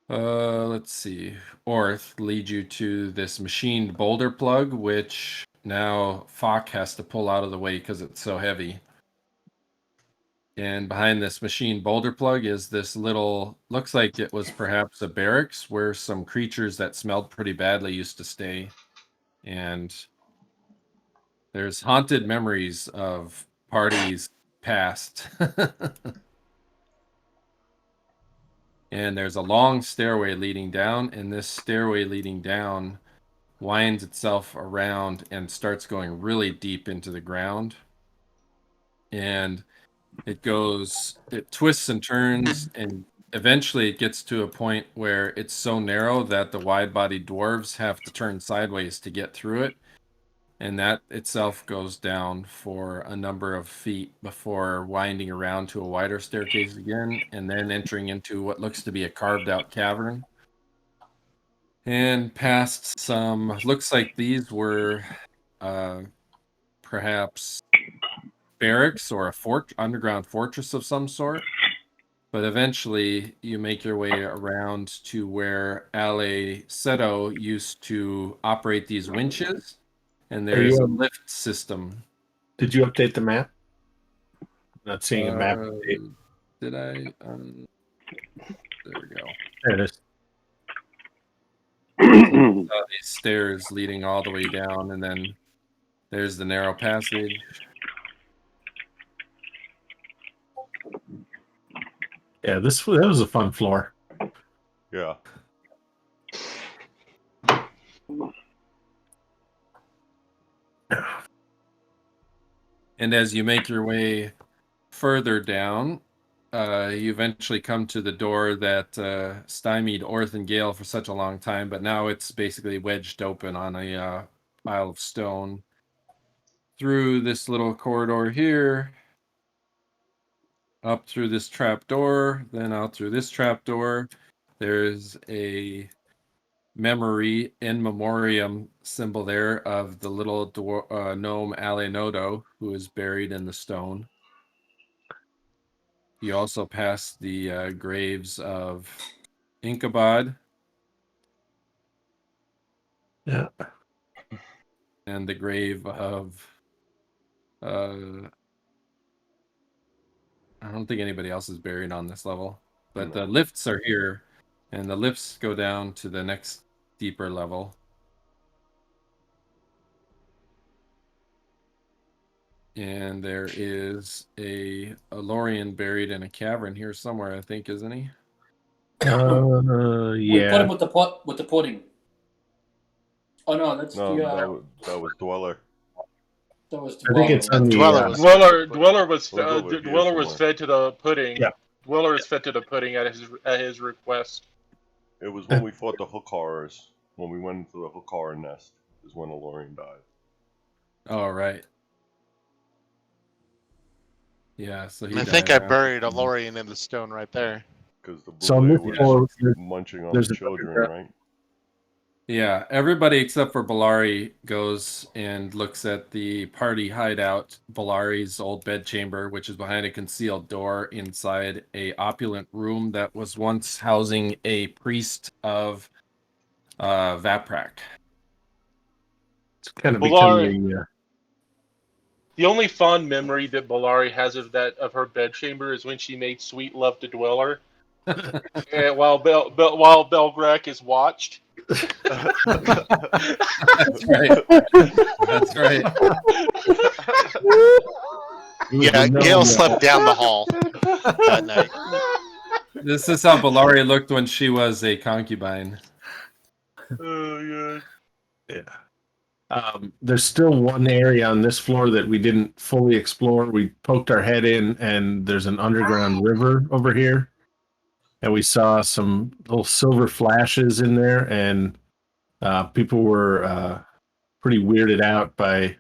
let's see, Orth lead you to this machined boulder plug, which now Fock has to pull out of the way because it's so heavy. And behind this machined boulder plug is this little, looks like it was perhaps a barracks where some creatures that smelled pretty badly used to stay. And there's haunted memories of parties past. And there's a long stairway leading down, and this stairway leading down winds itself around and starts going really deep into the ground. And it twists and turns, and eventually it gets to a point where it's so narrow that the wide-bodied dwarves have to turn sideways to get through it. And that itself goes down for a number of feet before winding around to a wider staircase again, and then entering into what looks to be a carved-out cavern. And past some, looks like these were perhaps barracks or a underground fortress of some sort. But eventually, you make your way around to where Alleseto used to operate these winches. And there's a lift system. Did you update the map? Not seeing a map update. Did I? There we go. There it is. These stairs leading all the way down, and then there's the narrow passage. Yeah, that was a fun floor. Yeah. And as you make your way further down, you eventually come to the door that stymied Orth and Gale for such a long time, but now it's basically wedged open on a pile of stone. Through this little corridor here, up through this trap door, then out through this trap door. There's a memory in memoriam symbol there of the little gnome Alleseto, who is buried in the stone. You also pass the graves of Inkabod. Yeah. And the grave of I don't think anybody else is buried on this level. But the lifts are here, and the lifts go down to the next deeper level. And there is a Lorian buried in a cavern here somewhere, I think, isn't he? We put Yeah. him with the pudding. Oh no, that's No, the that was Dweller. that was I think it's on the Dweller was Dweller was fed to the pudding. Yeah. Dweller is fed to the pudding at his request. It was when we fought the hook horrors. When we went into the hook horror nest is when Alorian died. Oh, right. Yeah, so he I think died I around- buried a Lorian in the stone right there. Because the So on boule this floor, was there's- munching on there's the a- children, right? Yeah, everybody except for Belari goes and looks at the party hideout, Belari's old bedchamber, which is behind a concealed door inside a opulent room that was once housing a priest of Vaprak. It's kind of Belari- becoming the The only fond memory that Belari has of her bedchamber is when she made sweet love to Dweller, and while Belgrakas watched. That's right. That's right. Yeah, Gale slept down the hall that night. This is how Belari looked when she was a concubine. Oh, yeah. There's still one area on this floor that we didn't fully explore. We poked our head in, and there's an underground river over here. And we saw some little silver flashes in there, and people were pretty weirded out by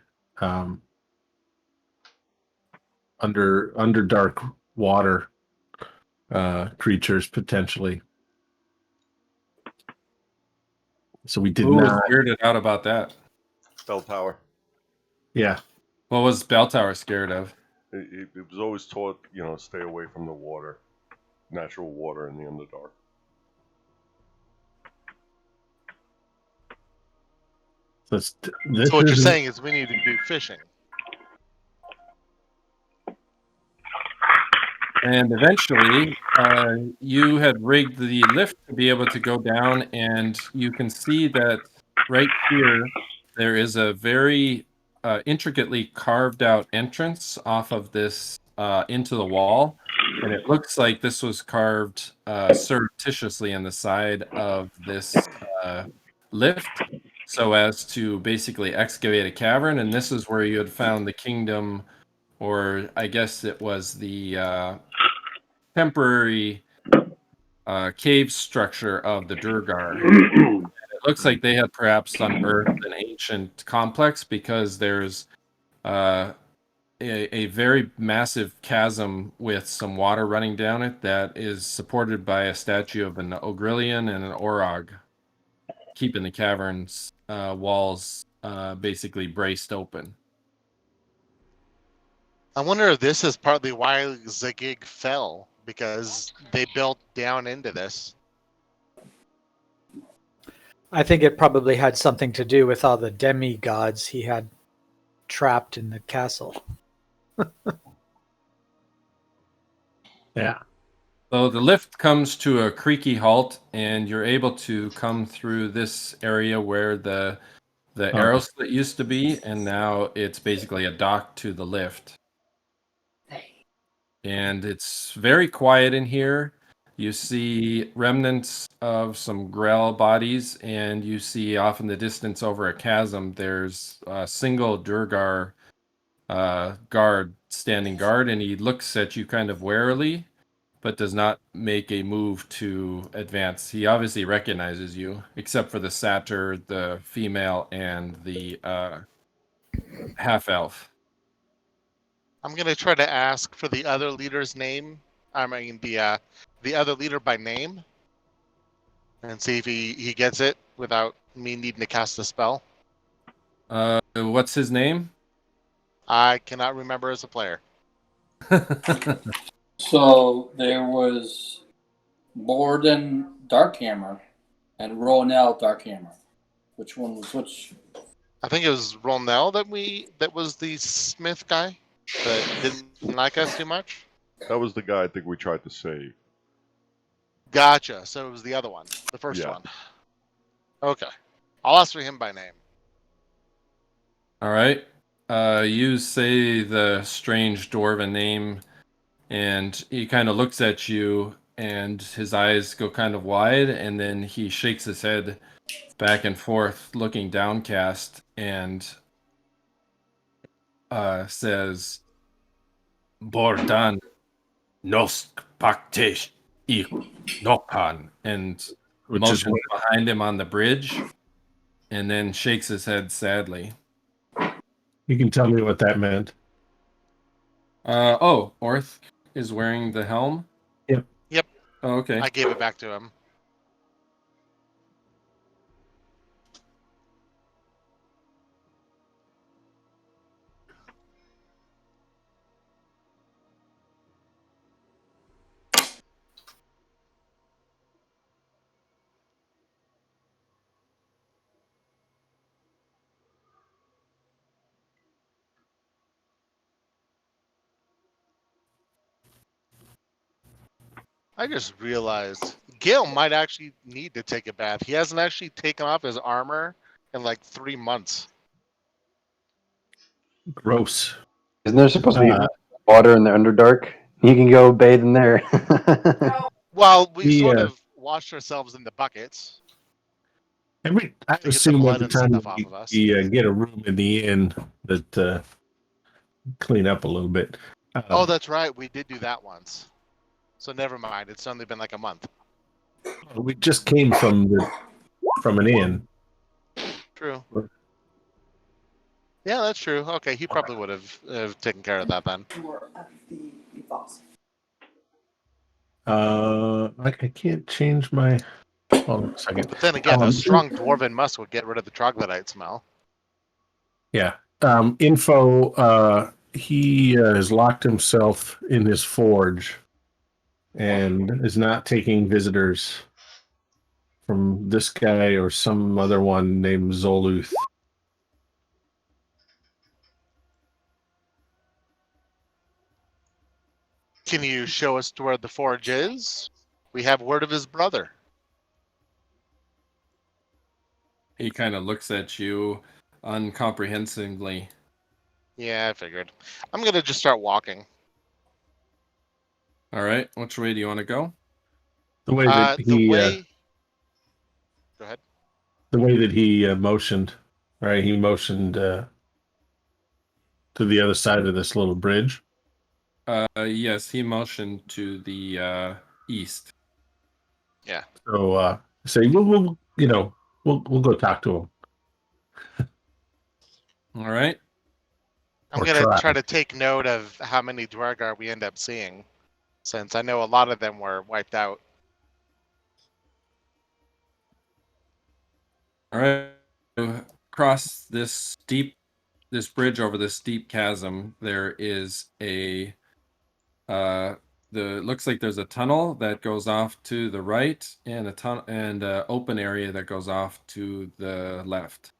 under dark water creatures potentially. So we did Who was not. weirded out about that? Bell Tower. Yeah. What was Bell Tower scared of? It was always taught, stay away from the water, natural water in the Underdark. So what you're saying is we need to do fishing. And eventually, you had rigged the lift to be able to go down, and you can see that right here, there is a very intricately carved out entrance off of this into the wall. And it looks like this was carved surreptitiously in the side of this lift so as to basically excavate a cavern. And this is where you had found the kingdom, or I guess it was the temporary cave structure of the Durgar. It looks like they had perhaps unearthed an ancient complex because there's a very massive chasm with some water running down it that is supported by a statue of an Ogrillion and an Orog, keeping the cavern's walls basically braced open. I wonder if this is partly why Zagig fell, because they built down into this. I think it probably had something to do with all the demigods he had trapped in the castle. Yeah. So the lift comes to a creaky halt, and you're able to come through this area where the arrow slit used to be, and now it's basically a dock to the lift. And it's very quiet in here. You see remnants of some Grell bodies, and you see off in the distance over a chasm, there's a single Durgar guard standing guard, and he looks at you kind of warily, but does not make a move to advance. He obviously recognizes you, except for the satyr, the female, and the half elf. I'm gonna try to ask for the other leader's name. I mean the other leader by name, and see if he gets it without me needing to cast a spell. What's his name? I cannot remember as a player. So there was Borden Darkhammer and Ronell Darkhammer. Which one was which? I think it was Ronell that was the smith guy that didn't like us too much. That was the guy I think we tried to save. Gotcha. So it was the other one, the first one. Okay, I'll ask for him by name. All right. You say the strange dwarven name, and he kind of looks at you, and his eyes go kind of wide, and then he shakes his head back and forth, looking downcast, and says, Bordan nosk paktesh ik nokan, and motions behind him on the bridge, and then shakes his head sadly. You can tell me what that meant. Orth is wearing the helm? Yep. Yep. Oh, okay. I gave it back to him. I just realized Gale might actually need to take a bath. He hasn't actually taken off his armor in like 3 months. Gross. Isn't there supposed to be water in the Underdark? You can go bathe in there. Well, we sort of washed ourselves in the buckets. I assume every time we get a room in the inn that clean up a little bit. Oh, that's right. We did do that once. So never mind. It's only been like a month. We just came from an inn. True. Yeah, that's true. Okay, he probably would have taken care of that then. I can't change my. Hold on a second. But then again, a strong dwarven musk would get rid of the troglodyte smell. Yeah. Info. He has locked himself in his forge, and is not taking visitors from this guy or some other one named Zoluth. Can you show us to where the forge is? We have word of his brother. He kind of looks at you uncomprehensively. Yeah, I figured. I'm going to just start walking. All right. Which way do you want to go? The way that he Go ahead. The way that he motioned, right? He motioned to the other side of this little bridge. Yes, he motioned to the east. Yeah. So say we'll go talk to him. All right. I'm going to try to take note of how many Dwargar we end up seeing, since I know a lot of them were wiped out. All right. Across this bridge over this steep chasm, there is looks like there's a tunnel that goes off to the right, and an open area that goes off to the left.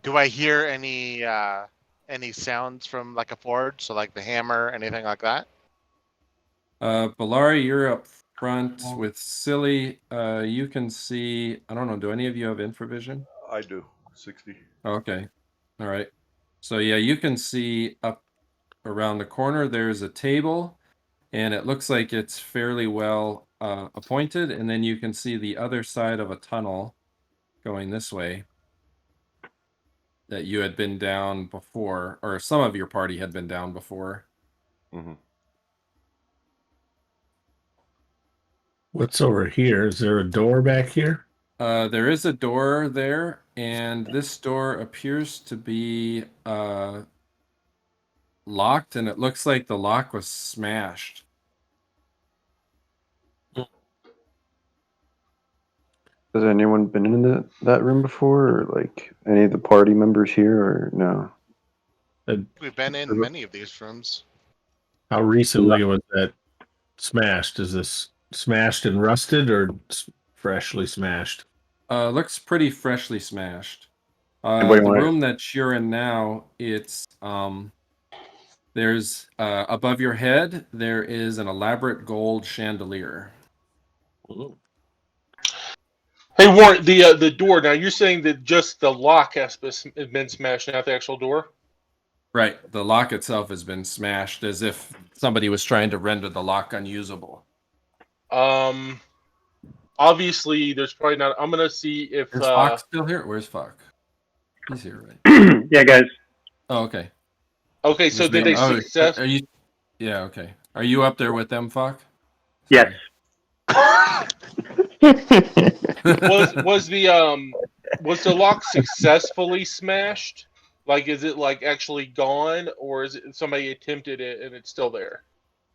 Do I hear any sounds from like a forge, so like the hammer, anything like that? Belari, you're up front with Silli. You can see. I don't know. Do any of you have infravision? I do. 60. Okay. All right. So yeah, you can see up around the corner. There's a table, and it looks like it's fairly well appointed. And then you can see the other side of a tunnel going this way that you had been down before, or some of your party had been down before. Mm-hmm. What's over here? Is there a door back here? There is a door there, and this door appears to be locked, and it looks like the lock was smashed. Has anyone been in that room before, or like any of the party members here, or no? We've been in many of these rooms. How recently was that smashed? Is this smashed and rusted, or freshly smashed? Looks pretty freshly smashed. Anybody The wanna- room that you're in now, it's there's above your head there is an elaborate gold chandelier. Ooh. Hey Warren, the door. Now you're saying that just the lock has been smashed, not the actual door. Right, the lock itself has been smashed as if somebody was trying to render the lock unusable. Obviously, there's probably not. I'm gonna see if. Is Fox still here? Where's Fox? He's here, right? Yeah, guys. Oh, okay. Okay, so did they success? Are you? Yeah, okay. Are you up there with them, Fox? Yes. was the lock successfully smashed? Like, is it like actually gone, or is it somebody attempted it and it's still there?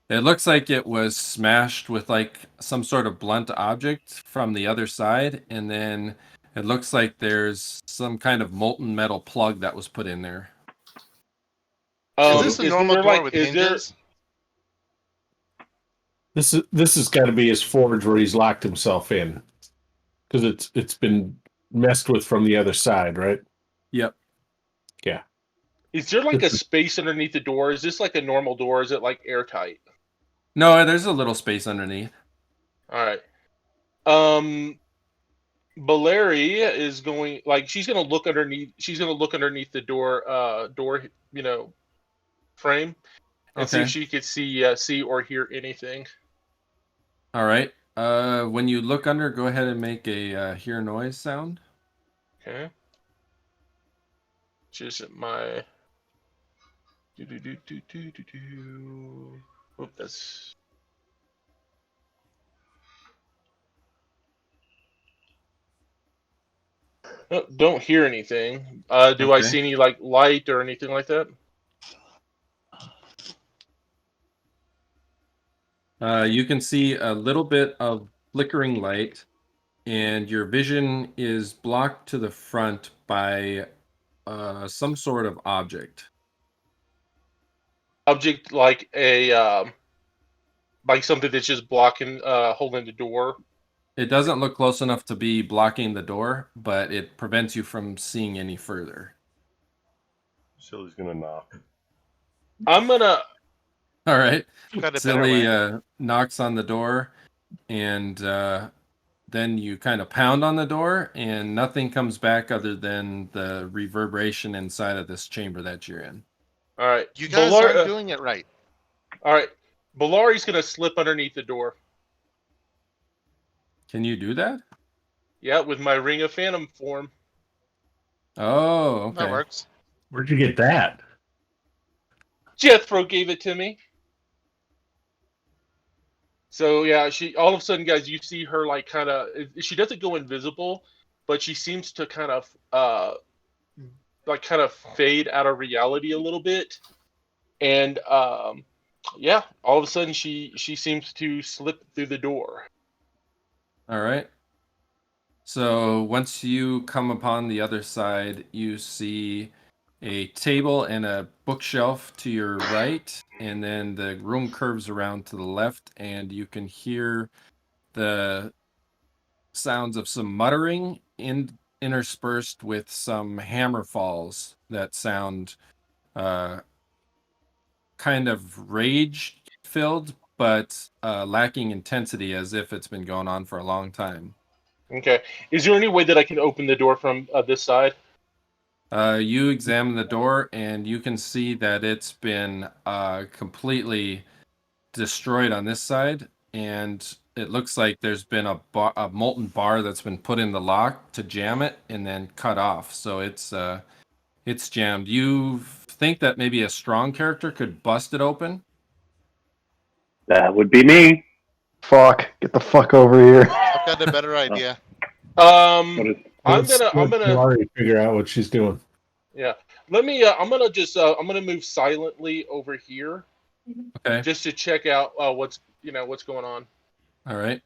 It looks like it was smashed with like some sort of blunt object from the other side, and then it looks like there's some kind of molten metal plug that was put in there. Is this a normal door with hinges? This has got to be his forge where he's locked himself in, because it's been messed with from the other side, right? Yep. Yeah. Is there like a space underneath the door? Is this like a normal door? Is it like airtight? No, there's a little space underneath. All right. Belari is going, like, she's gonna look underneath. She's gonna look underneath the door, frame, and see if she could see or hear anything. All right. When you look under, go ahead and make a hear noise sound. Okay. Just my. Oop, that's. Oh, don't hear anything. Do I see any like light or anything like that? You can see a little bit of flickering light, and your vision is blocked to the front by some sort of object. Object like like something that's just blocking, holding the door. It doesn't look close enough to be blocking the door, but it prevents you from seeing any further. Silly's gonna knock. I'm gonna. All right. Got it Silly better knocks on the door, and then you kind of pound on the door, and nothing comes back other than the reverberation inside of this chamber that you're in. All right. You guys aren't doing it right. All right. Belari's gonna slip underneath the door. Can you do that? Yeah, with my Ring of Phantom form. Oh, okay. That works. Where'd you get that? Jethro gave it to me. So yeah, she all of a sudden, guys, you see her like kind of. She doesn't go invisible, but she seems to kind of fade out of reality a little bit, and yeah, all of a sudden she seems to slip through the door. All right. So once you come upon the other side, you see a table and a bookshelf to your right, and then the room curves around to the left, and you can hear the sounds of some muttering interspersed with some hammer falls that sound kind of rage filled, but lacking intensity, as if it's been going on for a long time. Okay. Is there any way that I can open the door from this side? You examine the door, and you can see that it's been completely destroyed on this side, and it looks like there's been a molten bar that's been put in the lock to jam it and then cut off. So it's jammed. You think that maybe a strong character could bust it open? That would be me. Fuck! Get the fuck over here. I've got a better idea. I'm Let's gonna Belari figure out what she's doing. yeah. Let me. I'm gonna move silently over here. Okay. Just to check out what's going on. All right.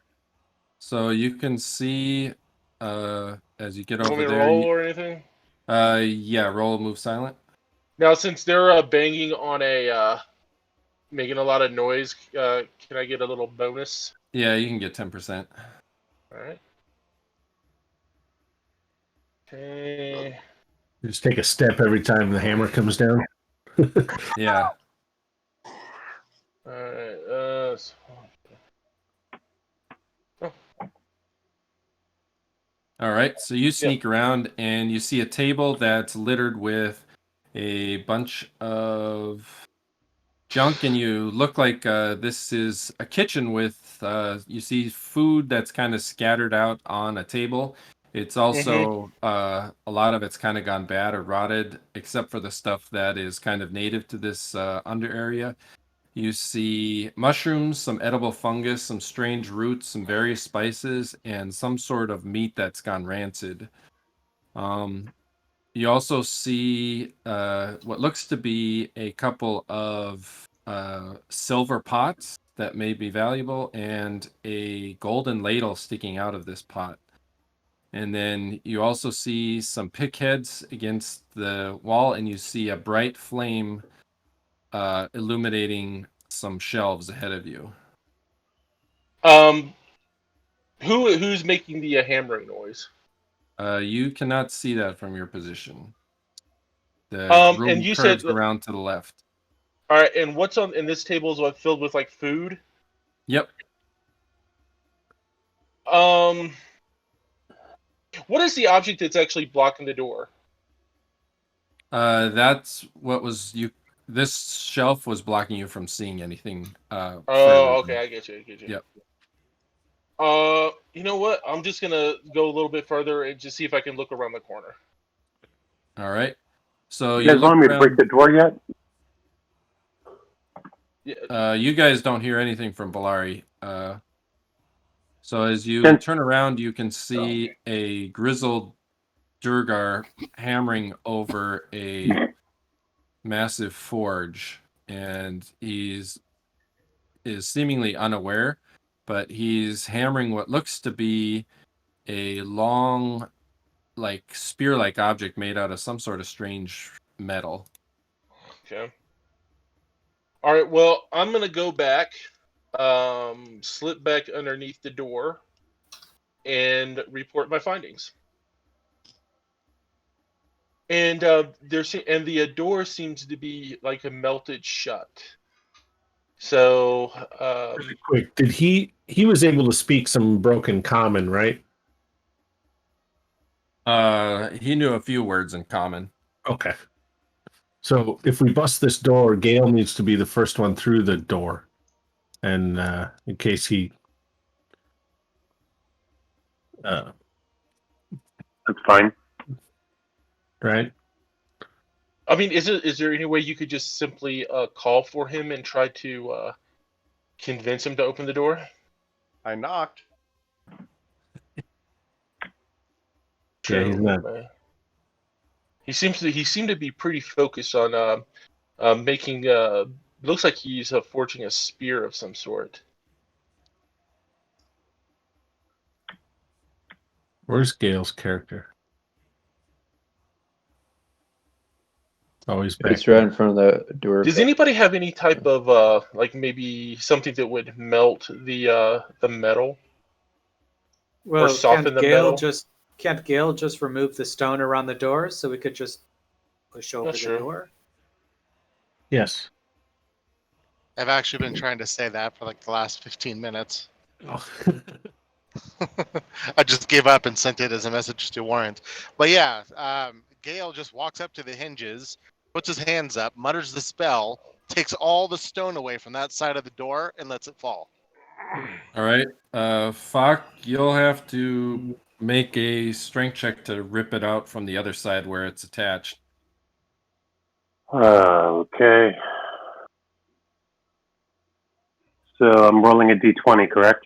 So you can see as you get You over want me to there. roll or anything? Yeah, roll move silent. Now, since they're banging on making a lot of noise, can I get a little bonus? Yeah, you can get 10%. All right. Okay. Just take a step every time the hammer comes down. Yeah. All right. All right. So you sneak around and you see a table that's littered with a bunch of junk, and you look like this is a kitchen with you see food that's kind of scattered out on a table. It's also a lot of it's kind of gone bad or rotted, except for the stuff that is kind of native to this under area. You see mushrooms, some edible fungus, some strange roots, some various spices, and some sort of meat that's gone rancid. You also see what looks to be a couple of silver pots that may be valuable and a golden ladle sticking out of this pot. And then you also see some pick heads against the wall, and you see a bright flame illuminating some shelves ahead of you. Who's making the hammering noise? You cannot see that from your position. The room and you curves said around to the left. All right, and what's on in this table is what filled with like food? Yep. What is the object that's actually blocking the door? That's what was you. This shelf was blocking you from seeing anything. Oh, okay, I get you. Yep. You know what? I'm just gonna go a little bit further and just see if I can look around the corner. All right. So You guys want me to break the door yet? Yeah. You guys don't hear anything from Belari. So as you turn around, you can see a grizzled Durgar hammering over a massive forge, and is seemingly unaware, but he's hammering what looks to be a long, like spear-like object made out of some sort of strange metal. Okay. All right. Well, I'm gonna go back, slip back underneath the door, and report my findings. And the door seems to be like a melted shut. So really quick, did he was able to speak some broken common, right? He knew a few words in common. Okay. So if we bust this door, Gale needs to be the first one through the door, and in case he. That's fine. Right. I mean, is there any way you could just simply call for him and try to convince him to open the door? I knocked. Yeah, he's not. He seemed to be pretty focused on making. Looks like he's forging a spear of some sort. Where's Gale's character? Oh, he's back. It's right in front of the door. Does anybody have any type of like maybe something that would melt the metal? Well, or soften the metal? Can't Gale just remove the stone around the door so we could just push over That's the true. door? Yes. I've actually been trying to say that for like the last 15 minutes. Oh. I just gave up and sent it as a message to Warrant. But yeah, Gale just walks up to the hinges, puts his hands up, mutters the spell, takes all the stone away from that side of the door, and lets it fall. All right. Fock, you'll have to make a strength check to rip it out from the other side where it's attached. Okay. So I'm rolling a d20, correct?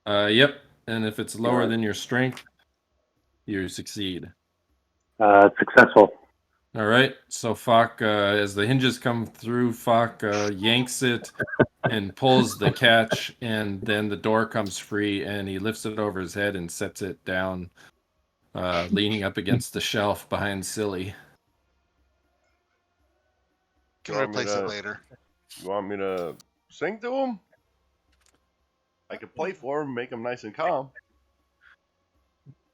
Yep. And if it's lower Alright. than your strength, you succeed. Successful. All right. So Fock, as the hinges come through, Fock yanks it and pulls the catch, and then the door comes free, and he lifts it over his head and sets it down, leaning up against the shelf behind Silli. Can replace it later. You want me to sing to him? I can play for him, make him nice and calm.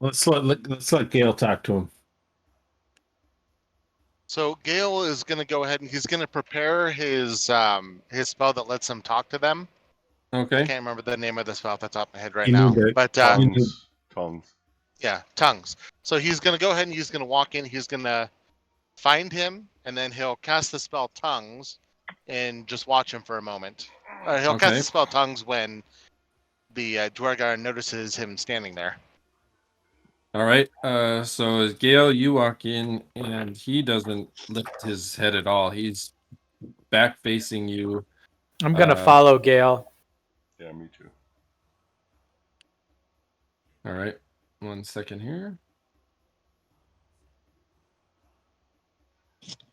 Let's let Gale talk to him. So Gale is going to go ahead and he's going to prepare his spell that lets him talk to them. Okay. I can't remember the name of the spell off the top of my head right You now. need to- But Tongues. yeah, tongues. So he's going to go ahead and he's going to walk in. He's going to find him, and then he'll cast the spell tongues, and just watch him for a moment. He'll cast the spell tongues when the Dwargar notices him standing there. All right. So as Gale, you walk in, and he doesn't lift his head at all. He's back facing you. I'm gonna follow Gale. Yeah, me too. All right. 1 second here.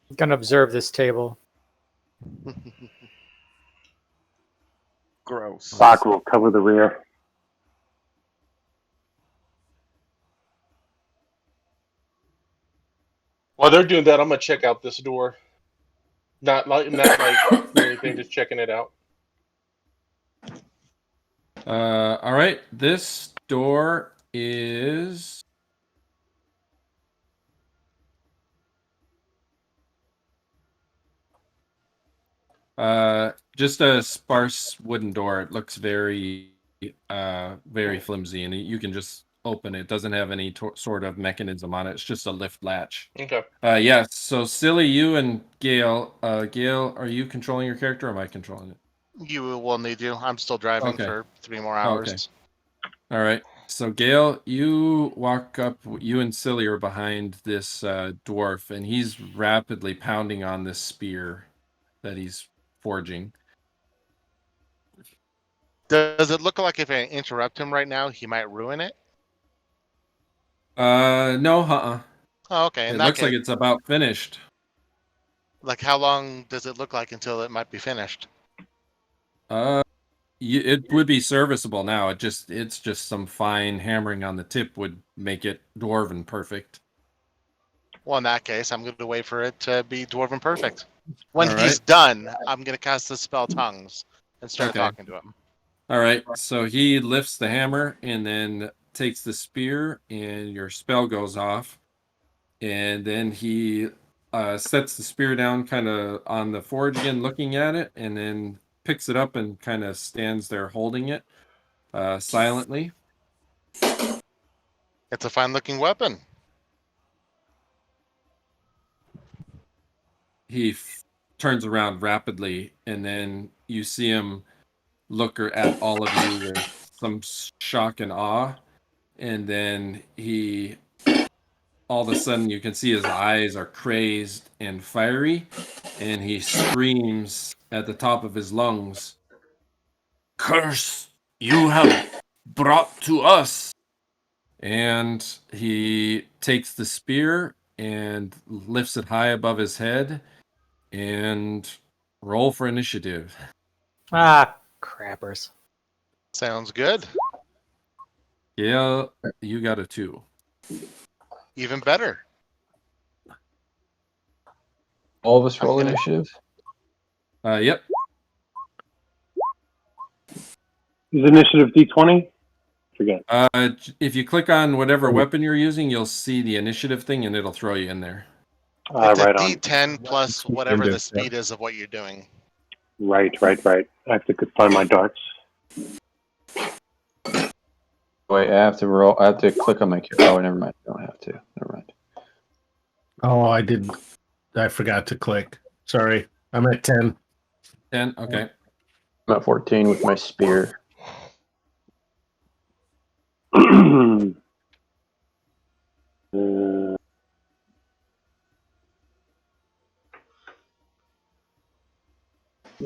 I'm gonna observe this table. Gross. Fock will cover the rear. While they're doing that, I'm gonna check out this door. Not like anything, just checking it out. All right. This door is just a sparse wooden door. It looks very flimsy, and you can just open it. It doesn't have any sort of mechanism on it. It's just a lift latch. Okay. Yes. So Silli, you and Gale. Gale, are you controlling your character, or am I controlling it? You will need to. I'm still driving for 3 more hours. Okay. All right. So Gale, you walk up. You and Silli are behind this dwarf, and he's rapidly pounding on this spear that he's forging. Does it look like if I interrupt him right now, he might ruin it? No, Oh, okay. It looks like it's about finished. Like, how long does it look like until it might be finished? It would be serviceable now. It's just some fine hammering on the tip would make it dwarven perfect. Well, in that case, I'm going to wait for it to be dwarven perfect. When he's done, I'm going to cast the spell tongues and start talking to him. All right. So he lifts the hammer and then takes the spear, and your spell goes off. And then he sets the spear down kind of on the forge again, looking at it, and then picks it up and kind of stands there holding it silently. It's a fine-looking weapon. He turns around rapidly, and then you see him look at all of you with some shock and awe. And then all of a sudden, you can see his eyes are crazed and fiery, and he screams at the top of his lungs, "Curse you have brought to us!" And he takes the spear and lifts it high above his head, and roll for initiative. Ah, crappers. Sounds good. Yeah, you got a 2. Even better. All of us roll initiative? Yep. Is initiative D20? Forget. If you click on whatever weapon you're using, you'll see the initiative thing, and it'll throw you in there. It's right a on. D10 plus whatever the speed is of what you're doing. Right. I have to find my darts. Wait, I have to roll. I have to click on my character. Oh, never mind. I don't have to. Never mind. Oh, I did. I forgot to click. Sorry. I'm at 10. 10? Okay. I'm at 14 with my spear.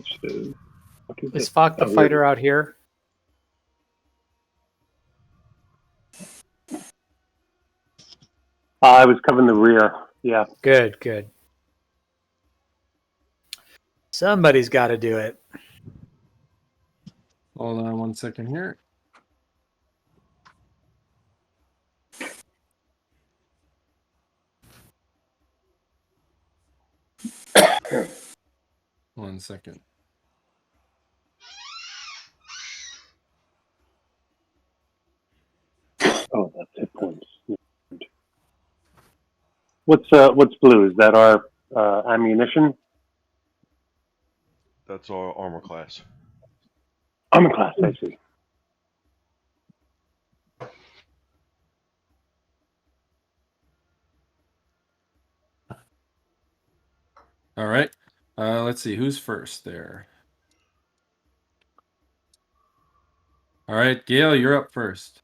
Which is, Is Fok the fighter out here? I was covering the rear. Yeah. Good, good. Somebody's got to do it. Hold on 1 second here. One second. Oh, that's hit points. What's blue? Is that our ammunition? That's our armor class. Armor class, I see. All right. Let's see who's first there. All right, Gale, you're up first.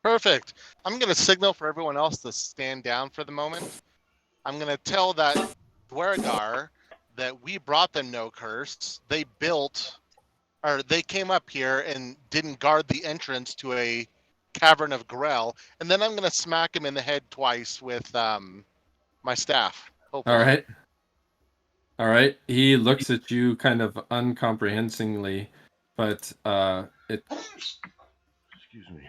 Perfect. I'm going to signal for everyone else to stand down for the moment. I'm going to tell that Dwargar that we brought them no curse. They came up here and didn't guard the entrance to a cavern of Grell. And then I'm going to smack him in the head twice with my staff. Hopefully. All right. All right. He looks at you kind of uncomprehensingly, but Excuse me.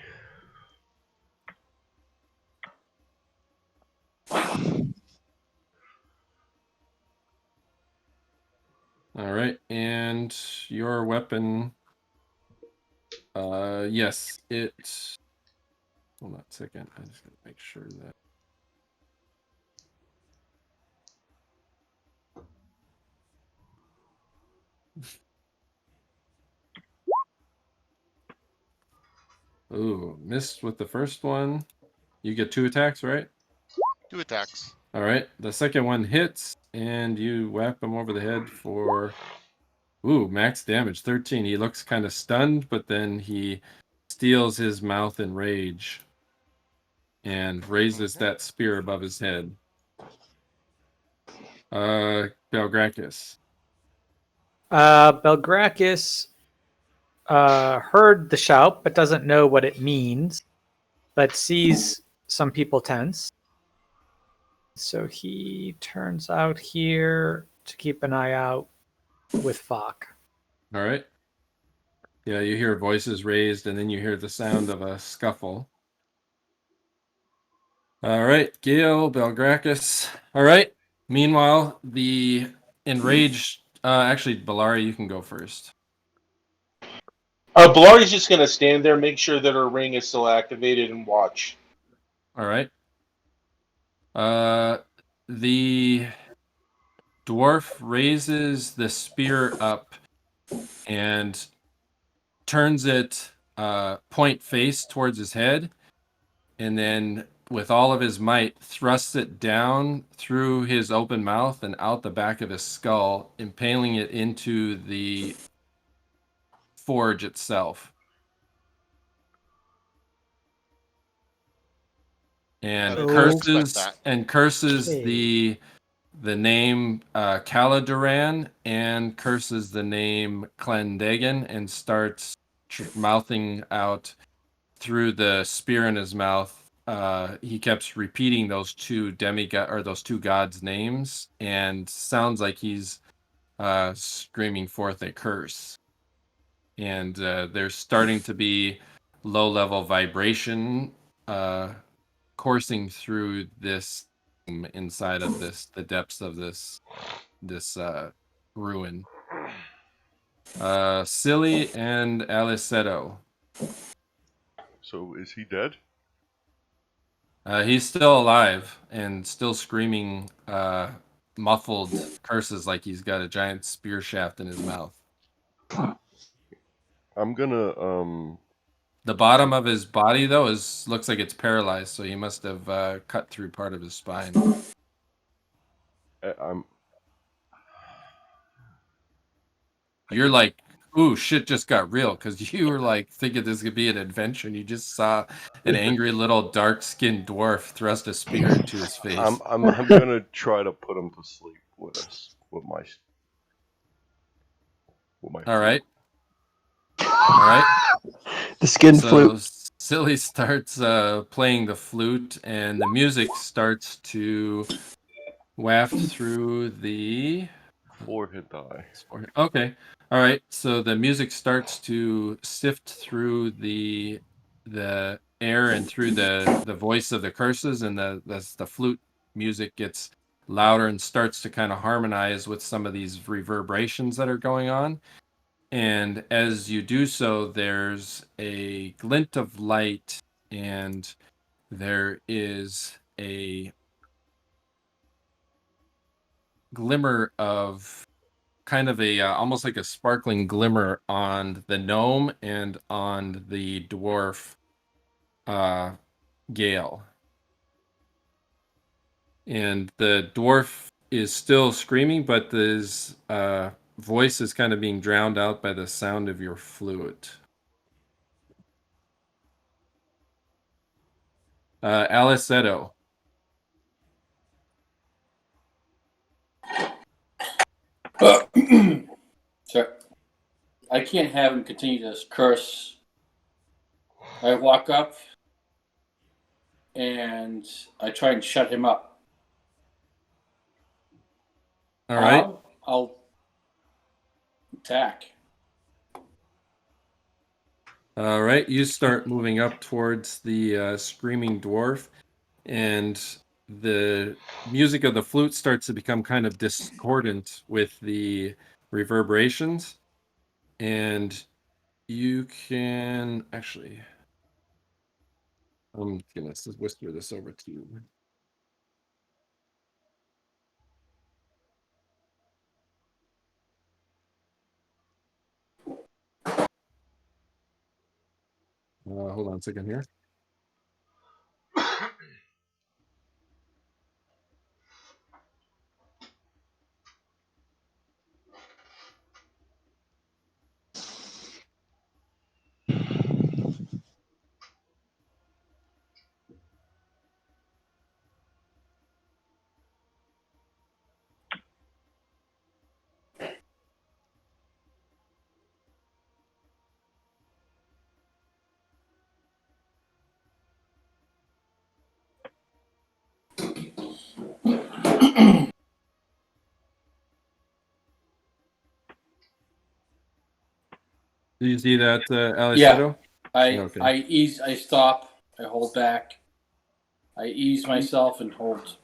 All right, and your weapon, yes, it, hold on a second, I just gotta make sure that. Ooh, missed with the first one. You get 2 attacks, right? 2 attacks. All right, the second one hits, and you whap him over the head for, ooh, max damage, 13. He looks kind of stunned, but then he steals his mouth in rage and raises that spear above his head. Belgrakas. Belgrakas heard the shout, but doesn't know what it means, but sees some people tense. So he turns out here to keep an eye out with Fok. All right. Yeah, you hear voices raised, and then you hear the sound of a scuffle. All right, Gale, Belgrakas. All right. Meanwhile, the enraged... actually, Belari, you can go first. Belari's just going to stand there, make sure that her ring is still activated, and watch. All right. The dwarf raises the spear up and turns it point face towards his head, and then with all of his might thrusts it down through his open mouth and out the back of his skull, impaling it into the forge itself. And curses the name Caladuran, and curses the name Clendegan, and starts mouthing out through the spear in his mouth. He keeps repeating those two gods' names, and sounds like he's screaming forth a curse. And there's starting to be low-level vibration coursing through this inside of the depths of this ruin. Silli and Alleseto. So is he dead? He's still alive and still screaming muffled curses like he's got a giant spear shaft in his mouth. I'm gonna The bottom of his body though looks like it's paralyzed, so he must have cut through part of his spine. You're like, ooh, shit just got real, because you were like thinking this could be an adventure, and you just saw an angry little dark-skinned dwarf thrust a spear into his face. I'm gonna try to put him to sleep with my. with my All right. All right. The skin So flute. Silli starts playing the flute, and the music starts to waft through the 4 hit die. Okay. All right. So the music starts to sift through the air and through the voice of the curses, and the flute music gets louder and starts to kind of harmonize with some of these reverberations that are going on. And as you do so, there's a glint of light, and there is a glimmer of kind of a almost like a sparkling glimmer on the gnome and on the dwarf Gale. And the dwarf is still screaming, but his voice is kind of being drowned out by the sound of your flute. Alleseto. Sure. I can't have him continue to curse. I walk up and I try and shut him up. All right. I'll attack. All right. You start moving up towards the screaming dwarf, and the music of the flute starts to become kind of discordant with the reverberations. And you can actually, I'm gonna whisper this over to you. Hold on a second here. Do you see that, Alleseto? Yeah. Okay. I stop, I hold back, I ease myself and hold.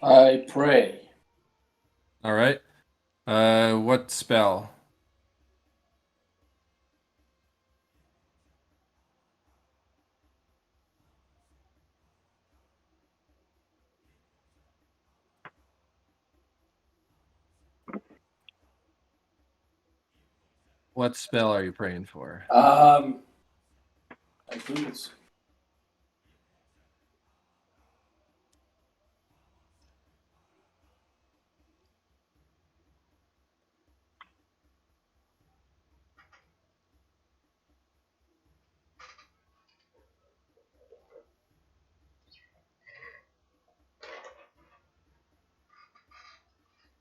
I pray. All right. What spell? What spell are you praying for? I think it's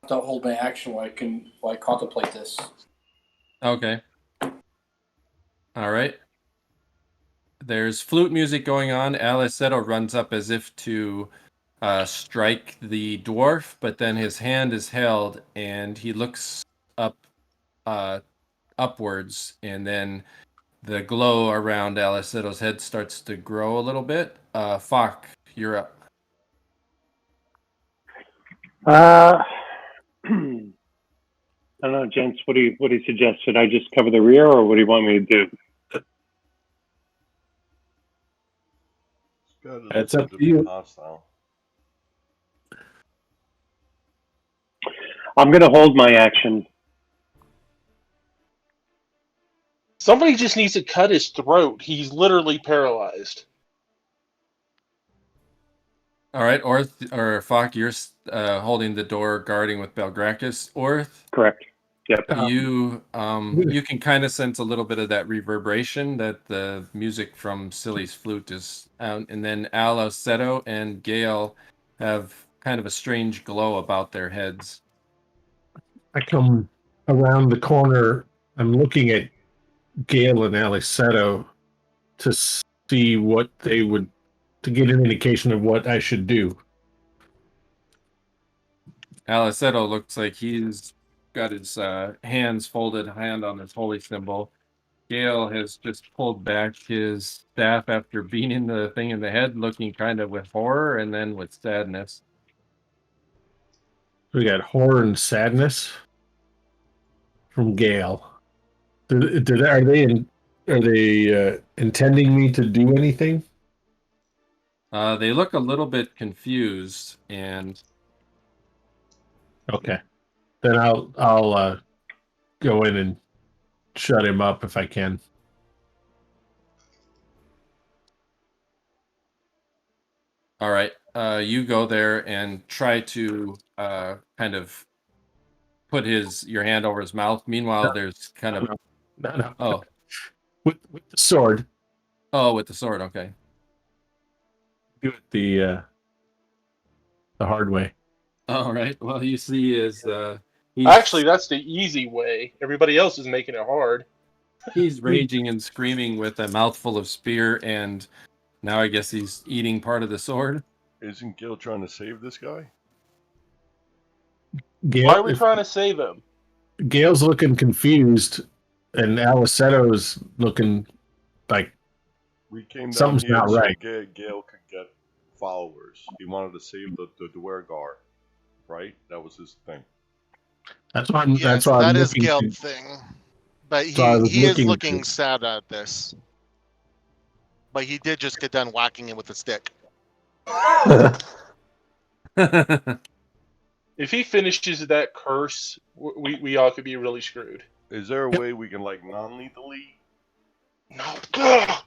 to hold my action while I contemplate this. Okay. All right. There's flute music going on. Alleseto runs up as if to strike the dwarf, but then his hand is held and he looks up upwards, and then the glow around Aleseto's head starts to grow a little bit. Fock, you're up. I don't know, gents. What do you suggest? Should I just cover the rear, or what do you want me to do? It's up to you. Hostile. I'm going to hold my action. Somebody just needs to cut his throat. He's literally paralyzed. All right, Orth or Falk, you're holding the door, guarding with Belgrakas. Orth, Correct. Yep. you can kind of sense a little bit of that reverberation that the music from Silli's flute is out, and then Alleseto and Gale have kind of a strange glow about their heads. I come around the corner. I'm looking at Gale and Alleseto to see what they would, to get an indication of what I should do. Alleseto looks like he's got his hands folded, hand on his holy symbol. Gale has just pulled back his staff after beating the thing in the head, looking kind of with horror and then with sadness. We got horror and sadness from Gale. Are they intending me to do anything? They look a little bit confused, and okay, then I'll go in and shut him up if I can. All right, you go there and try to kind of put your hand over his mouth. Meanwhile, there's kind of no. Oh, with the sword. Oh, with the sword. Okay. Do it the hard way. All right. Well, you see, actually that's the easy way. Everybody else is making it hard. He's raging and screaming with a mouthful of spear, and now I guess he's eating part of the sword. Isn't Gale trying to save this guy? Gale, why are we trying to save him? Gale's looking confused, and Alesseto's looking like we came down something's here not so right. Gale could get followers. He wanted to save the Dwargar, right? That was his thing. That's why I'm. Yes, that's why that I'm is looking Gale's thing. But So he is looking looking to- sad at this. But he did just get done whacking him with a stick. If he finishes that curse, we all could be really screwed. Is there a way we can like non-lethally No.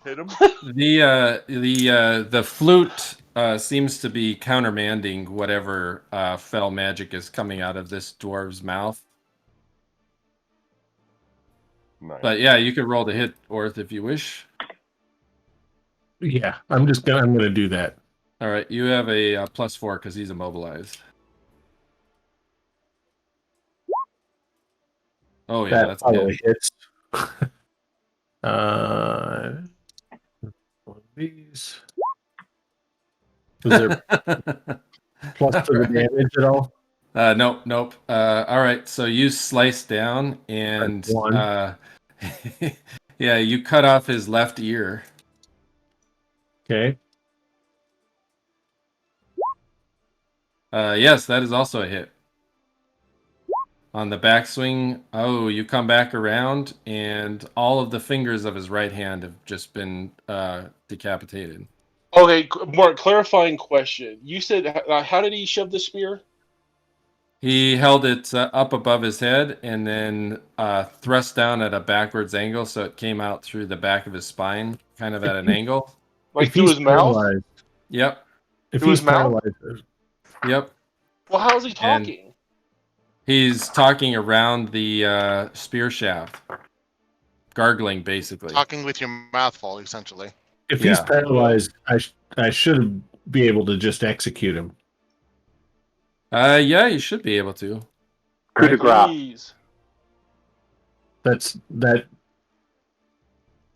hit him? The flute seems to be countermanding whatever fell magic is coming out of this dwarf's mouth. Nice. But yeah, you could roll to hit Orth if you wish. Yeah, I'm gonna do that. All right, you have a +4 because he's immobilized. Oh yeah, that that's probably good. hits. One of these. Is there plus to the damage at all? Nope. All right, so you slice down and yeah, you cut off his left ear. Okay. Yes, that is also a hit. On the backswing, you come back around, and all of the fingers of his right hand have just been decapitated. Okay, more clarifying question. You said, how did he shove the spear? He held it up above his head and then thrust down at a backwards angle, so it came out through the back of his spine, kind of at an angle. Like through his mouth? Yep. If Through he's his mouth? paralyzed, Yep. Well, how is he talking? And he's talking around the spear shaft, gargling basically. Talking with your mouth full, essentially. if he's paralyzed, I should be able to just execute him. Yeah, you should be able to. Coup de grace. Please. That's that.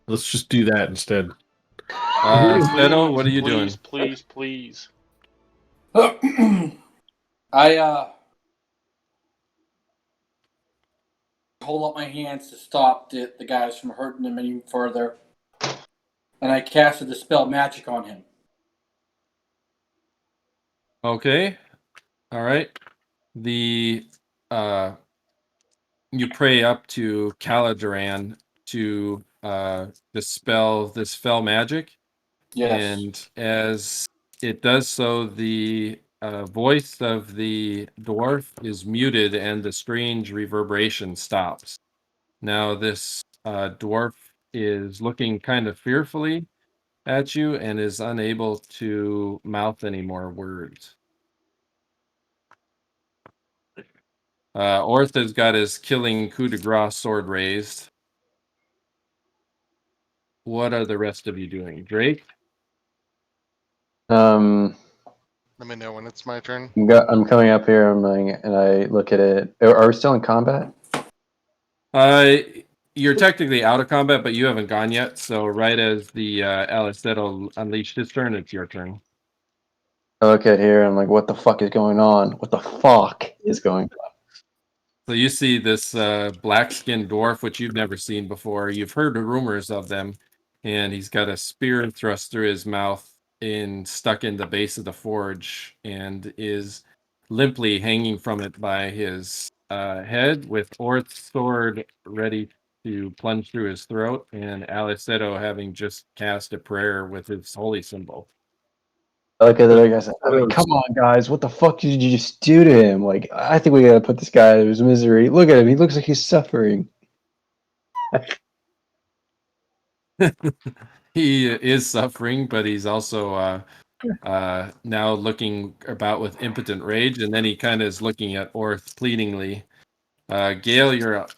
Let's just do that instead. Stedo, what are you doing? Please. I hold up my hands to stop the guys from hurting him any further, and I cast a dispel magic on him. Okay. All right. You pray up to Caladuran to dispel this fell magic. Yes. And as it does so, the voice of the dwarf is muted and the strange reverberation stops. Now this dwarf is looking kind of fearfully, at you and is unable to mouth any more words. Orth has got his killing coup de grace sword raised. What are the rest of you doing? Drake? Let me know when it's my turn. I'm coming up here. And I look at it. Are we still in combat? You're technically out of combat, but you haven't gone yet. So right as the Alleseto unleashed his turn, it's your turn. I look at here. I'm like, what the fuck is going on? What the fuck is going on? So you see this black-skinned dwarf, which you've never seen before. You've heard the rumors of them, and he's got a spear thrust through his mouth and stuck in the base of the forge, and is limply hanging from it by his head, with Orth's sword ready to plunge through his throat, and Alleseto having just cast a prayer with his holy symbol. I look at the other guys. I'm like, come on, guys! What the fuck did you just do to him? Like, I think we gotta put this guy out of his misery. Look at him. He looks like he's suffering. He is suffering, but he's also now looking about with impotent rage, and then he kind of is looking at Orth pleadingly. Gale, you're up.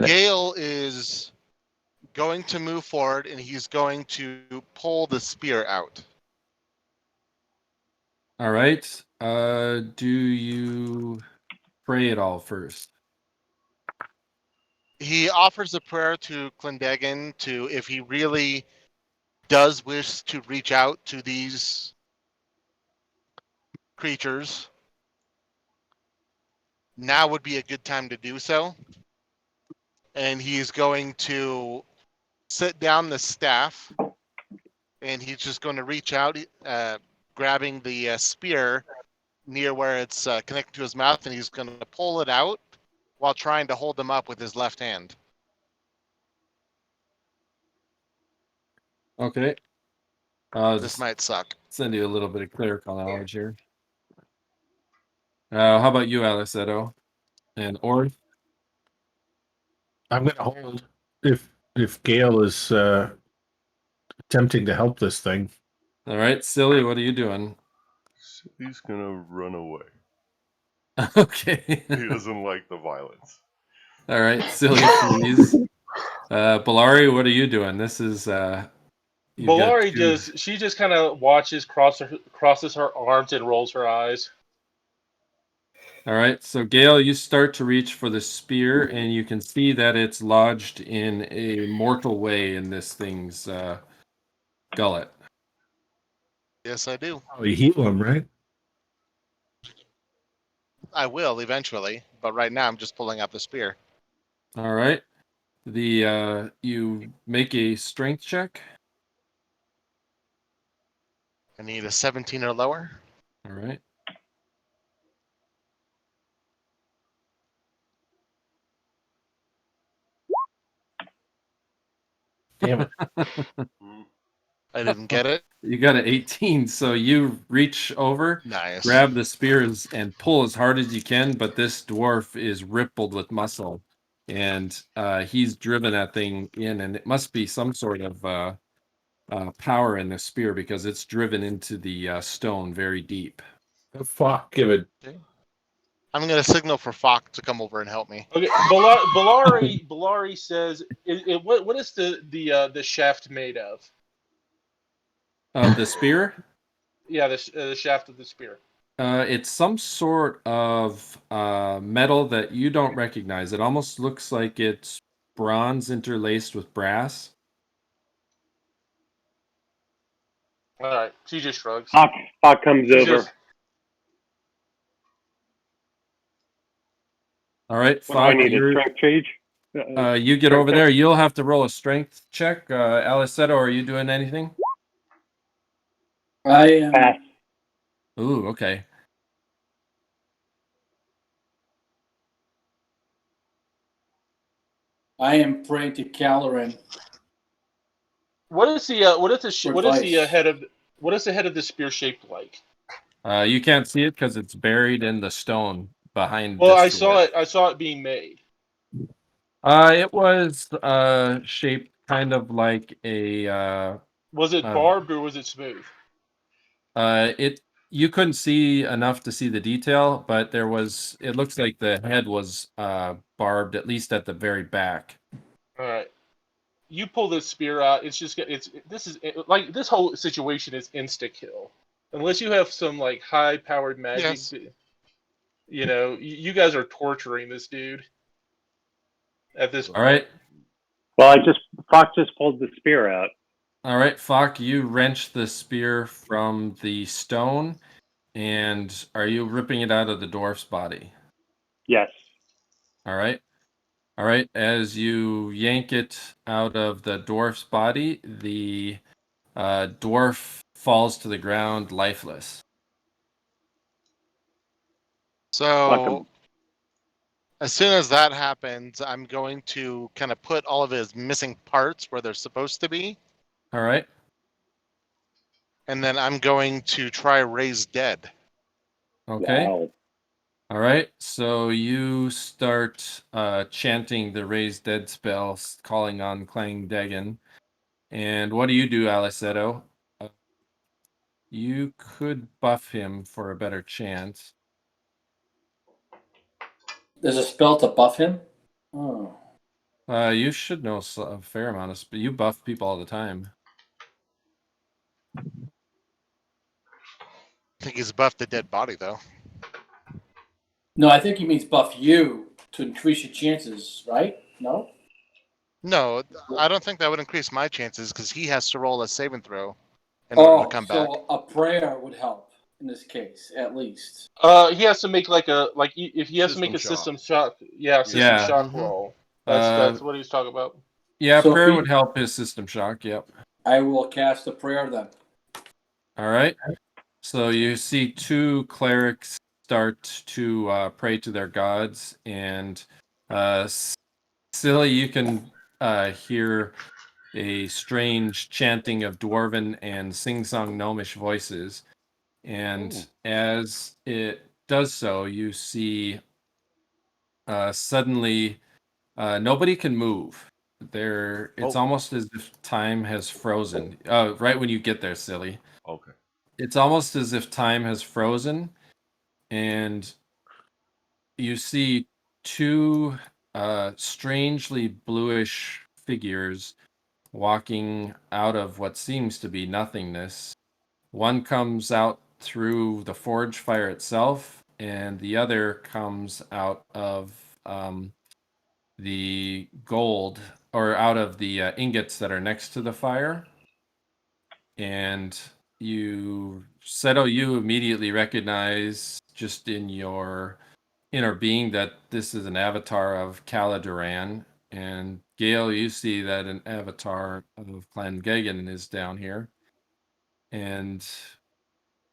Gale is going to move forward, and he's going to pull the spear out. All right. Do you pray at all first? He offers a prayer to Clendegan to, if he really does wish to reach out to these creatures, now would be a good time to do so. And he's going to sit down the staff, and he's just going to reach out, grabbing the spear near where it's connected to his mouth, and he's going to pull it out while trying to hold them up with his left hand. Okay. This might suck. Send you a little bit of clerical knowledge here. How about you, Alleseto? And Orth? I'm gonna hold if Gale is attempting to help this thing. All right, Silli, what are you doing? He's gonna run away. Okay. He doesn't like the violence. All right, Silli, please. Belari, what are you doing? This is Belari just kind of watches, crosses her arms, and rolls her eyes. All right, so Gale, you start to reach for the spear, and you can see that it's lodged in a mortal way in this thing's gullet. Yes, I do. Oh, you heal him, right? I will eventually, but right now I'm just pulling out the spear. All right, you make a strength check. I need a 17 or lower. All right. Damn it. I didn't get it. You got an 18, so you reach over, Nice. grab the spears, and pull as hard as you can, but this dwarf is rippled with muscle, and he's driven that thing in, and it must be some sort of power in the spear, because it's driven into the stone very deep. Fuck, give it. I'm going to signal for Fock to come over and help me. Okay, Belari says, "What is the shaft made of?" The spear? Yeah, the shaft of the spear. It's some sort of metal that you don't recognize. It almost looks like it's bronze interlaced with brass. All right, she just shrugs. Spock comes over. All right, What do I need, a strength change? you get over there. You'll have to roll a strength check. Alleseto, are you doing anything? I am. Pass. Ooh, okay. I am praying to Caloran. What is the head of the spear shaped like? You can't see it because it's buried in the stone behind. Well, this dwarf. I saw it being made. It was shaped kind of like a. Was it barbed or was it smooth? It you couldn't see enough to see the detail, but there was. It looks like the head was barbed, at least at the very back. All right. You pull this spear out. It's just this is like this whole situation is insta kill, unless you have some like high powered magic. Yes. You know, you guys are torturing this dude at this point. All right. Well, Fox just pulled the spear out. All right, Fock, you wrench the spear from the stone, and are you ripping it out of the dwarf's body? Yes. All right. All right. As you yank it out of the dwarf's body, the dwarf falls to the ground lifeless. So, as soon as that happens, I'm going to kind of put all of his missing parts where they're supposed to be. All right. And then I'm going to try raise dead. Okay. Wow. All right. So you start chanting the raise dead spell, calling on Clang Dagon. And what do you do, Alleseto? You could buff him for a better chance. There's a spell to buff him? Oh. You should know a fair amount of you buff people all the time. I think he's buffed the dead body, though. No, I think he means buff you to increase your chances, right? No? No, I don't think that would increase my chances because he has to roll a saving throw in order to come back. So a prayer would help in this case, at least. He has to make if he has to make a system shock, shock roll. That's what he's talking about. Yeah, So prayer would help his system shock. Yep. I will cast a prayer then. All right. So you see two clerics start to pray to their gods, and Silli, you can hear a strange chanting of dwarven and sing-song gnomish voices. And as it does so, you see suddenly nobody can move. It's almost as if time has frozen. Right when you get there, Silli. Okay. It's almost as if time has frozen, and you see two strangely bluish figures walking out of what seems to be nothingness. One comes out through the forge fire itself, and the other comes out of the gold, or out of the ingots that are next to the fire. And you immediately recognize just in your inner being that this is an avatar of Caladuran. And Gale, you see that an avatar of Clan Gagan is down here. And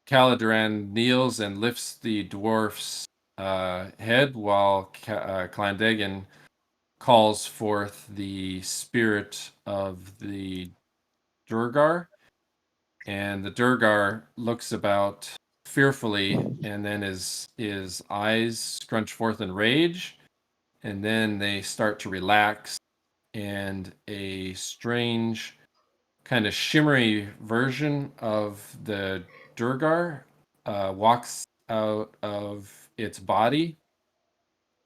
Caladuran kneels and lifts the dwarf's head while Clandagan calls forth the spirit of the Durgar. And the Durgar looks about fearfully, and then his eyes scrunch forth in rage, and then they start to relax, and a strange kind of shimmery version of the Durgar walks out of its body,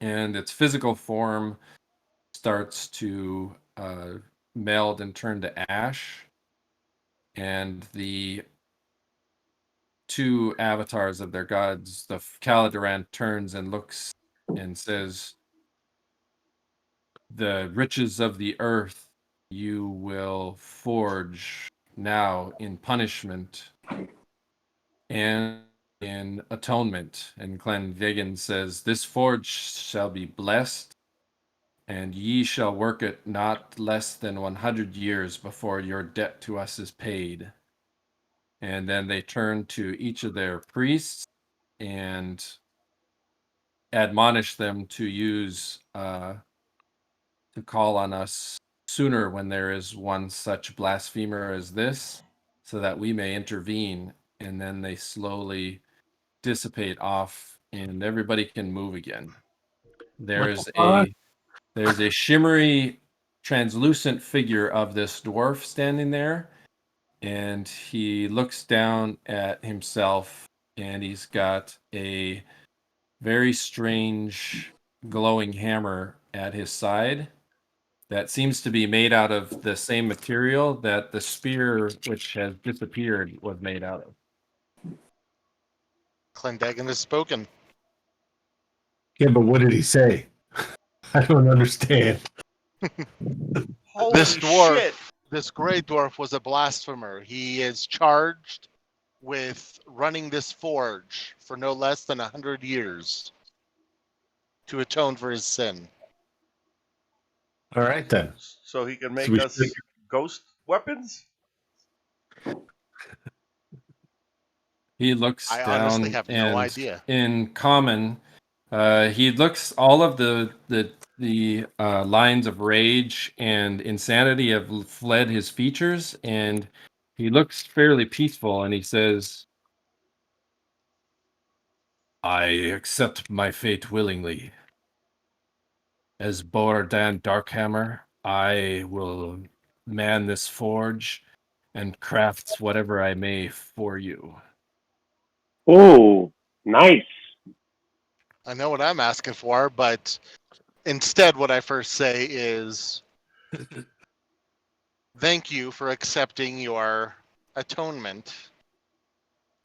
and its physical form starts to meld and turn to ash. And the two avatars of their gods, the Caladuran turns and looks and says, "The riches of the earth you will forge now in punishment and in atonement." And Clandagan says, "This forge shall be blessed, and ye shall work it not less than 100 years before your debt to us is paid." And then they turn to each of their priests and admonish them to use to call on us sooner when there is one such blasphemer as this, so that we may intervene. And then they slowly dissipate off, and everybody can move again. There is a there's a shimmery, translucent figure of this dwarf standing there, and he looks down at himself, and he's got a very strange glowing hammer at his side that seems to be made out of the same material that the spear, which has disappeared, was made out of. Clendagan has spoken. Yeah, but what did he say? I don't understand. Holy This dwarf, shit! this gray dwarf, was a blasphemer. He is charged with running this forge for no less than 100 years to atone for his sin. All right, then. So he can make we us should- ghost weapons? He looks I down honestly have no and idea. in common, he looks all of the lines of rage and insanity have fled his features, and he looks fairly peaceful, and he says, I accept my fate willingly. As Bordan Darkhammer, I will man this forge and craft whatever I may for you. Oh, nice. I know what I'm asking for, but instead what I first say is thank you for accepting your atonement.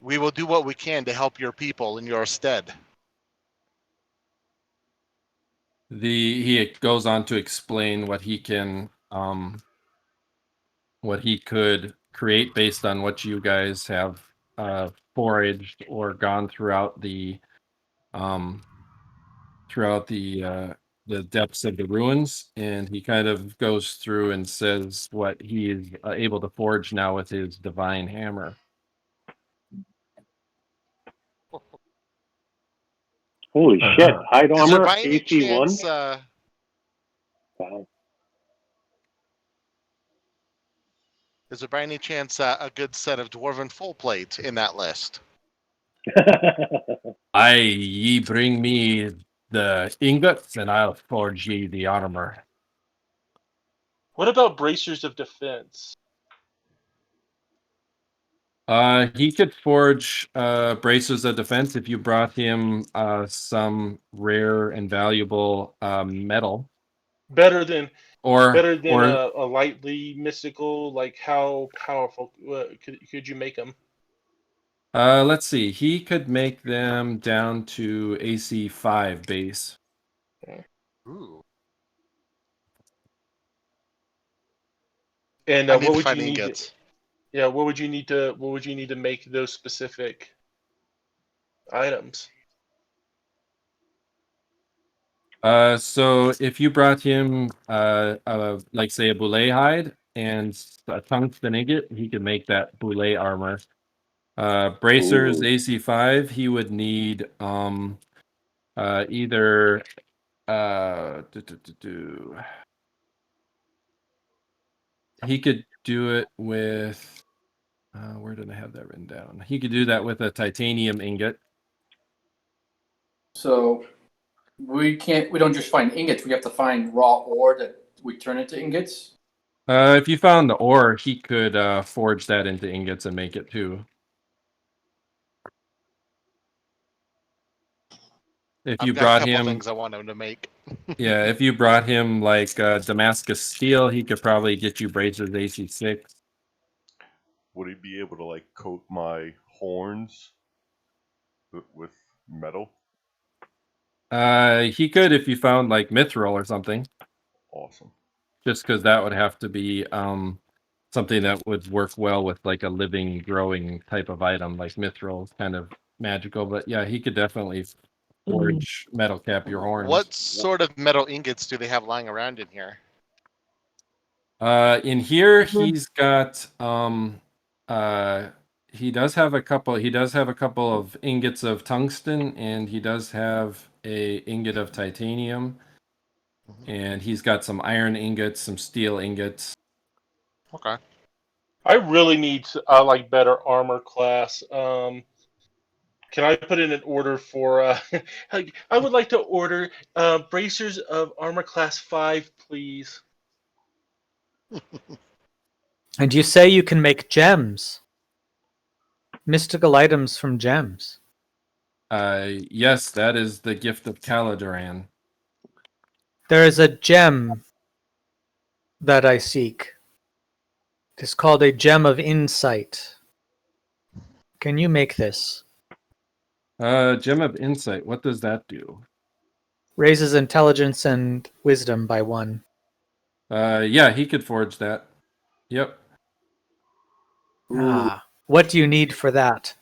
We will do what we can to help your people in your stead. He goes on to explain what he can what he could create based on what you guys have foraged or gone throughout the depths of the ruins, and he kind of goes through and says what he is able to forge now with his divine hammer. Holy shit. Hide Is there armor, by any AC1? chance, Wow. is there by any chance a good set of dwarven full plate in that list? Ye bring me the ingots, and I'll forge ye the armor. What about bracers of defense? He could forge braces of defense if you brought him some rare and valuable metal. Better than Or a lightly mystical. Like how powerful could you make them? let's see. He could make them down to AC 5 base. Ooh. And I need what to would find you need? ingots. Yeah, what would you need to make those specific items? So if you brought him like say a boulet hide and a tungsten ingot, he could make that boulet armor. Bracers Ooh. AC 5, he would need either he could do it with where did I have that written down? He could do that with a titanium ingot. So we don't just find ingots, we have to find raw ore that we turn into ingots. If you found the ore, he could forge that into ingots and make it too. If you I've got a brought couple him things I want him to make. Yeah, if you brought him like Damascus steel, he could probably get you braces AC 6. Would he be able to like coat my horns with metal? He could if you found like mithril or something. Awesome. Just because that would have to be something that would work well with like a living, growing type of item. Like mithril is kind of magical, but yeah, he could definitely forge metal cap your horns. What sort of metal ingots do they have lying around in here? In here, he's got he does have a couple of ingots of tungsten, and he does have a ingot of titanium, and he's got some iron ingots, some steel ingots. Okay. I really need like better armor class. Can I put in an order for? I would like to order bracers of armor class 5, please. And you say you can make gems, mystical items from gems. Yes, that is the gift of Caladoran. There is a gem that I seek. It is called a gem of insight. Can you make this? Gem of insight. What does that do? Raises intelligence and wisdom by 1. Yeah, he could forge that. Yep. Ah, what do you need for that?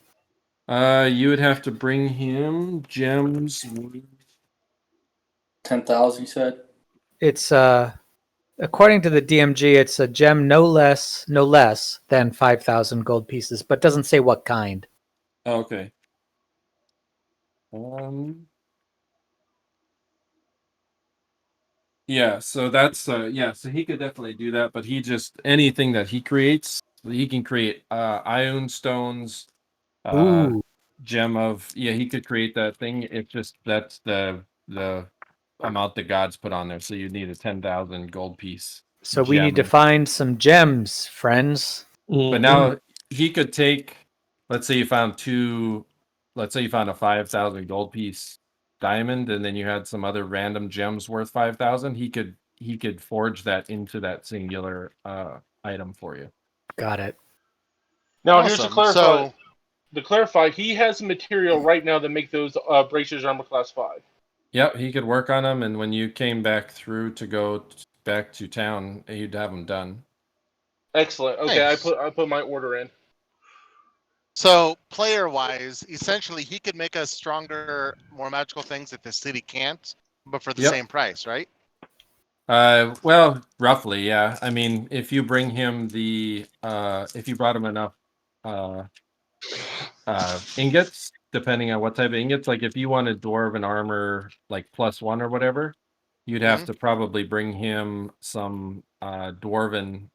You would have to bring him gems. 10,000, you said? It's according to the DMG, it's a gem no less than 5,000 gold pieces, but doesn't say what kind. Oh, okay. Yeah, so that's yeah, so he could definitely do that, but he just anything that he creates, he can create ion stones, Ooh. gem of he could create that thing. It's just that's the amount the gods put on there. So you need a 10,000 gold piece. So we need to find some gems, friends. But now he could take, let's say you found a 5,000 gold piece diamond, and then you had some other random gems worth 5,000. He could forge that into that singular item for you. Got it. Now here's to Awesome. clarify. So- To clarify, he has material right now that make those bracers armor class 5. Yep, he could work on them, and when you came back through to go back to town, he'd have them done. Excellent. Okay, Nice. I put my order in. So, player-wise, essentially, he could make us stronger, more magical things that the city can't, but for the Yep. same price, right? Well, roughly, yeah. I mean, if you bring him if you brought him enough ingots, depending on what type of ingots, like if you wanted dwarven armor, like +1 or whatever, you'd have to probably bring him some dwarven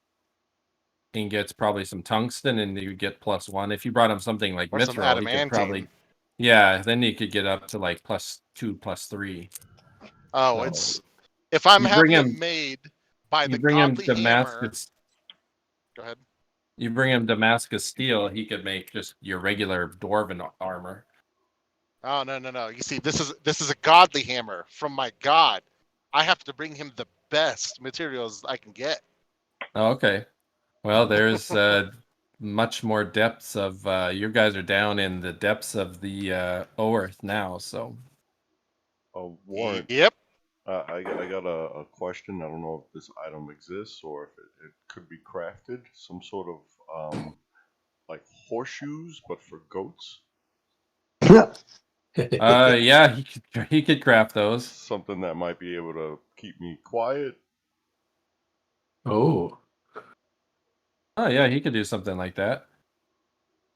ingots, probably some tungsten, and you get +1. If you brought him something like Or some mithril, he could probably, then you could get up to like +2, +3. Oh, So, it's if I'm you bring having him- it made by the you bring him godly hammer. Damascus. Go ahead. You bring him Damascus steel, he could make just your regular dwarven armor. Oh no! You see, this is a godly hammer from my god. I have to bring him the best materials I can get. Oh, okay. Well, there's much more depths of you guys are down in the depths of the Orth now, so. Oh, Warren. Yep. I got a question. I don't know if this item exists or if it could be crafted. Some sort of like horseshoes, but for goats. Yeah, he could craft those. Something that might be able to keep me quiet. Oh. Oh yeah, he could do something like that.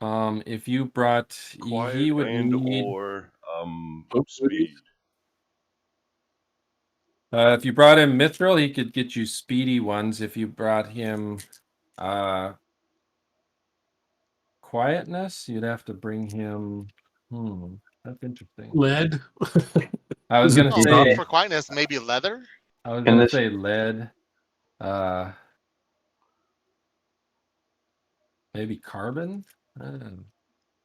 If you brought, Quiet he would and need. or speed. If you brought him mithril, he could get you speedy ones. If you brought him quietness, you'd have to bring him. That's interesting. Lead. I was gonna say for quietness, maybe leather. I was gonna say lead. Maybe carbon.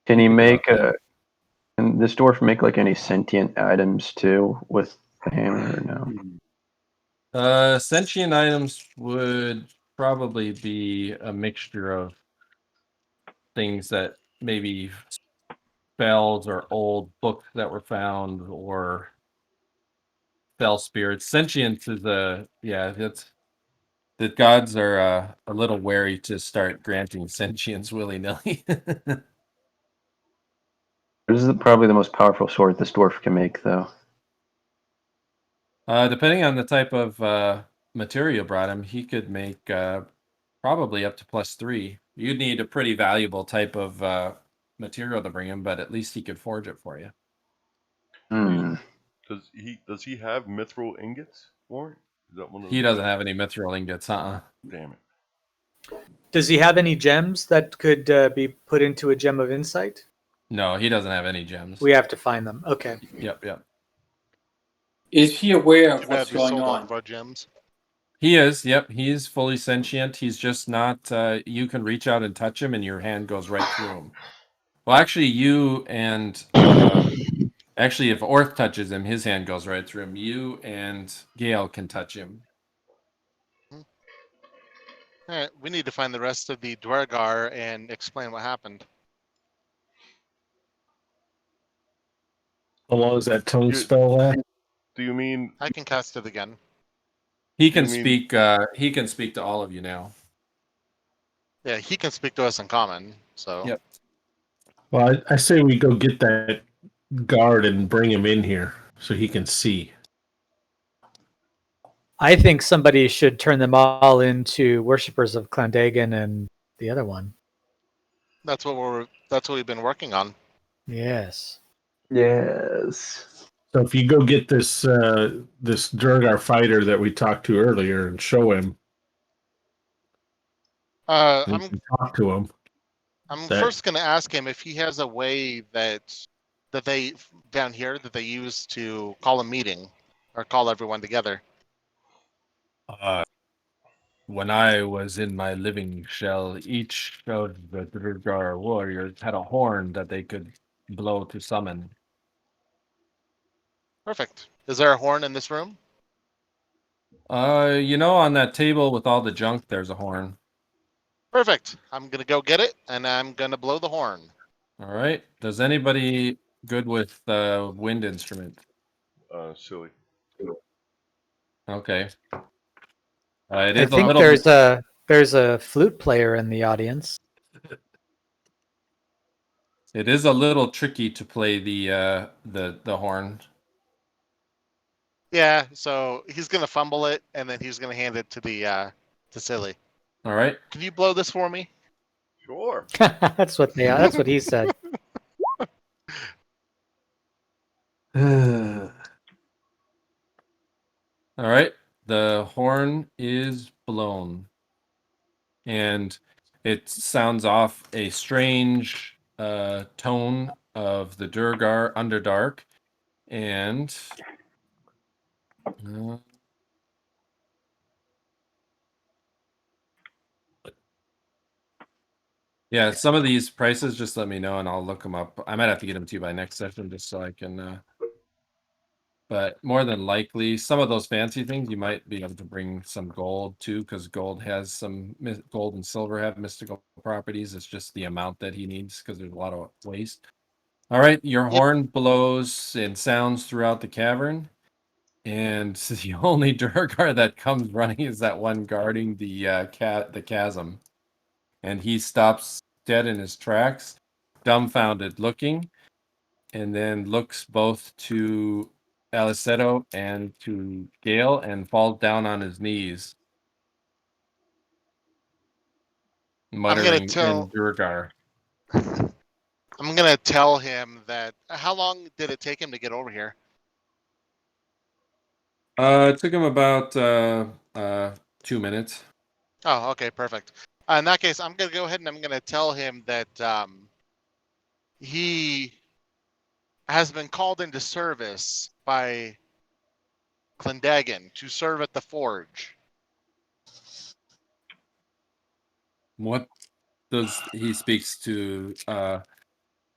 Can he make can this dwarf make like any sentient items too with the hammer or no? Sentient items would probably be a mixture of things that maybe spells or old books that were found or spell spirits. Sentience is that's the gods are a little wary to start granting sentience willy-nilly. This is probably the most powerful sword this dwarf can make, though. Depending on the type of material you brought him, he could make probably up to +3. You'd need a pretty valuable type of material to bring him, but at least he could forge it for you. Does he have mithril ingots, Warren? Is that one of He doesn't have any mithril ingots, Damn it. Does he have any gems that could be put into a gem of insight? No, he doesn't have any gems. We have to find them. Okay. Yep. Is he aware of Too what's bad we going sold all on? of our gems. He is. Yep, he's fully sentient. He's just not. You can reach out and touch him, and your hand goes right through him. Well, actually, you and actually, if Orth touches him, his hand goes right through him. You and Gale can touch him. All right, we need to find the rest of the Dwargar and explain what happened. How long does that tongue spell last? Do you mean I can cast it again. He can You mean- speak. He can speak to all of you now. Yeah, he can speak to us in common. So Yep. Well, I say we go get that guard and bring him in here so he can see. I think somebody should turn them all into worshippers of Clandagan and the other one. that's what we've been working on. Yes. Yes. So if you go get this this Durgar fighter that we talked to earlier and show him, we I'm can talk to him. That- first going to ask him if he has a way that they down here that they use to call a meeting or call everyone together. When I was in my living shell, each of the Durgar warriors had a horn that they could blow to summon. Perfect. Is there a horn in this room? On that table with all the junk, there's a horn. Perfect. I'm going to go get it and I'm going to blow the horn. All right. Does anybody good with wind instrument? Silly? Okay. It I is a think little there's a flute player in the audience. It is a little tricky to play the horn. Yeah, so he's going to fumble it and then he's going to hand it to to Silli. All right. Can you blow this for me? Sure. That's what he said. All right. The horn is blown. And it sounds off a strange tone of the Durgar Underdark. And yeah, some of these prices, just let me know and I'll look them up. I might have to get them to you by next session just so I can. But more than likely, some of those fancy things you might be able to bring some gold too, because gold and silver have mystical properties. It's just the amount that he needs because there's a lot of waste. All right, your horn blows and sounds throughout the cavern, and the only Durgar that comes running is that one guarding the chasm, and he stops dead in his tracks, dumbfounded, looking, and then looks both to Alleseto and to Gale and falls down on his knees, muttering in Durgar. I'm going to tell him that. How long did it take him to get over here? It took him about 2 minutes. Oh, okay, perfect. In that case, I'm going to go ahead and I'm going to tell him that he has been called into service by Clandagan to serve at the forge. What does he speaks to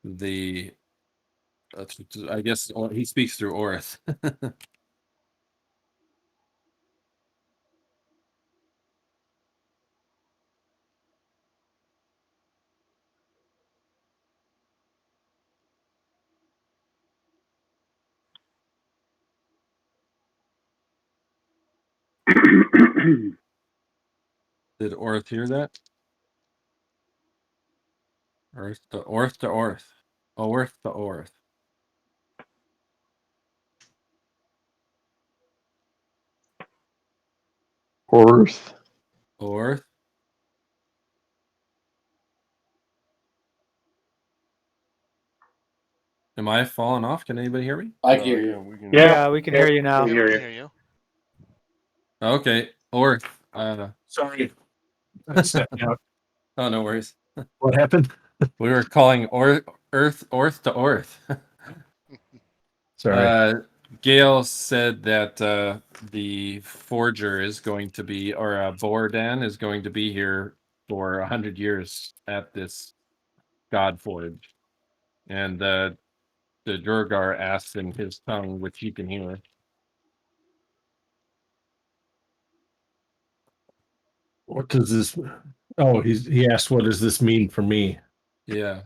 the? I guess he speaks through Orth. Did Orth hear that? Orth to Orth to Orth. Orth to Orth. Orth. Orth. Am I falling off? Can anybody hear me? I hear you. Yeah, we can hear you now. We can hear you. Okay. Orth. Sorry. I stepped out. Oh, no worries. What happened? We were calling Orth to Orth. Sorry. Gale said that the forger is going to be, or Bordan is going to be here for 100 years at this God Forge. And the Durgar asks in his tongue, which you can hear. What does this? Oh, he asked, "What does this mean for me?" Yeah.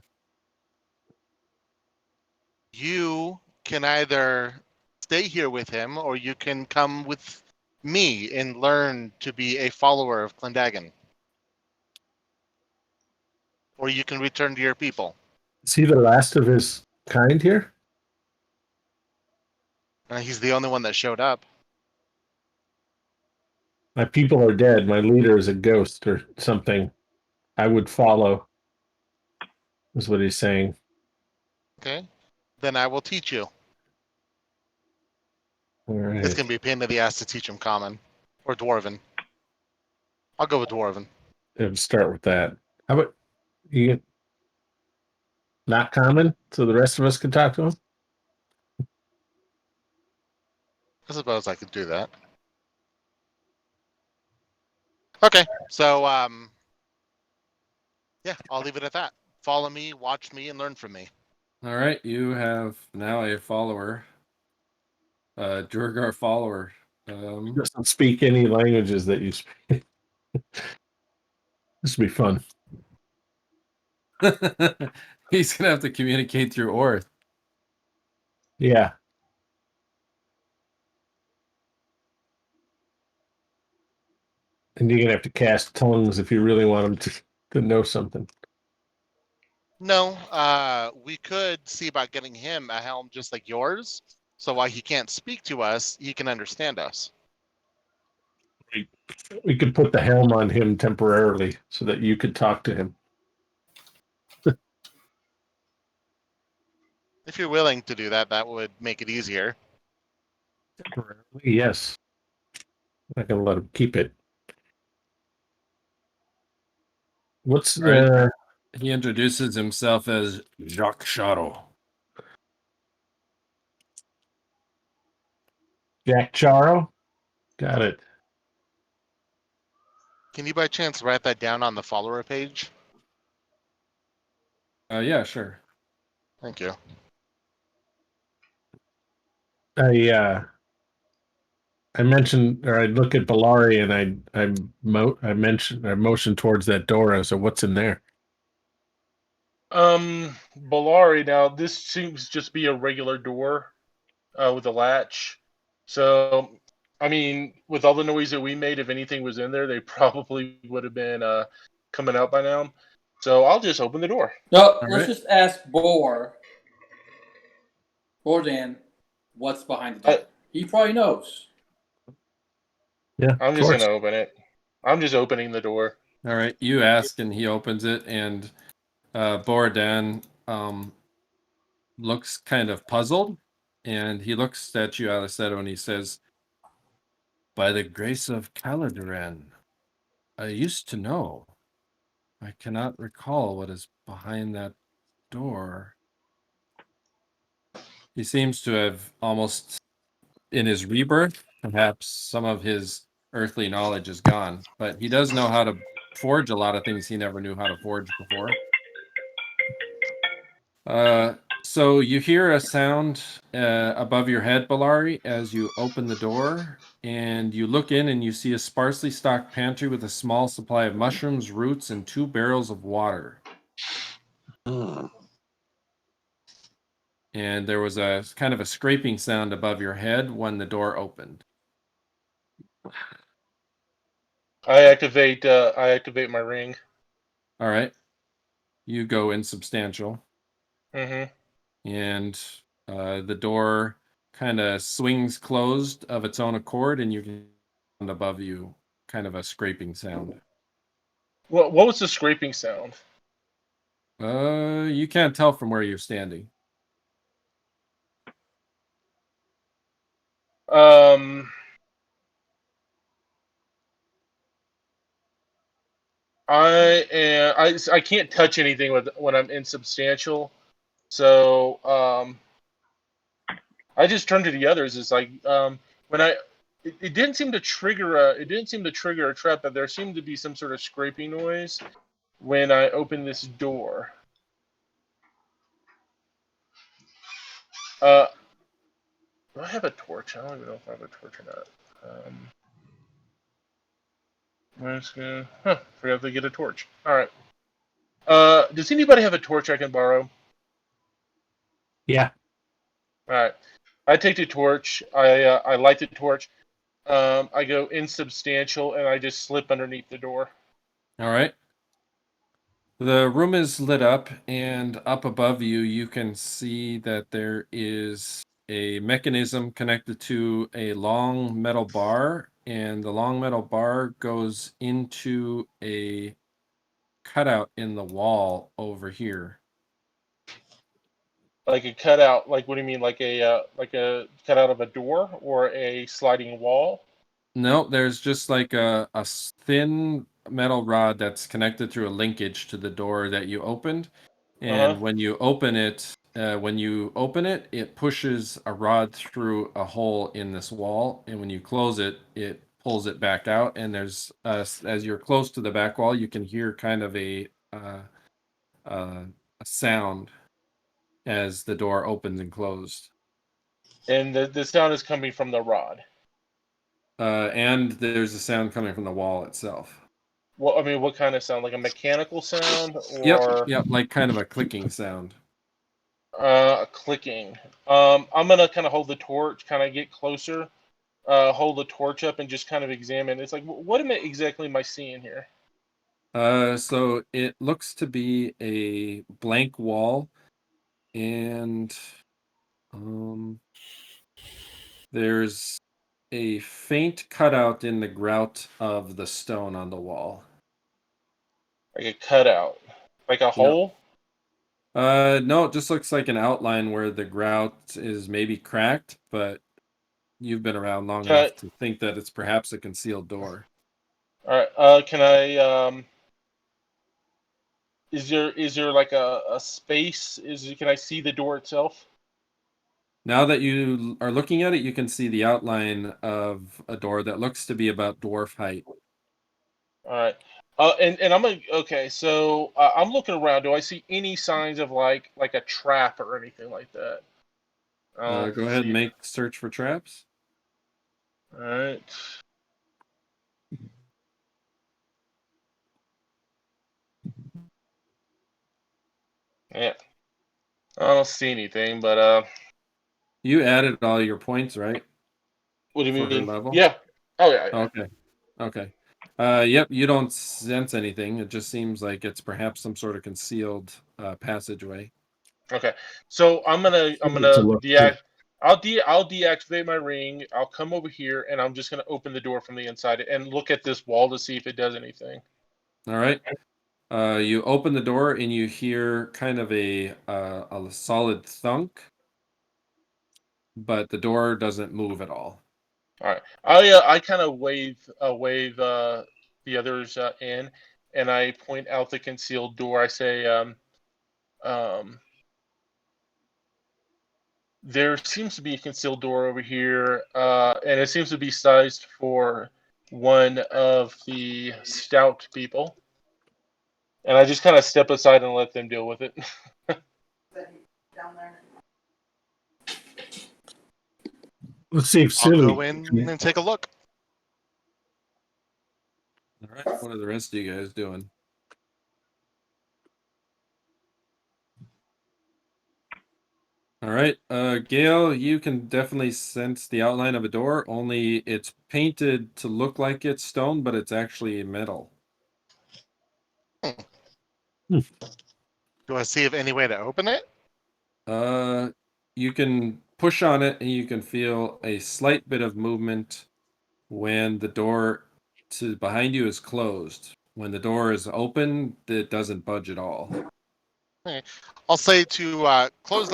You can either stay here with him, or you can come with me and learn to be a follower of Clendagan. Or you can return to your people. Is he the last of his kind here? He's the only one that showed up. My people are dead. My leader is a ghost or something. I would follow. Is what he's saying. Okay? Then I will teach you. All right. It's going to be a pain in the ass to teach him Common. Or Dwarven. I'll go with Dwarven. Start with that. How about you get not common so the rest of us can talk to him? I suppose I could do that. Okay, so yeah, I'll leave it at that. Follow me, watch me, and learn from me. All right, you have now a follower, Durgar follower. Doesn't speak any languages that you speak. This will be fun. He's gonna have to communicate through Orth. Yeah. And you're gonna have to cast tongues if you really want him to know something. No, we could see about getting him a helm just like yours, so while he can't speak to us, he can understand us. We could put the helm on him temporarily so that you could talk to him. If you're willing to do that, that would make it easier. Temporarily, yes. I'm not gonna let him keep it. What's Right. He introduces himself as Jacques Charo. Jack Charo? Got it. Can you by chance write that down on the follower page? Yeah, sure. Thank you. I mentioned, or I look at Belari and I motion towards that door. So what's in there? Belari. Now this seems just be a regular door, with a latch. So, I mean, with all the noise that we made, if anything was in there, they probably would have been coming out by now. So I'll just open the door. No, let's just ask Bordan, what's behind the door. He probably knows. Yeah, I'm just gonna open it. I'm just opening the door. All right, you ask, and he opens it, and Bordan looks kind of puzzled, and he looks at you, Alleseto, and he says, "By the grace of Caladuran, I used to know. I cannot recall what is behind that door." He seems to have almost, in his rebirth, perhaps some of his earthly knowledge is gone, but he does know how to forge a lot of things he never knew how to forge before. So you hear a sound above your head, Belari, as you open the door, and you look in and you see a sparsely stocked pantry with a small supply of mushrooms, roots, and 2 barrels of water. And there was a kind of a scraping sound above your head when the door opened. I activate my ring. All right. You go insubstantial. Mm-hmm. And the door kind of swings closed of its own accord, and you can above you kind of a scraping sound. What was the scraping sound? You can't tell from where you're standing. I can't touch anything when I'm insubstantial. So I just turned to the others. It's like when it didn't seem to trigger a trap, but there seemed to be some sort of scraping noise when I opened this door. Do I have a torch? I don't even know if I have a torch or not. I'm just gonna forgot to get a torch. All right. Does anybody have a torch I can borrow? Yeah. All right. I take the torch. I light the torch. I go insubstantial and I just slip underneath the door. All right. The room is lit up, and up above you, you can see that there is a mechanism connected to a long metal bar, and the long metal bar goes into a cutout in the wall over here. Like a cutout? Like what do you mean? Like a cutout of a door or a sliding wall? No, there's just like a thin metal rod that's connected through a linkage to the door that you opened. And when you open it, it pushes a rod through a hole in this wall. And when you close it, it pulls it back out. And there's, as you're close to the back wall, you can hear kind of a sound as the door opens and closed. And the sound is coming from the rod. And there's a sound coming from the wall itself. Well, I mean, what kind of sound? Like a mechanical sound, or Yep, like kind of a clicking sound. Clicking. I'm gonna kind of hold the torch, kind of get closer, hold the torch up, and just kind of examine. It's like, what exactly am I seeing here? So it looks to be a blank wall, and there's a faint cutout in the grout of the stone on the wall. Like a cutout, like a hole. No, it just looks like an outline where the grout is maybe cracked, but you've been around long enough to think that it's perhaps a concealed door. All right. Can I? Is there like a space? Can I see the door itself? Now that you are looking at it, you can see the outline of a door that looks to be about dwarf height. All right. And I'm okay. So I'm looking around. Do I see any signs of like a trap or anything like that? Go ahead and make search for traps. All right. Yeah. I don't see anything, but You added all your points, right? What do you For her mean? level? Yeah. Oh yeah. Okay. Yep, you don't sense anything. It just seems like it's perhaps some sort of concealed passageway. Okay. So I'll deactivate my ring. I'll come over here and I'm just gonna open the door from the inside and look at this wall to see if it does anything. All right. You open the door and you hear kind of a solid thunk, but the door doesn't move at all. All right. I kind of wave the others in, and I point out the concealed door. I say, there seems to be a concealed door over here, and it seems to be sized for one of the stout people. And I just kind of step aside and let them deal with it. Down there. Let's see if I'll Silli go in and take a look. All right. What are the rest of you guys doing? All right. Gale, you can definitely sense the outline of a door, only it's painted to look like it's stone, but it's actually metal. Do I see if any way to open it? You can push on it and you can feel a slight bit of movement when the door to behind you is closed. When the door is open, it doesn't budge at all. Okay. I'll say to close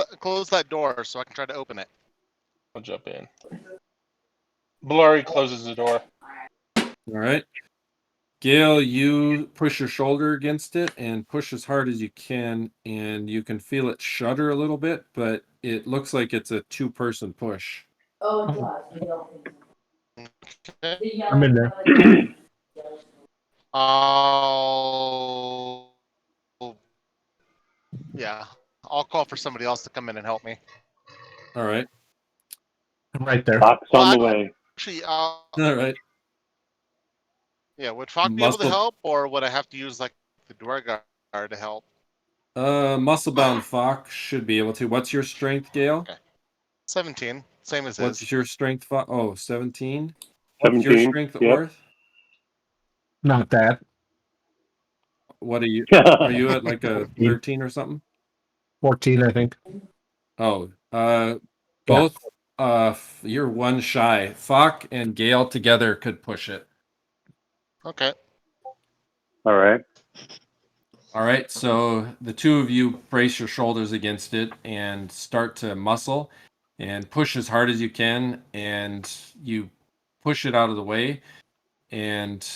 that door so I can try to open it. I'll jump in. Belari closes the door. All right. Gale, you push your shoulder against it and push as hard as you can, and you can feel it shudder a little bit, but it looks like it's a two-person push. I'm in there. Yeah, I'll call for somebody else to come in and help me. All right. I'm right there. Fox on the way. Actually, All right. yeah, would Fox be able to Muscle- help, or would I have to use like the Dwarf guard to help? Muscle-bound Fox should be able to. What's your strength, Gale? Okay. 17, same as What's his. your strength, Fox? Oh, 17? What's 17. your strength, Yep. Orth? Not that. What are you? Are you at like a 13 or something? 14, I think. Oh, both. You're one shy. Fox and Gale together could push it. Okay. All right. All right, so the two of you brace your shoulders against it and start to muscle and push as hard as you can, and you push it out of the way, and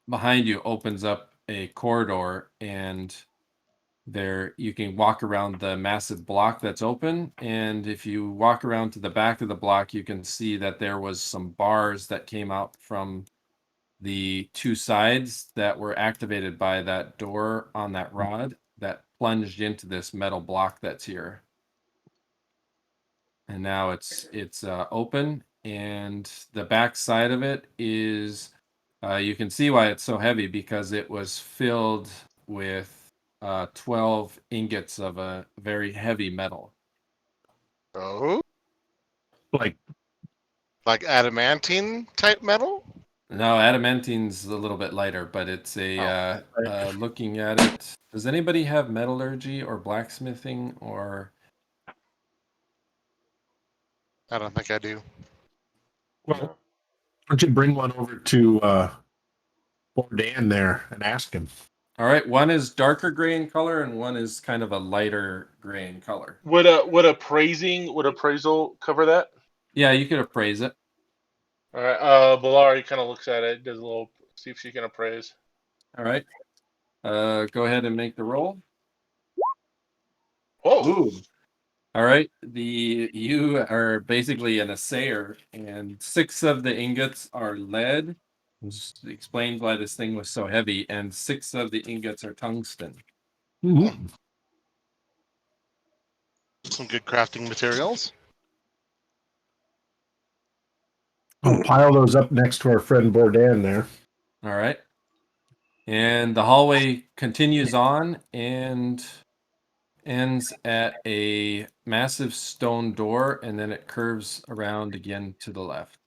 behind you opens up a corridor, and there you can walk around the massive block that's open, and if you walk around to the back of the block, you can see that there was some bars that came out from the two sides that were activated by that door on that rod that plunged into this metal block that's here. And now it's open, and the back side of it is you can see why it's so heavy, because it was filled with 12 ingots of a very heavy metal. Oh, Like like adamantine type metal? No, adamantine's a little bit lighter, but it's a looking at it. Does anybody have metallurgy or blacksmithing or? I don't think I do. Well, why don't you bring one over to Bourdain there and ask him? All right, one is darker gray in color and one is kind of a lighter gray in color. Would appraisal cover that? Yeah, you could appraise it. All right. Belari kind of looks at it, does a little, see if she can appraise. All right. Go ahead and make the roll. Oh. Ooh. All right. You are basically an assayer, and 6 of the ingots are lead. This explains why this thing was so heavy, and 6 of the ingots are tungsten. Mm-hmm. Some good crafting materials. I'll pile those up next to our friend Bourdain there. All right. And the hallway continues on and ends at a massive stone door, and then it curves around again to the left.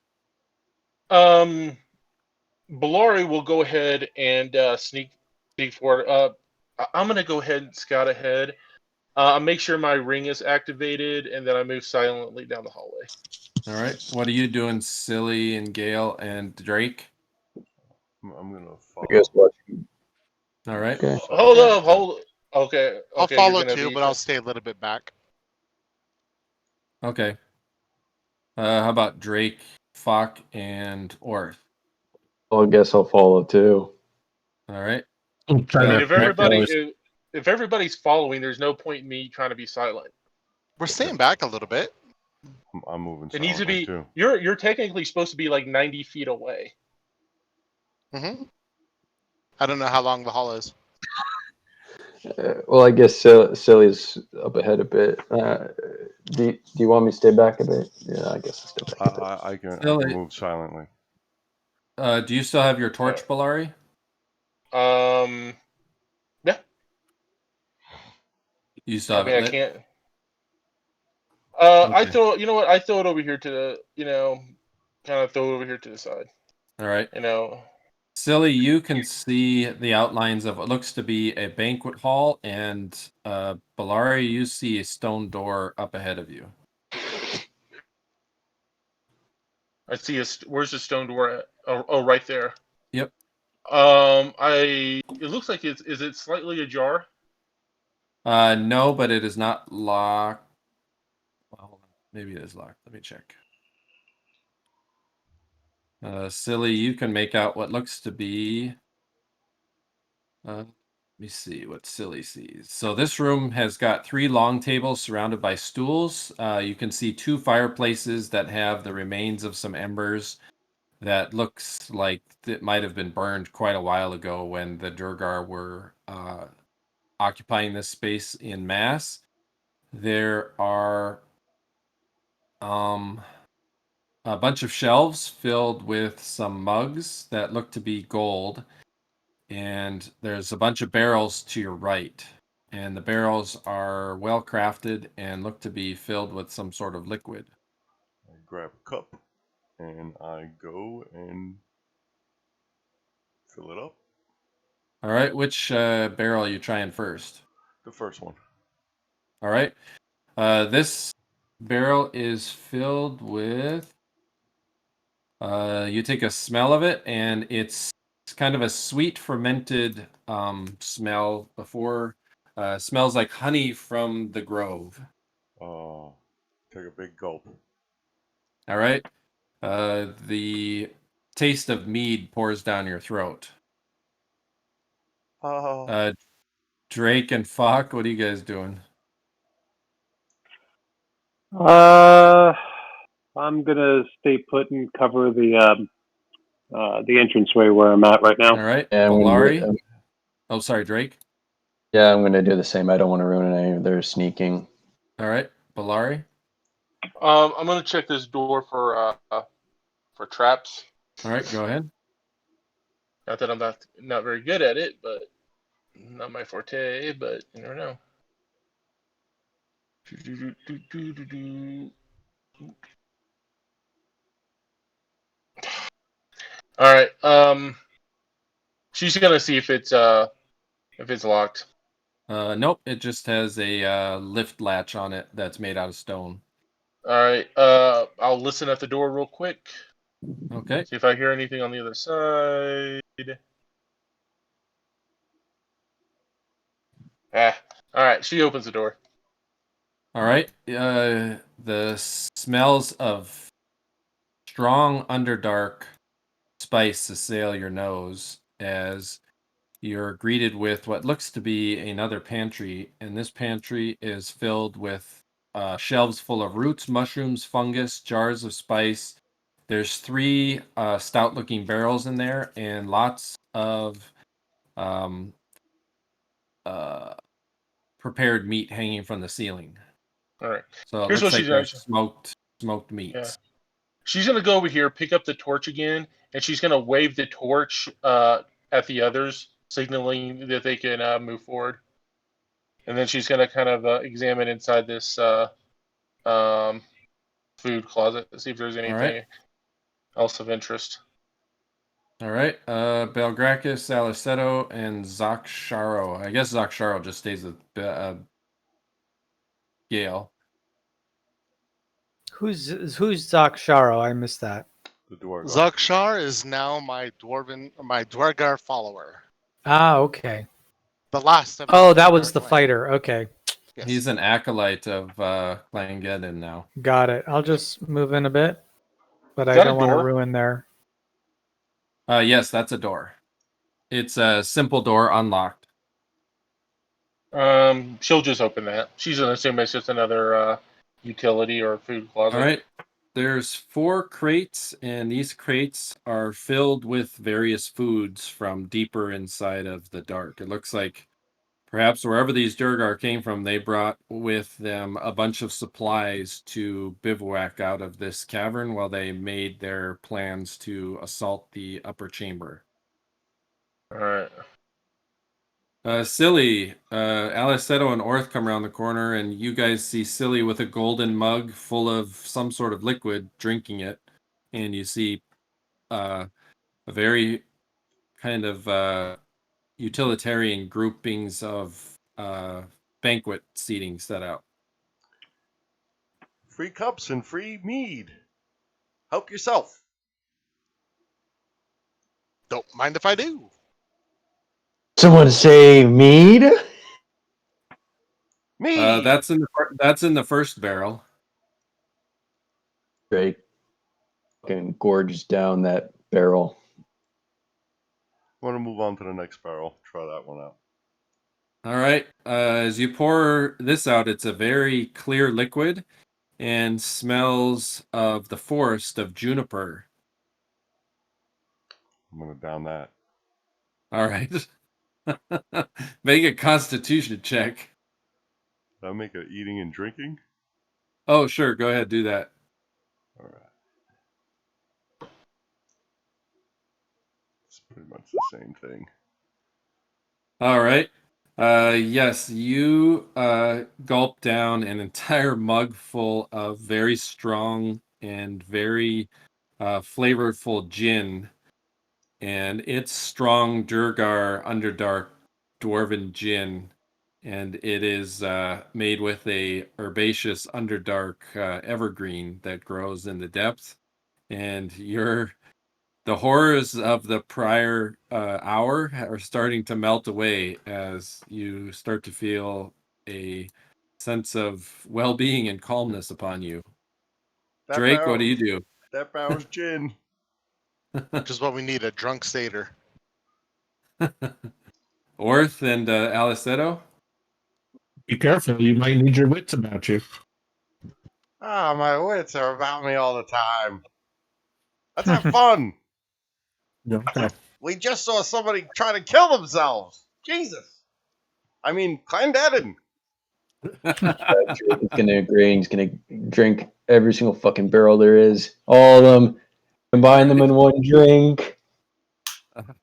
Belari will go ahead and sneak forward. I'm going to go ahead and scout ahead. I'll make sure my ring is activated, and then I move silently down the hallway. All right. What are you doing, Silli and Gale and Drake? I'm going to follow. I guess watching. All right. Okay. Hold up. Okay. I'll follow too, but I'll stay a little bit back. Okay. How about Drake, Fock, and Orth? Well, I guess I'll follow too. All right. I'm trying to If everybody's following, there's no point in me trying to be silent. We're staying back a little bit. I'm moving. It needs to be. Too. You're technically supposed to be like 90 feet away. Mm-hmm. I don't know how long the hall is. Well, I guess Silly's up ahead a bit. Do you want me to stay back a bit? Yeah, I guess I'll stay back a bit. I can move silently. Do you still have your torch, Belari? Yeah. You still have it lit? I can't. Okay. I throw. You know what? I throw it over here to the. Kind of throw it over here to the side. All right. Silly, you can see the outlines of what looks to be a banquet hall, and Belari, you see a stone door up ahead of you. I see where's the stone door at? Oh, right there. Yep. It looks like is it slightly ajar? No, but it is not locked. Well, hold on. Maybe it is locked. Let me check. Silli, you can make out what looks to be. Let me see what Silli sees. So this room has got 3 long tables surrounded by stools. You can see 2 fireplaces that have the remains of some embers that looks like it might have been burned quite a while ago when the Durgar were occupying this space in mass. There are a bunch of shelves filled with some mugs that look to be gold. And there's a bunch of barrels to your right. And the barrels are well crafted and look to be filled with some sort of liquid. I grab a cup and I go and fill it up. All right, which barrel are you trying first? The first one. All right. This barrel is filled with. You take a smell of it, and it's kind of a sweet fermented smell. Smells like honey from the grove. Oh, take a big gulp. All right. The taste of mead pours down your throat. Oh. Drake and Falk, what are you guys doing? I'm gonna stay put and cover the entranceway where I'm at right now. All right. Yeah, Belari. Oh, sorry, Drake. Yeah, I'm gonna do the same. I don't want to ruin any of their sneaking. All right, Belari. I'm gonna check this door for traps. All right, go ahead. Not that I'm not very good at it, but not my forte. But you never know. All right. She's gonna see if it's locked. Nope, it just has a lift latch on it that's made out of stone. All right. I'll listen at the door real quick. Okay. See if I hear anything on the other side. All right. She opens the door. All right. The smells of strong underdark spice assail your nose as you're greeted with what looks to be another pantry, and this pantry is filled with shelves full of roots, mushrooms, fungus, jars of spice. There's 3 stout-looking barrels in there, and lots of prepared meat hanging from the ceiling. All right. So it Here's looks what like she's they're doing. smoked meats. Yeah. She's gonna go over here, pick up the torch again, and she's gonna wave the torch at the others, signaling that they can move forward. And then she's gonna kind of examine inside this food closet to see if there's anything else of interest. All right. Belgrakas, Alleseto, and Zaksharo. I guess Zaksharo just stays with Gale. Who's Zaksharo? I missed that. The Dwargar. Zakshar is now my Dwargar follower. Ah, okay. The last of Oh, that was the fighter. Okay. Yes. He's an acolyte of Clangeddon now. Got it. I'll just move in a bit, but I that a don't want to door? ruin their. Yes, that's a door. It's a simple door, unlocked. She'll just open that. She's gonna assume it's just another utility or food closet. All right. There's 4 crates, and these crates are filled with various foods from deeper inside of the dark. It looks like perhaps wherever these Durgar came from, they brought with them a bunch of supplies to bivouac out of this cavern while they made their plans to assault the upper chamber. All right. Silli, Alleseto and Orth come around the corner, and you guys see Silli with a golden mug full of some sort of liquid, drinking it, and you see a very kind of utilitarian groupings of banquet seating set out. Free cups and free mead. Help yourself. Don't mind if I do. Someone say mead? Mead. That's in the first barrel. Drake fucking gorges down that barrel. I want to move on to the next barrel. Try that one out. All right. As you pour this out, it's a very clear liquid and smells of the forest of juniper. I'm going to down that. All right. Make a constitution check. Did I make it eating and drinking? Oh, sure. Go ahead. Do that. All right. It's pretty much the same thing. All right. Yes, you gulp down an entire mug full of very strong and very flavorful gin. And it's strong Durgar Underdark Dwarven gin. And it is made with a herbaceous Underdark evergreen that grows in the depth. And the horrors of the prior hour are starting to melt away as you start to feel a sense of well-being and calmness upon you. Drake, what do you do? That barrel's gin. Which is what we need, a drunk satyr. Orth and Alleseto? Be careful, you might need your wits about you. Ah, my wits are about me all the time. Let's have fun. Okay. We just saw somebody try to kill themselves. Jesus. I mean, Clendedden. Drake is gonna agree. He's gonna drink every single fucking barrel there is, all of them, combine them in one drink.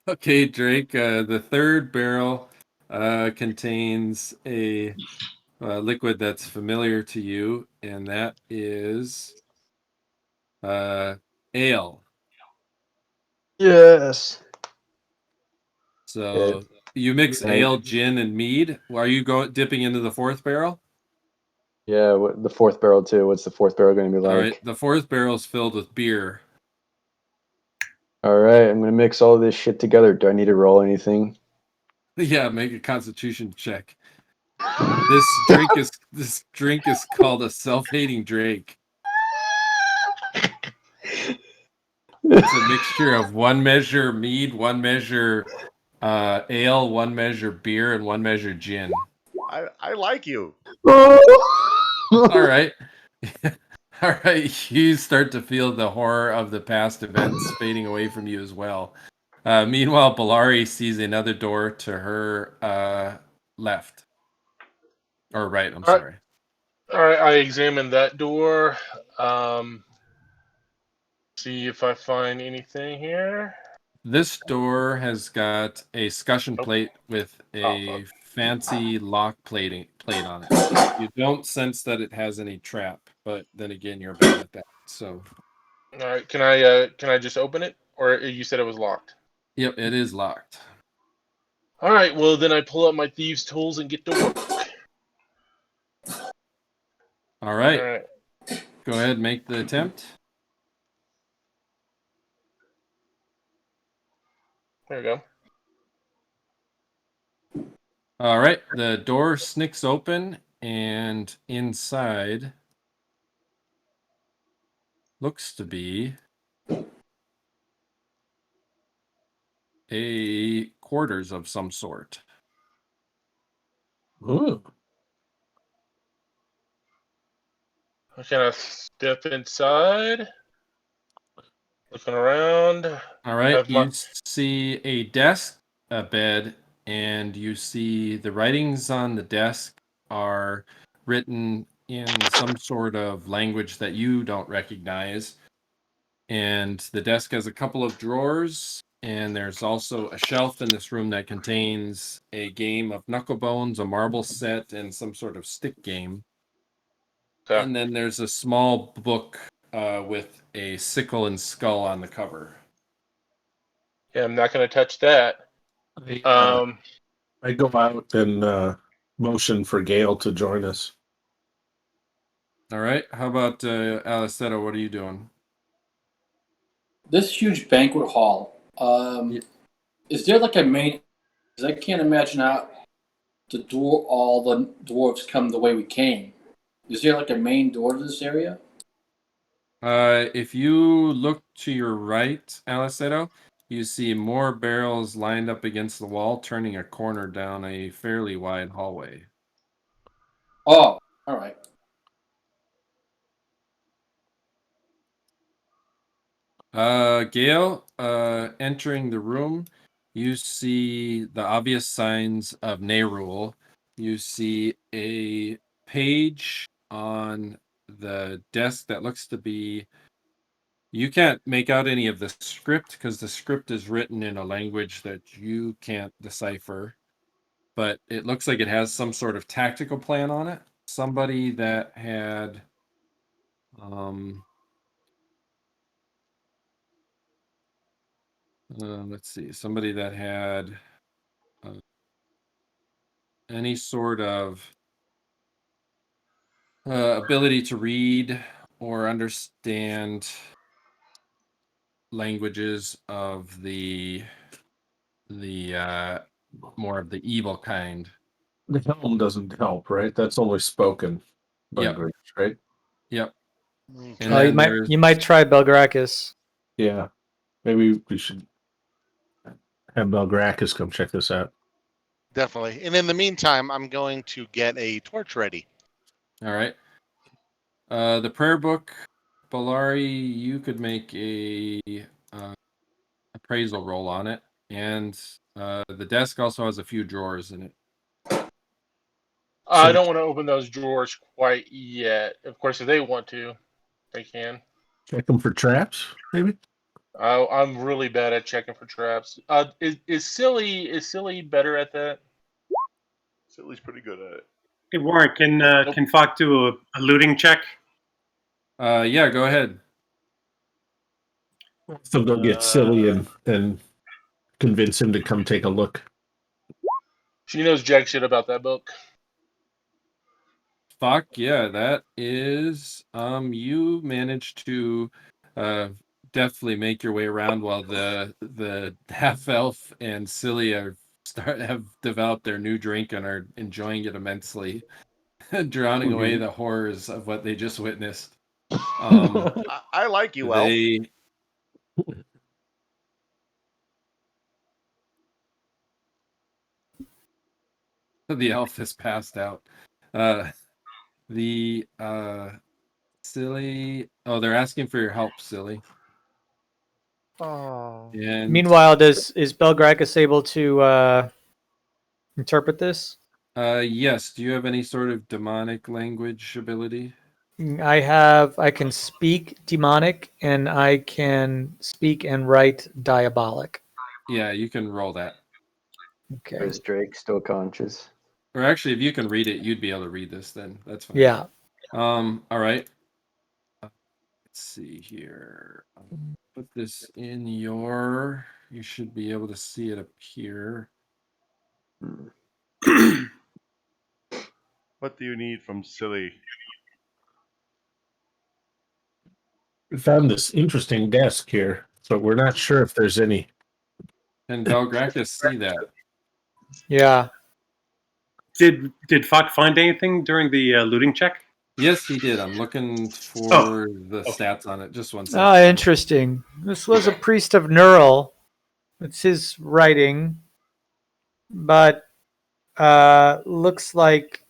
Okay, Drake. The third barrel contains a liquid that's familiar to you, and that is ale. Yes. So you mix Right. ale, gin, and mead. Are you dipping into the fourth barrel? Yeah, the fourth barrel too. What's the fourth barrel going to be like? All right, the fourth barrel is filled with beer. All right, I'm going to mix all this shit together. Do I need to roll anything? Yeah, make a Constitution check. This drink is called a self-hating Drake. It's a mixture of 1 measure mead, 1 measure ale, 1 measure beer, and 1 measure gin. I like you. All right. All right. You start to feel the horror of the past events fading away from you as well. Meanwhile, Belari sees another door to her left. Or right, I'm sorry. All right, I examine that door. See if I find anything here. This door has got a scutcheon plate with a fancy lock plate on it. You don't sense that it has any trap, but then again, you're bad at that. So, all right, can I just open it, or you said it was locked? Yep, it is locked. All right, well then I pull out my thieves' tools and get to work. All right. Go ahead, make the attempt. There we go. All right, the door snicks open, and inside looks to be a quarters of some sort. Ooh. I kind of step inside, looking around. All right, you see a desk, a bed, and you see the writings on the desk are written in some sort of language that you don't recognize. And the desk has a couple of drawers, and there's also a shelf in this room that contains a game of knucklebones, a marble set, and some sort of stick game. Okay. And then there's a small book with a sickle and skull on the cover. Yeah, I'm not going to touch that. I go out and motion for Gale to join us. All right. How about Alleseto? What are you doing? This huge banquet hall. Is there like a main? Because I can't imagine how all the dwarves come the way we came. Is there like a main door to this area? If you look to your right, Alleseto, you see more barrels lined up against the wall, turning a corner down a fairly wide hallway. Oh, all right. Gale, entering the room, you see the obvious signs of Nerul. You see a page on the desk that looks to be. You can't make out any of the script because the script is written in a language that you can't decipher. But it looks like it has some sort of tactical plan on it. Somebody that had. Let's see. Somebody that had any sort of ability to read or understand languages of the more of the evil kind. The helm doesn't help, right? That's only spoken language, right? Yep. Mm. And Oh, then you might try Belgrakas. Yeah. Maybe we should have Belgrakas come check this out. Definitely. And in the meantime, I'm going to get a torch ready. All right. The prayer book, Belari, you could make a appraisal roll on it, and the desk also has a few drawers in it. I don't want to open those drawers quite yet. Of course, if they want to, they can. Check them for traps, maybe? I'm really bad at checking for traps. Is Silly better at that? Silly's pretty good at it. Hey, Warren, can Falk do a looting check? Yeah, go ahead. So go get Silly and convince him to come take a look. She knows jack shit about that book. Fuck yeah, that is you managed to definitely make your way around while the half elf and Silly have developed their new drink and are enjoying it immensely, drowning away the horrors of what they just witnessed. I like you, Elf. The elf has passed out. The Silly. Oh, they're asking for your help, Silly. Oh. And Meanwhile, is Belgrakas able to interpret this? yes. Do you have any sort of demonic language ability? I can speak demonic, and I can speak and write diabolic. Yeah, you can roll that. Okay. Is Drake still conscious? Or actually, if you can read it, you'd be able to read this. Then that's fine. Yeah. All right. Let's see here. Put this in your. You should be able to see it appear. What do you need from Silly? We found this interesting desk here, but we're not sure if there's any. Can Belgrakas see that? Yeah. Did Falk find anything during the looting check? Yes, he did. I'm looking for the stats on it. Just one second. Ah, interesting. This was a priest of Neural. It's his writing, but looks like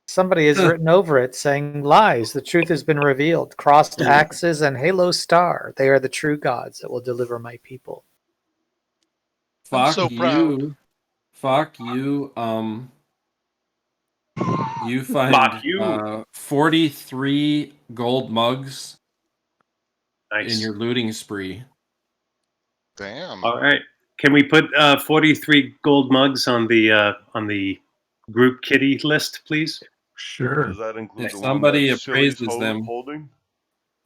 somebody has written over it saying lies. The truth has been revealed. Crossed axes and halo star. They are the true gods that will deliver my people. I'm so proud. Fuck you. You find 43 gold mugs in your looting spree. Damn. All right. Can we put 43 gold mugs on the group kitty list, please? Sure. Does that include If the somebody one that Silly's appraises them, holding?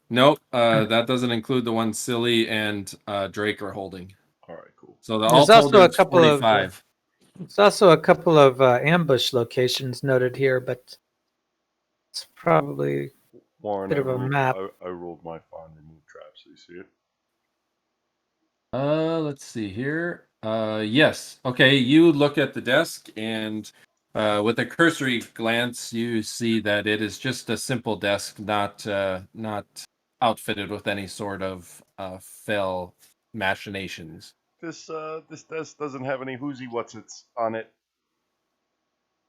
nope, that doesn't include the one Silly and Drake are holding. All right, cool. So the There's all also told a is couple 45. There's also a couple of ambush locations noted here, but it's probably Warren, a bit of a map. I rolled my find remove trap, so you see it. Let's see here. Yes. Okay, you look at the desk and with a cursory glance, you see that it is just a simple desk, not outfitted with any sort of fell machinations. This desk doesn't have any whoozy what's it's on it.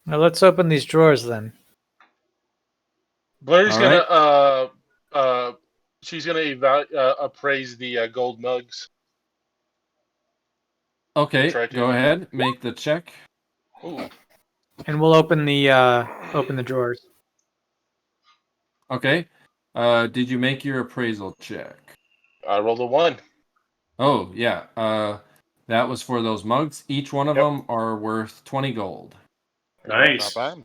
Now let's open these drawers then. Blair's All gonna she's gonna appraise the gold mugs. Okay, Try to. go ahead, make the check. Ooh. And we'll open the drawers. Okay. Did you make your appraisal check? I rolled a 1. Oh, yeah. That was for those mugs. Each one of them are worth 20 gold. Nice. Not bad.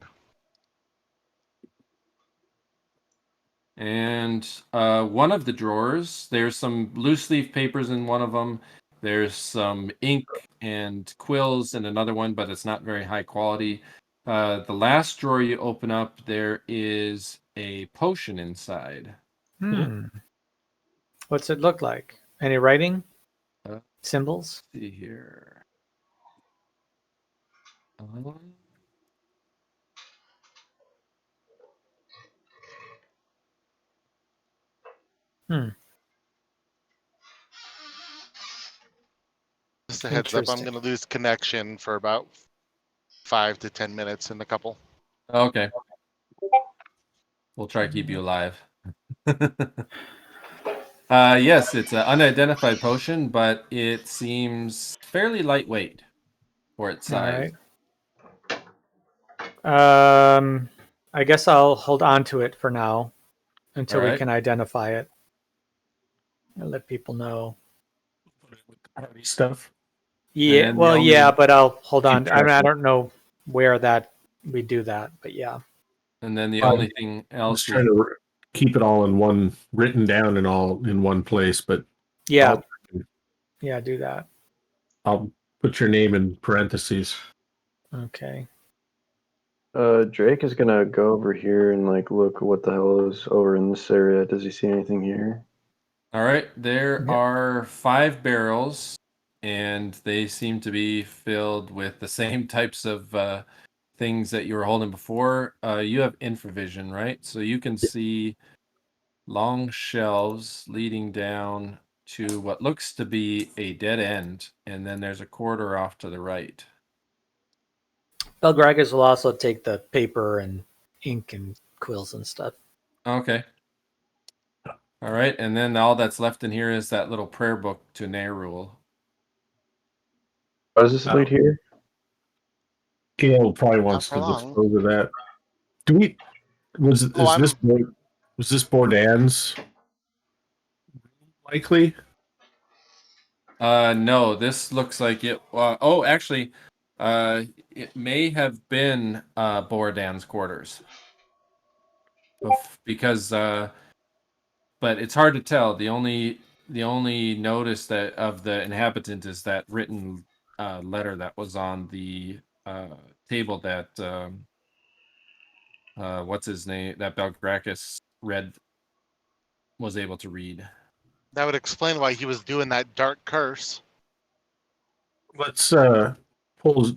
And one of the drawers, there's some loose leaf papers in one of them. There's some ink and quills in another one, but it's not very high quality. The last drawer you open up, there is a potion inside. What's it look like? Any writing? Uh, Symbols? Let's see here. Just a heads up, I'm Interesting. going to lose connection for about 5 to 10 minutes in a couple. Okay. We'll try to keep you alive. Yes, it's an unidentified potion, but it seems fairly lightweight for its size. All right. I guess I'll hold on to it for now until we Alright. can identify it. I'll let people know. Party stuff. Yeah, And well, the only- yeah, but I'll hold on. Keep I mean, track I of- don't know where that we do that, but yeah. And then the Um, only thing I was else trying to keep it all in one, written down and all in one place, but Yeah, I'll, yeah, do that. I'll put your name in parentheses. Okay. Drake is gonna go over here and like look what the hell is over in this area. Does he see anything here? All right, there Yep. are 5 barrels, and they seem to be filled with the same types of things that you were holding before. You have infravision, right? So you can see long shelves leading down to what looks to be a dead end, and then there's a corridor off to the right. Belgrakas will also take the paper and ink and quills and stuff. Okay. All right, and then all that's left in here is that little prayer book to Nerul. What does this lead here? Gale probably wants for to long. dispose of that. Do we? Was this Bourdain's likely? No, this looks like it. Actually, it may have been Boradan's quarters. Because, but it's hard to tell. The only notice that of the inhabitant is that written letter that was on the table that what's his name, that Belgrakas was able to read. That would explain why he was doing that dark curse. Let's pull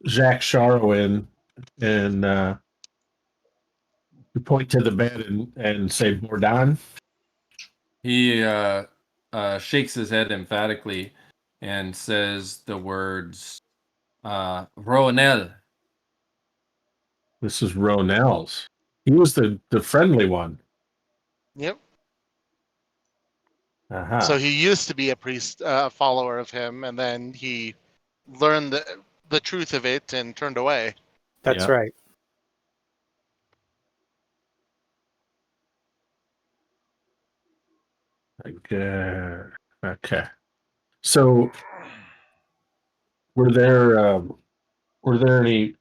Jacques Charo in and we point to the bed and say Bourdain. He shakes his head emphatically and says the words Ronel. This is Ronell's. He was the friendly one. Yep. Uh-huh. So he used to be a priest, follower of him, and then he learned the truth of it and turned away. That's Yeah. right. Okay. So were there any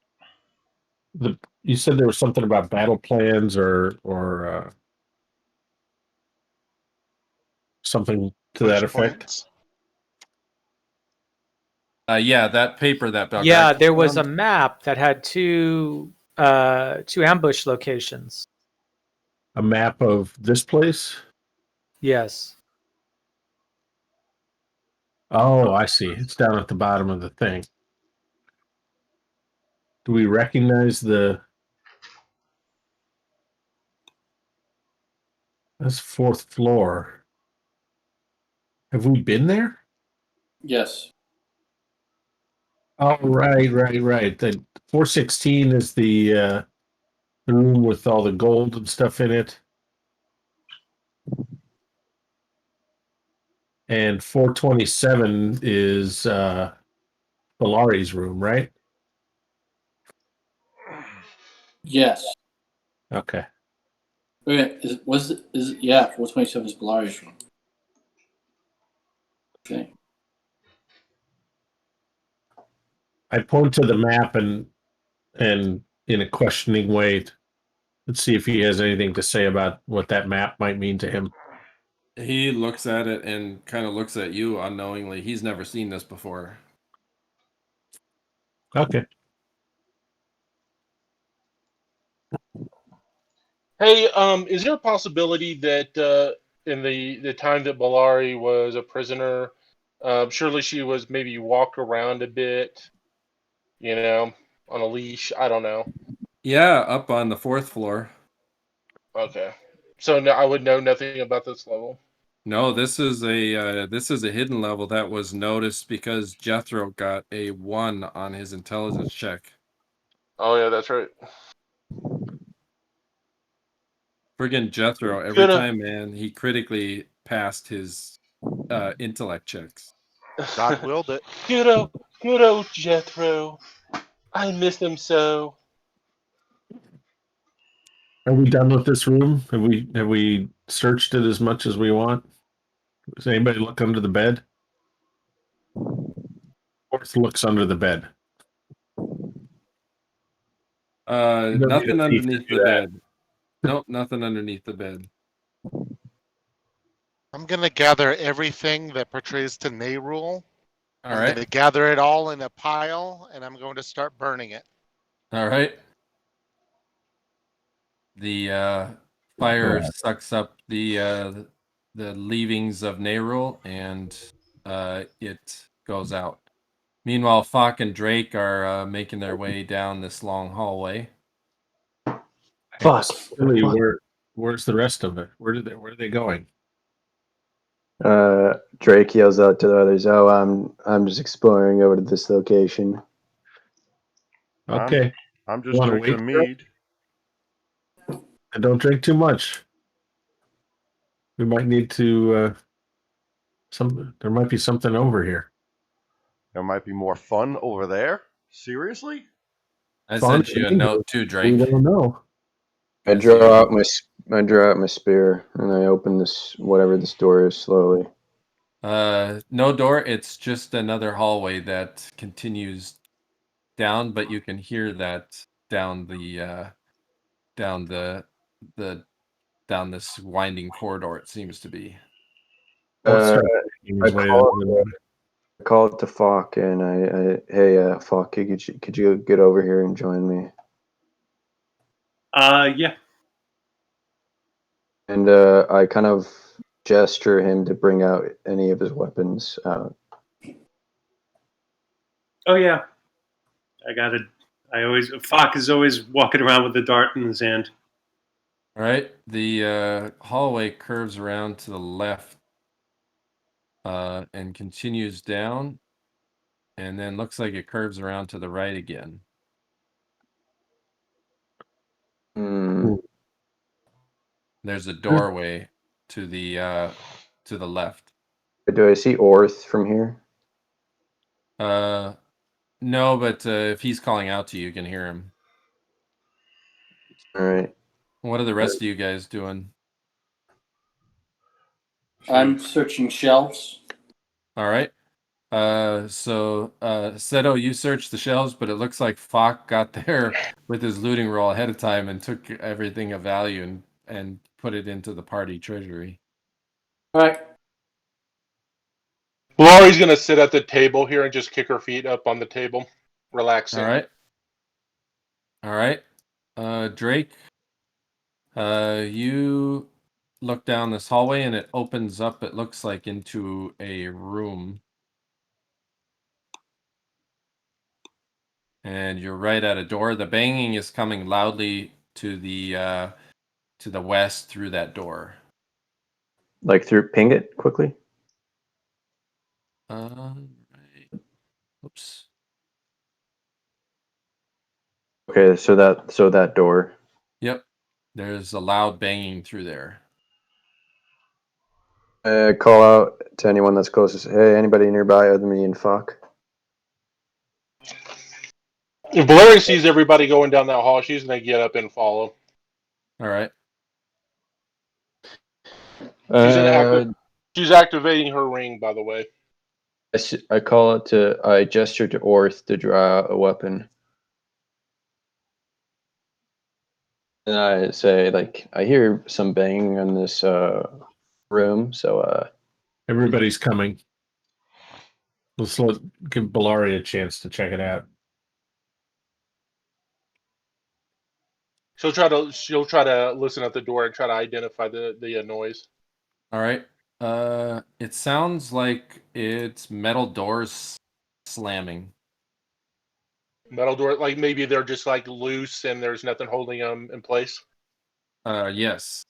you said there was something about battle plans or something to that Push effect? points. Yeah, that paper that Belgrakas Yeah, there was a found. map that had two ambush locations. A map of this place? Yes. Oh, I see. It's down at the bottom of the thing. Do we recognize the That's 4th floor. Have we been there? Yes. Oh, right. The 416 is the room with all the gold and stuff in it. And 427 is Belari's room, right? Yes. Okay. Wait, yeah, 427 is Belari's room. Okay. I point to the map and in a questioning way, let's see if he has anything to say about what that map might mean to him. He looks at it and kind of looks at you unknowingly. He's never seen this before. Okay. Hey, is there a possibility that in the time that Belari was a prisoner, surely she was maybe walked around a bit, on a leash? I don't know. Yeah, up on the 4th floor. Okay, so no, I would know nothing about this level. No, this is a hidden level that was noticed because Jethro got a 1 on his intelligence check. Oh yeah, that's right. Friggin' Jethro, every time, man, he critically passed his intellect checks. God willed it. Good old Jethro. I miss him so. Are we done with this room? Have we searched it as much as we want? Does anybody look under the bed? Orth looks under the bed. Nothing underneath the bed. Nope, nothing underneath the bed. I'm gonna gather everything that portrays to Nayrul. All I'm right. gonna gather it all in a pile, and I'm going to start burning it. All right. The fire sucks up the leavings of Nayrul, and it goes out. Meanwhile, Fock and Drake are making their way down this long hallway. Fuck. Really, where's the rest of it? Where are they going? Drake yells out to the others, "Oh, I'm just exploring over to this location." Okay. I'm just Wanna drinking a wait, mead. And don't drink too much. We might need to there might be something over here. There might be more fun over there. Seriously? I Fun sent you a and note too, We Drake. don't know. I draw out my spear and I open this whatever this door is slowly. No door. It's just another hallway that continues down, but you can hear that down down this winding corridor. It seems to be. I call it to Falk and hey, Falk, could you get over here and join me? Yeah. And I kind of gesture him to bring out any of his weapons out. Oh yeah. Fock is always walking around with the dart in his hand. All right. The hallway curves around to the left and continues down, and then looks like it curves around to the right again. There's a doorway to the left. Do I see Orth from here? No, but if he's calling out to you, you can hear him. All right. What are the rest of you guys doing? I'm searching shelves. All right. So Seto, you searched the shelves, but it looks like Fock got there with his looting roll ahead of time and took everything of value and put it into the party treasury. All right. Belari's gonna sit at the table here and just kick her feet up on the table, relaxing. All right. All right. Drake, you look down this hallway and it opens up, it looks like, into a room. And you're right at a door. The banging is coming loudly to the west through that door. like through ping it quickly? Right. Oops. Okay, so that door. Yep. There's a loud banging through there. Call out to anyone that's closest. Hey, anybody nearby other than me and fuck? If Belari sees everybody going down that hall, she's gonna get up and follow. All right. She's activating her ring, by the way. I call it to. I gesture to Orth to draw a weapon, and I say, like, I hear some banging in this room. So, Everybody's coming. Let's give Belari a chance to check it out. She'll try to listen at the door and try to identify the noise. All right. It sounds like it's metal doors slamming. Metal door, like maybe they're just like loose and there's nothing holding them in place. Yes.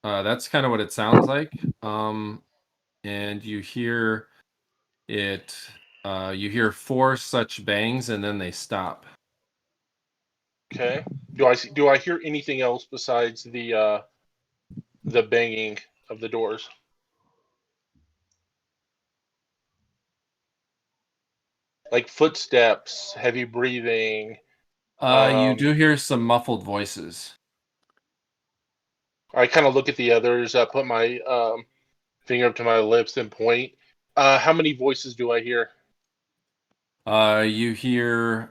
That's kind of what it sounds like. And you hear it. You hear 4 such bangs, and then they stop. Okay. Do I hear anything else besides the banging of the doors? Like footsteps, heavy breathing. You do hear some muffled voices. I kind of look at the others. I put my finger up to my lips and point. How many voices do I hear? You hear.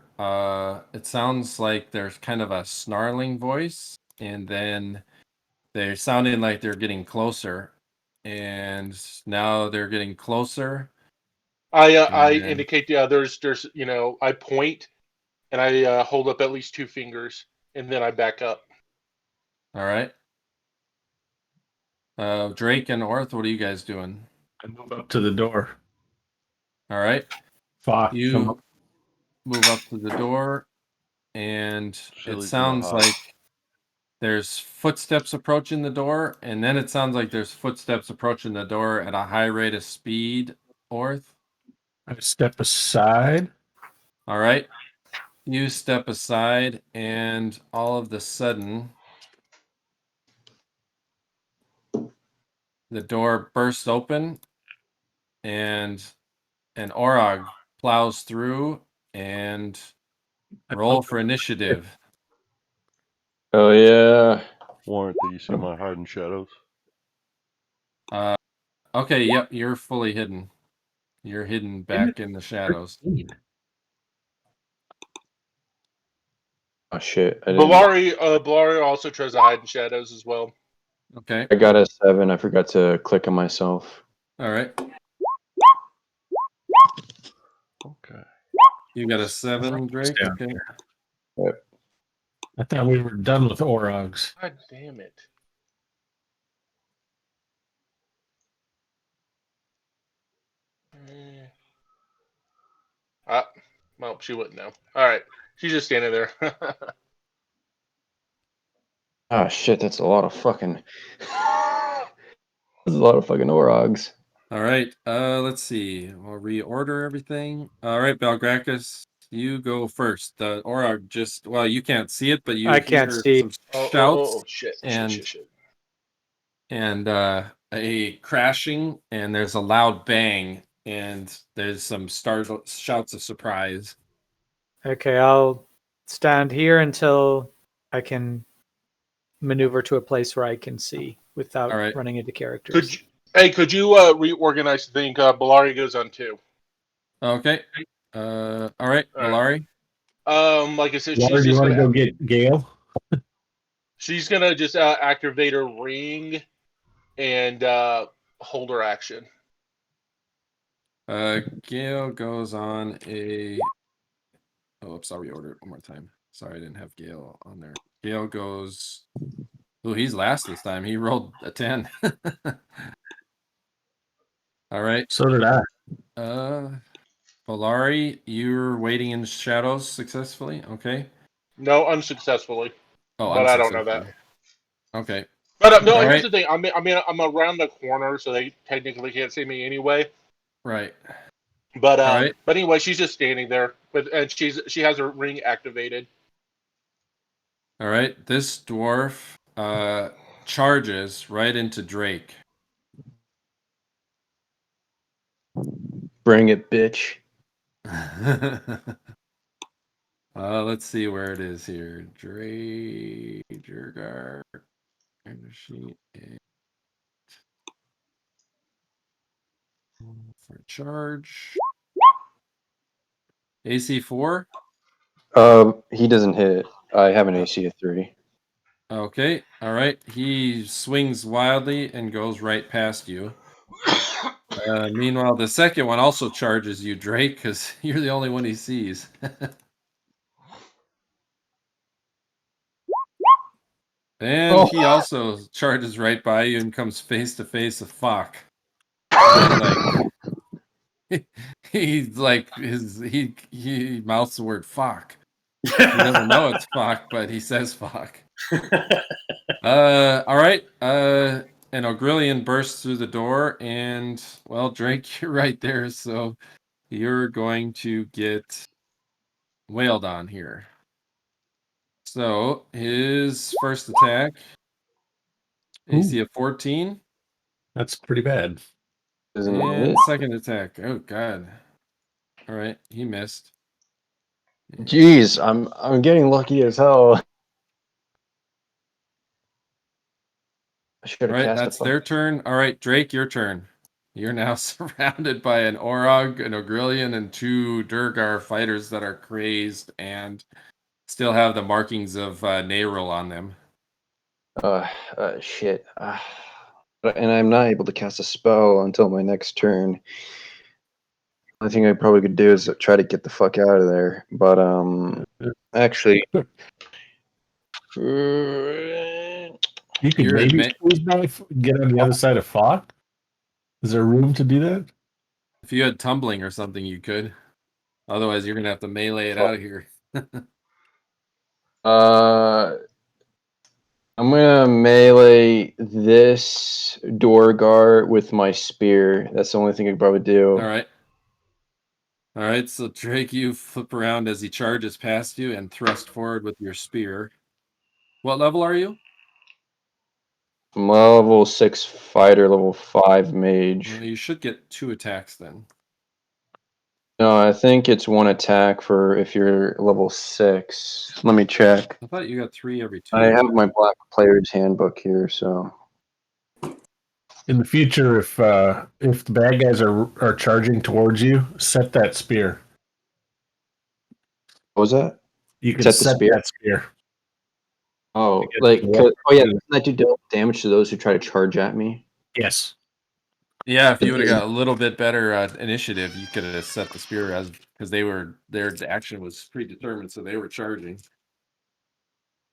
It sounds like there's kind of a snarling voice, and then they're sounding like they're getting closer, and now they're getting closer. I indicate the others. There's I point and I hold up at least 2 fingers and then I back up. All right. Drake and Orth, what are you guys doing? I move up to the door. All right. Fuck. You move up to the door, and Silly's it sounds gonna hide. like there's footsteps approaching the door, and then it sounds like there's footsteps approaching the door at a high rate of speed. Orth. I step aside. All right. You step aside, and all of a sudden, the door bursts open, and an Orog plows through, and roll for initiative. oh yeah. Warrant, do you see my hiding shadows? Okay, yep, you're fully hidden. You're hidden back in the shadows. Oh shit! I didn't. Belari also tries to hide in shadows as well. Okay. I got a 7. I forgot to click on myself. All right. Okay. You got a 7, Drake. Yeah. Okay. Yep. I thought we were done with Orogs. God damn it. Well, she wouldn't know. All right. She's just standing there. Oh shit! That's a lot of fucking. That's a lot of fucking Orogs. All right. Let's see. We'll reorder everything. All right, Belgrakas, you go first. The Orog just you can't see it, but you I hear can't see. some shouts Shit. and a crashing, and there's a loud bang, and there's some shouts of surprise. Okay, I'll stand here until I can maneuver to a place where I can see without All right. running into characters. Could you reorganize the thing? Belari goes on 2. Okay. All right, Belari. Like I said, Belari, she's do you just want to gonna go get Gale? she's gonna just activate her ring and hold her action. Gale goes on a. Oh, oops! I'll reorder it one more time. Sorry, I didn't have Gale on there. Gale goes. Oh, he's last this time. He rolled a 10. All right. So did I. Belari, you're waiting in the shadows successfully. Okay. No, unsuccessfully. Oh, but I don't know that. Okay. But no, All here's right. the thing. I'm around the corner, so they technically can't see me anyway. Right. But All right. but anyway, she's just standing there, and she has her ring activated. All right. This dwarf charges right into Drake. Bring it, bitch. Let's see where it is here. Drake, Jurgar, sheet for charge. AC 4. He doesn't hit. I have an AC of 3. Okay. All right. He swings wildly and goes right past you. Meanwhile, the second one also charges you, Drake, because you're the only one he sees. And he also charges right by you and comes face to face with Fock. And he's like he mouths the word Fock. He doesn't know it's Fock, but he says Fock. All right. An Ogrillion bursts through the door, and well, Drake, you're right there, so you're going to get wailed on here. So his first attack, AC of 14. That's pretty bad. Doesn't And hit. second attack. Oh god. All right, he missed. Jeez, I'm getting lucky as hell. I should All have right, cast that's a their turn. All right, Drake, your turn. You're now surrounded by an Orog, an Ogrillion, and 2 Durgar fighters that are crazed and still have the markings of Nerul on them. Shit. And I'm not able to cast a spell until my next turn. The thing I probably could do is try to get the fuck out of there. But actually, You could maybe get on the other side of Fock. Is there room to do that? If you had tumbling or something, you could. Otherwise, you're gonna have to melee it out of here. I'm gonna melee this Dorgar with my spear. That's the only thing I could probably do. All right. All right, so Drake, you flip around as he charges past you and thrust forward with your spear. What level are you? I'm level 6 fighter, level 5 mage. Well, you should get 2 attacks then. No, I think it's 1 attack for if you're level 6. Let me check. I thought you got 3 every 2. I have my Black Player's Handbook here, so. In the future, if the bad guys are charging towards you, set that spear. What was that? You can Set set the spear? that spear. Oh, like, oh yeah, doesn't that do damage to those who try to charge at me? Yes. Yeah, if you would have got a little bit better initiative, you could have set the spear as because their action was predetermined, so they were charging.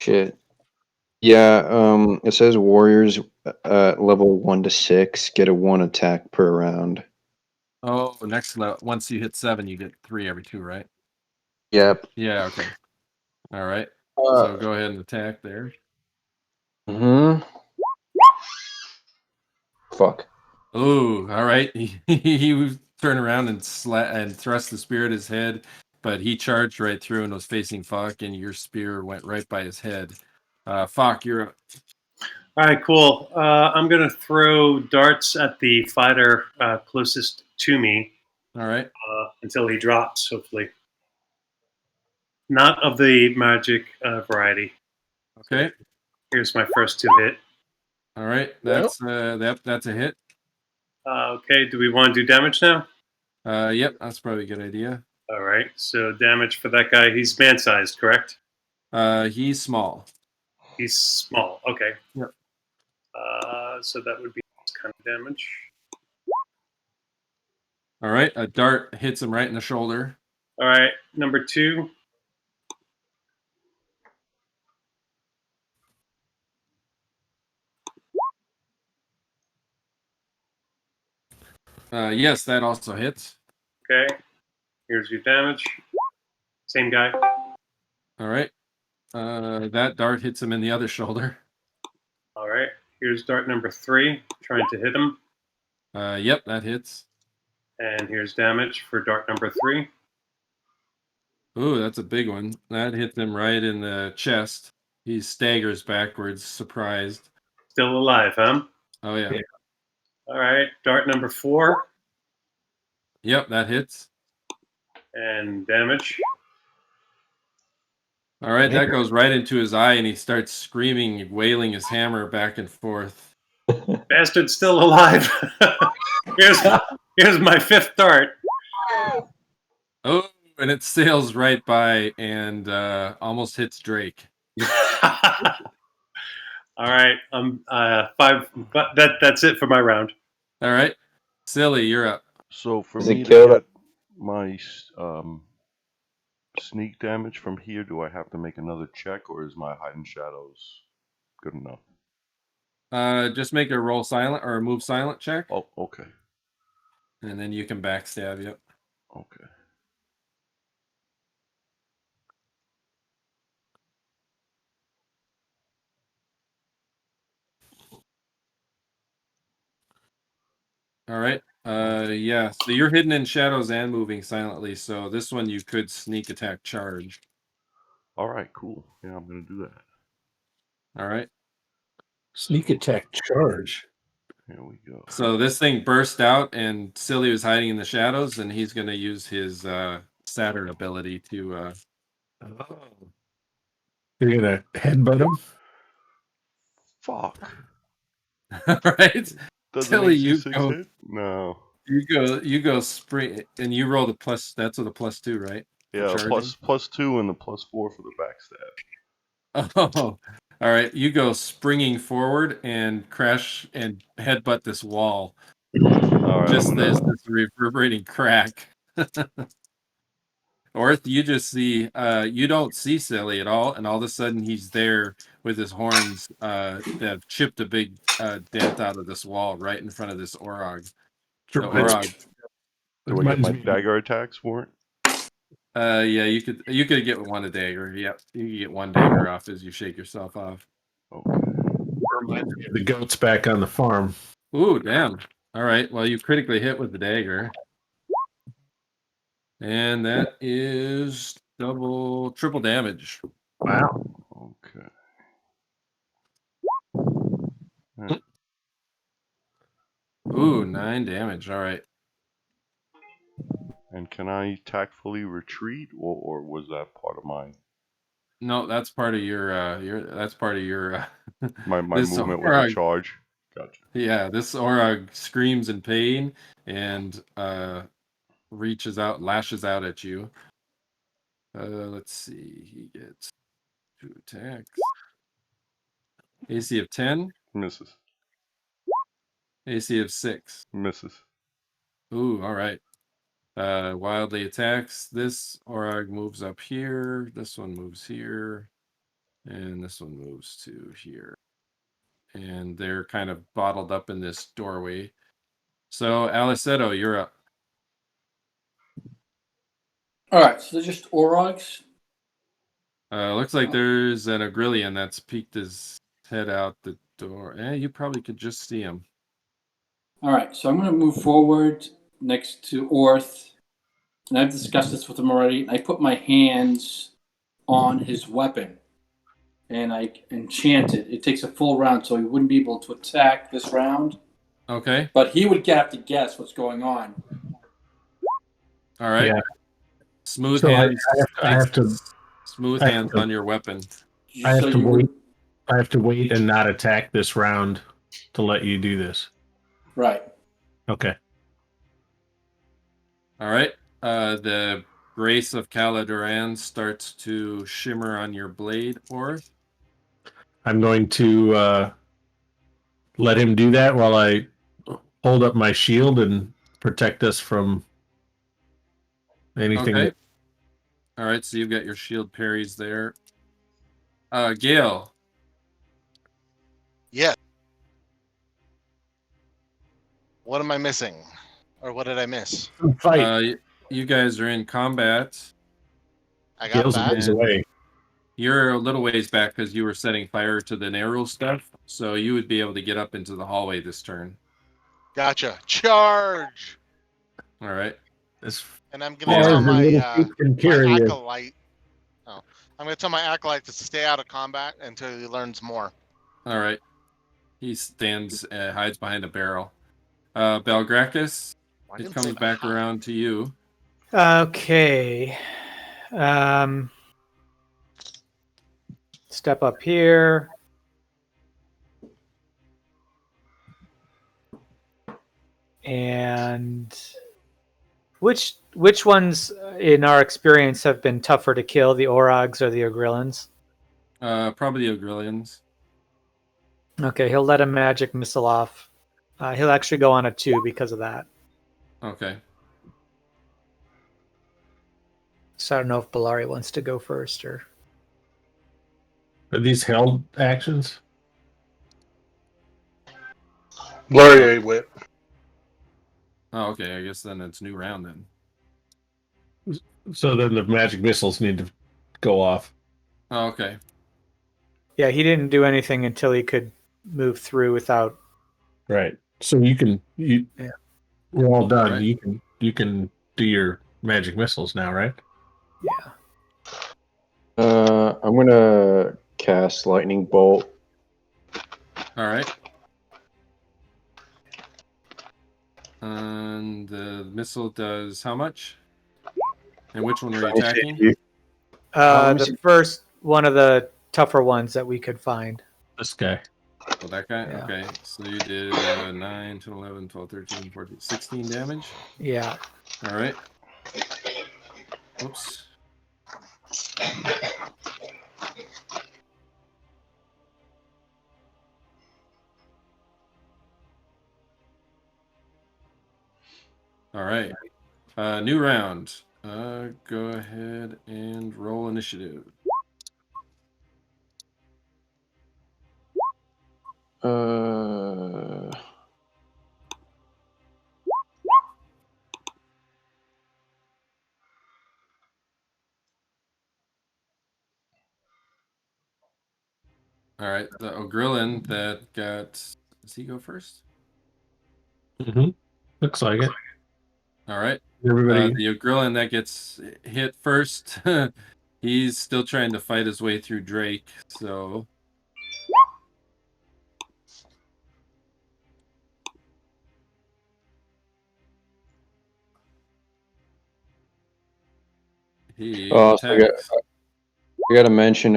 Shit. Yeah, it says warriors level 1 to 6 get a 1 attack per round. Oh, next level. Once you hit 7, you get 3 every 2, right? Yep. Yeah. Okay. All right. So go ahead and attack there. Fuck. Oh, all right. He turned around and thrust the spear at his head, but he charged right through and was facing Fock, and your spear went right by his head. Fock, you're up. All right, cool. I'm going to throw darts at the fighter closest to me. All right. Until he drops, hopefully. Not of the magic variety. Okay. Here's my first 2 hit. All right. That's that's a hit. Okay, do we want to do damage now? Yep, that's probably a good idea. All right, so damage for that guy. He's man-sized, correct? He's small. He's small. Okay. Yep. So that would be this kind of damage. All right, a dart hits him right in the shoulder. All right, number 2. Yes, that also hits. Okay. Here's your damage. Same guy. All right. That dart hits him in the other shoulder. All right. Here's dart number 3, trying to hit him. Yep, that hits. And here's damage for dart number 3. Ooh, that's a big one. That hit him right in the chest. He staggers backwards, surprised. Still alive, huh? Oh, yeah. All right, dart number 4. Yep, that hits. And damage. All right, that goes right into his eye, and he starts screaming, wailing his hammer back and forth. Bastard's still alive. here's my 5th dart. Oh, and it sails right by and almost hits Drake. All right, 5. But that's it for my round. All right, Silli, you're up. So for Does me it to kill get my sneak damage from here, do I have to make another check, or is my hidden shadows good enough? Just make a roll silent or a move silent check. Oh, okay. And then you can backstab. Yep. Okay. All right. Yeah. So you're hidden in shadows and moving silently. So this one you could sneak attack charge. All right, cool. Yeah, I'm gonna do that. All right. Sneak attack charge. Here we go. So this thing burst out, and Silli was hiding in the shadows, and he's going to use his Satyr ability to. You're gonna headbutt him. Fuck. All right. Doesn't Silli, AC you 6 go. hit? No. You go spring, and you roll the plus. That's with a +2, right? Yeah, +2 and the +4 for the backstab. Oh, all right. You go springing forward and crash and headbutt this wall. All right, Just this reverberating crack. Orth, you just see, you don't see Silli at all, and all of a sudden he's there with his horns that have chipped a big dent out of this wall right in front of this Orog. The Orog. Do I get my dagger attacks for it? Yeah, you could get one a dagger. Yep, you can get one dagger off as you shake yourself off. Reminds me of the goats back on the farm. Ooh, damn. All right, well, you critically hit with the dagger. And that is triple damage. Wow. Okay. Ooh, 9 damage. All right. And can I tactfully retreat, or was that part of my? No, that's part of your that's part of your my movement with the charge. Gotcha. Yeah, this Orog screams in pain and reaches out, lashes out at you. Let's see. He gets 2 attacks. AC of 10. Misses. AC of 6. Misses. Ooh, all right. Wildly attacks. This Orog moves up here. This one moves here. And this one moves to here. And they're kind of bottled up in this doorway. So, Alleseto, you're up. All right, so they're just Orogs. Looks like there's an Agrillion that's peeked his head out the door. You probably could just see him. All right, so I'm going to move forward next to Orth, and I've discussed this with him already. I put my hands on his weapon, and I enchant it. It takes a full round, so he wouldn't be able to attack this round. Okay. But he would have to guess what's going on. All right. Yeah. Smooth So hands. I have to smooth hands on your weapon. I have to wait. I have to wait and not attack this round to let you do this. Right. Okay. All right. The grace of Caladuran starts to shimmer on your blade, Orth. I'm going to let him do that while I hold up my shield and protect us from anything. Okay. All right, so you've got your shield parries there. Gale. Yeah. What am I missing? Or what did I miss? Fight. You guys are in combat. I got Gale's a that. ways away. You're a little ways back because you were setting fire to the narrow stuff. So you would be able to get up into the hallway this turn. Gotcha. Charge. All right. And I'm gonna tell my acolyte. Oh, I'm gonna tell my acolyte to stay out of combat until he learns more. All right. He stands, hides behind a barrel. Belgrakas, it comes back around to you. Okay. Step up here. And which ones in our experience have been tougher to kill, the Orogs or the Ogrillans? Probably the Ogrillians. Okay, he'll let a magic missile off. He'll actually go on a 2 because of that. Okay. So I don't know if Belari wants to go first or. Are these held actions? Blurry whip. Oh, okay. I guess then it's new round then. So then the magic missiles need to go off. Oh, okay. Yeah, he didn't do anything until he could move through without. Right. So we're all done. Right. You can do your magic missiles now, right? Yeah. I'm gonna cast lightning bolt. All right. And the missile does how much? And which one were you attacking? The first one of the tougher ones that we could find. This guy. Oh, that guy? Yeah. Okay. So you did 9, 10, 11, 12, 13, 14, 16 damage? Yeah. All right. Oops. All right. New round. Go ahead and roll initiative. All right, the Ogrillin that got. Does he go first? Mm-hmm. Looks like it. All right. Everybody. The Ogrillin that gets hit first, he's still trying to fight his way through Drake, so. He attacks. I gotta mention.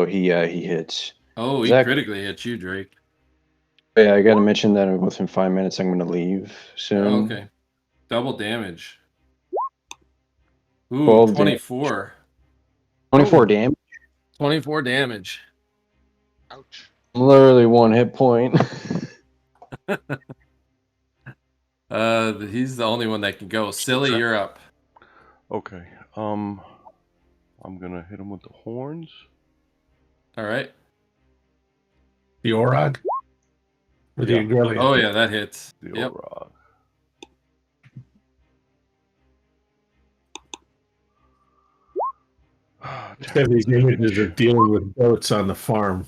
He hits. Oh, he critically hit you, Drake. Yeah, I gotta mention that within 5 minutes I'm gonna leave soon. Oh, okay. Double damage. Ooh, 12 24. 24 damage. 24 damage. Ouch. Literally 1 hit point. He's the only one that can go. Silli, you're up. Okay. I'm gonna hit him with the horns. All right. The Orog? Or the Agrellian? Oh, yeah, that hits. The Yep. Orog. These images of dealing with goats on the farm.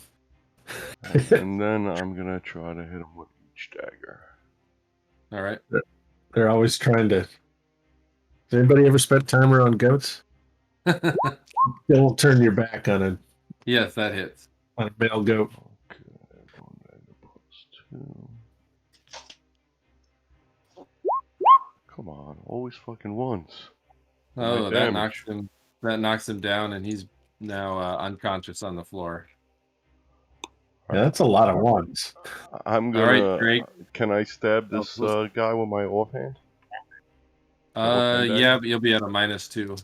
And then I'm gonna try to hit him with each dagger. All right. They're always trying to. Has anybody ever spent time around goats? Don't turn your back on a. Yes, that hits. On a male goat. Okay, +2. Come on, always fucking ones. Oh, that knocks him. That knocks him down, and he's now unconscious on the floor. Yeah, that's a lot of ones. I'm gonna. All right, Drake. Can I stab this guy with my offhand? Yeah, but you'll be at a -2.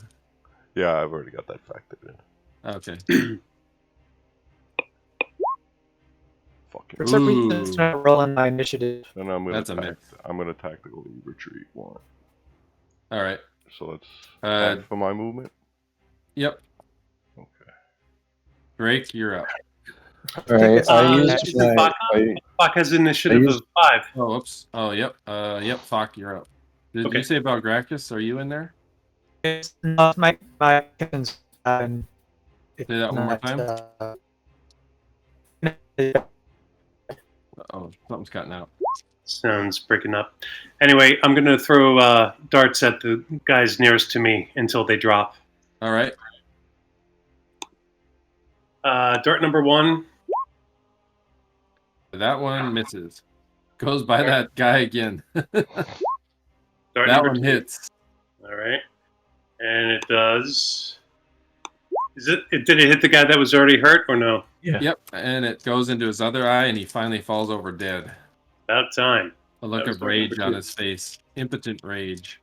Yeah, I've already got that factored in. Okay. Fucking. For some reason, it's not rolling my initiative. Then I'm gonna. That's a miss. I'm gonna tactically retreat 1. All right. So that's half for my movement. Yep. Okay. Drake, you're up. All right. Fock has initiative of 5. Oh, oops. Oh, yep. Yep. Fock, you're up. Did you say Belgrakas? Are you in there? It's not my concern. Say that one more time. Oh, something's cutting out. Sounds breaking up. Anyway, I'm going to throw darts at the guys nearest to me until they drop. All right. Dart number 1. That one misses. Goes by that guy again. Dart That number one 2. hits. All right. And it does. Did it hit the guy that was already hurt or no? Yeah. Yep. And it goes into his other eye, and he finally falls over dead. About time. A look That was of dart rage number on 2. his face. Impotent rage.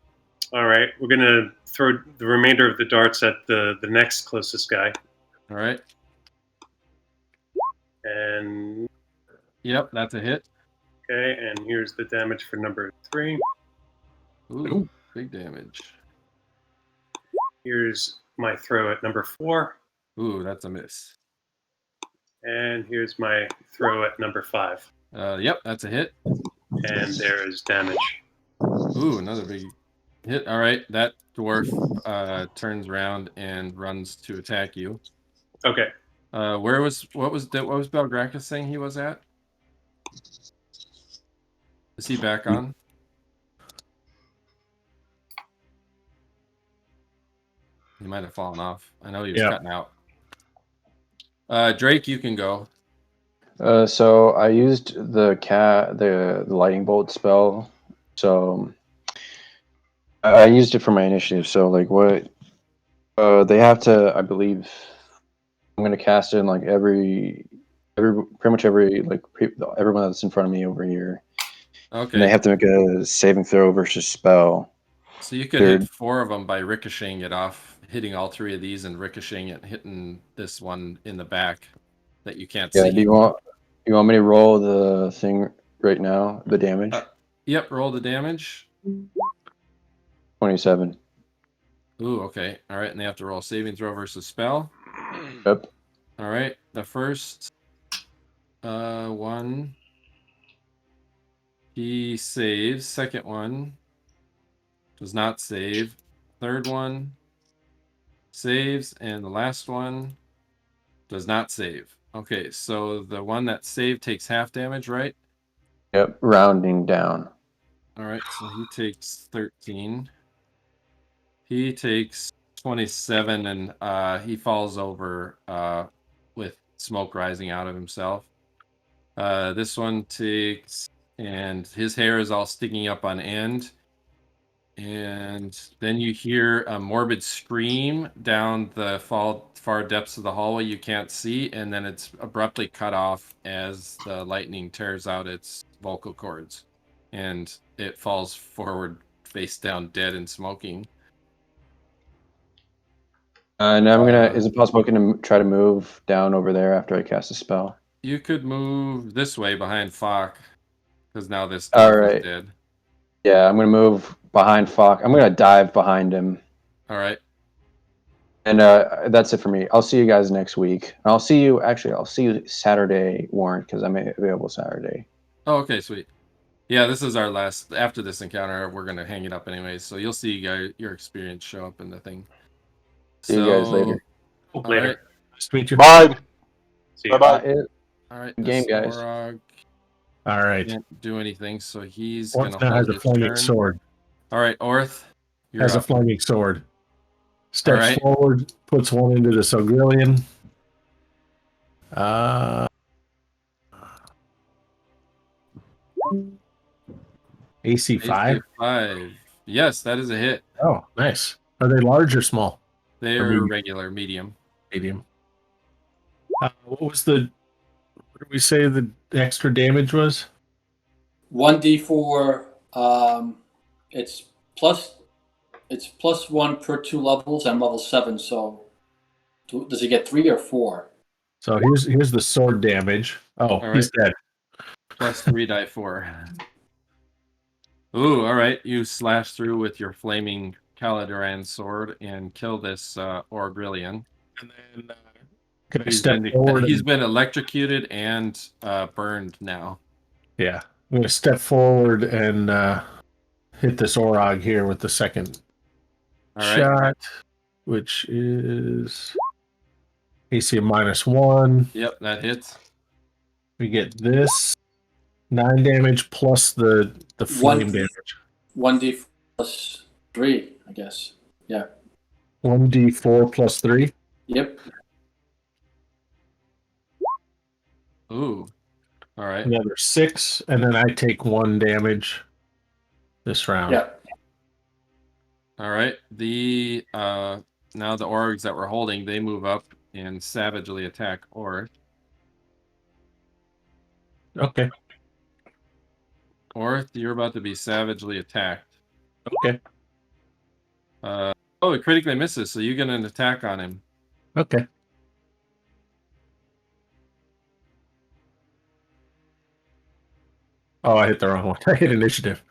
All right. We're going to throw the remainder of the darts at the next closest guy. All right. And Yep, that's a hit. okay, and here's the damage for number 3. Ooh, big damage. Here's my throw at number 4. Ooh, that's a miss. And here's my throw at number 5. Yep, that's a hit. And there is damage. Ooh, another big hit. All right, that dwarf turns around and runs to attack you. Okay. What was Belgrakas saying he was at? Is he back on? He might have fallen off. I know he was cutting out. Drake, you can go. So I used the lightning bolt spell. So I used it for my initiative. So like what? They have to. I believe I'm gonna cast it in like pretty much everyone that's in front of me over here. Okay. And they have to make a saving throw versus spell. So you could hit 4 of them by ricocheting it off, hitting all 3 of these and ricocheting it, hitting this one in the back that you can't see. Do you want me to roll the thing right now? The damage. Yep. Roll the damage. 27. Ooh. Okay. All right. And they have to roll saving throw versus spell. Yep. All right. The first one, he saves. Second one does not save. Third one saves, and the last one does not save. Okay, so the one that saved takes half damage, right? Yep. Rounding down. All right, so he takes 13. He takes 27, and he falls over with smoke rising out of himself. This one takes, and his hair is all sticking up on end. And then you hear a morbid scream down the far depths of the hallway you can't see, and then it's abruptly cut off as the lightning tears out its vocal cords. And it falls forward, face down, dead and smoking. And I'm gonna. Is it possible I can try to move down over there after I cast a spell? You could move this way behind Fock, because now this All dwarf right. is dead. Yeah, I'm gonna move behind Fock. I'm gonna dive behind him. All right. And that's it for me. I'll see you guys next week. I'll see you Saturday, Warren, because I'm available Saturday. Oh, okay, sweet. Yeah, this is our last. After this encounter, we're gonna hang it up anyways. So you'll see your experience show up in the thing. See you guys later. Later. Right. Nice to meet you. Bye. See you. Bye. All right. Game, this guys. Orog All right. can't do anything, so he's Orth gonna now has hold a his flaming turn. sword. All right, Orth, you're Has a up. flaming sword. Steps right. forward, puts one into the Sogrillion. AC 5? 5. Yes, that is a hit. Oh, nice. Are they large or small? They're medium? regular, medium. Medium. What did we say the extra damage was? 1d4. It's +1 per 2 levels. I'm level 7, so does he get 3 or 4? So here's the sword damage. Oh, All he's dead. +3 die 4. Ooh, all right. You slash through with your flaming Caladoran sword and kill this Orgrillion. And then can I step forward? He's been electrocuted and burned now. Yeah. I'm going to step forward and hit this Orog here with the second shot, which is AC -1. Yep, that hits. We get this. 9 damage plus the flame damage. 1d plus 3, I guess. Yeah. 1d4 plus 3. Yep. Ooh. All right. Another 6, and then I take 1 damage this round. Yeah. All right. The now the orgs that we're holding, they move up and savagely attack Orth. Okay. Orth, you're about to be savagely attacked. Okay. Oh, it critically misses, so you get an attack on him. Okay. Oh, I hit the wrong one. I hit initiative.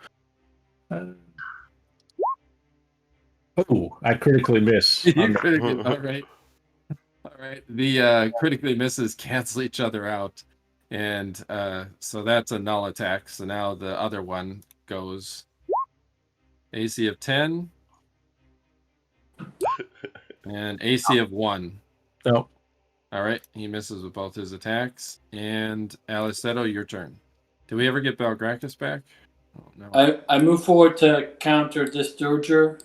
Oh, I critically miss. You critically, all right. All right. The critically misses cancel each other out. And so that's a null attack. So now the other one goes AC of 10 and AC of 1. Nope. All right. He misses with both his attacks. And Alleseto, your turn. Do we ever get Belgrakas back? Oh, no. I move forward to counter this Doger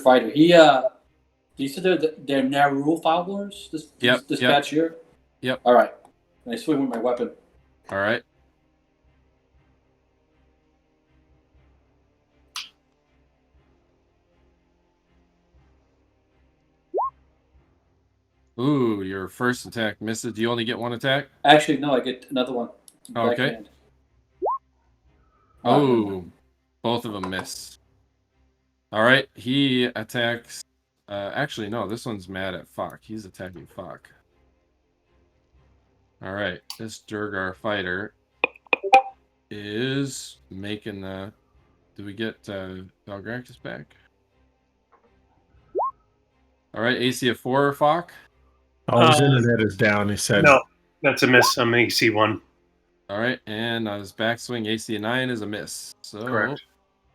fighter. He said they're now rule followers. This patch here. Yep. All right. And I swing with my weapon. All right. Ooh, your first attack misses. Do you only get one attack? Actually, no, I get another one. Okay. Backhand. Oh, both of them miss. All right, he attacks. Actually, no, this one's mad at Fuck. He's attacking Fuck. All right, this Durgar fighter is making the. Do we get Belgrakas back? All right, AC of 4, Fuck. Oh, his internet is down, he said. No, that's a miss. I'm AC 1. All right, and on his backswing, AC of 9 is a miss. So, Correct.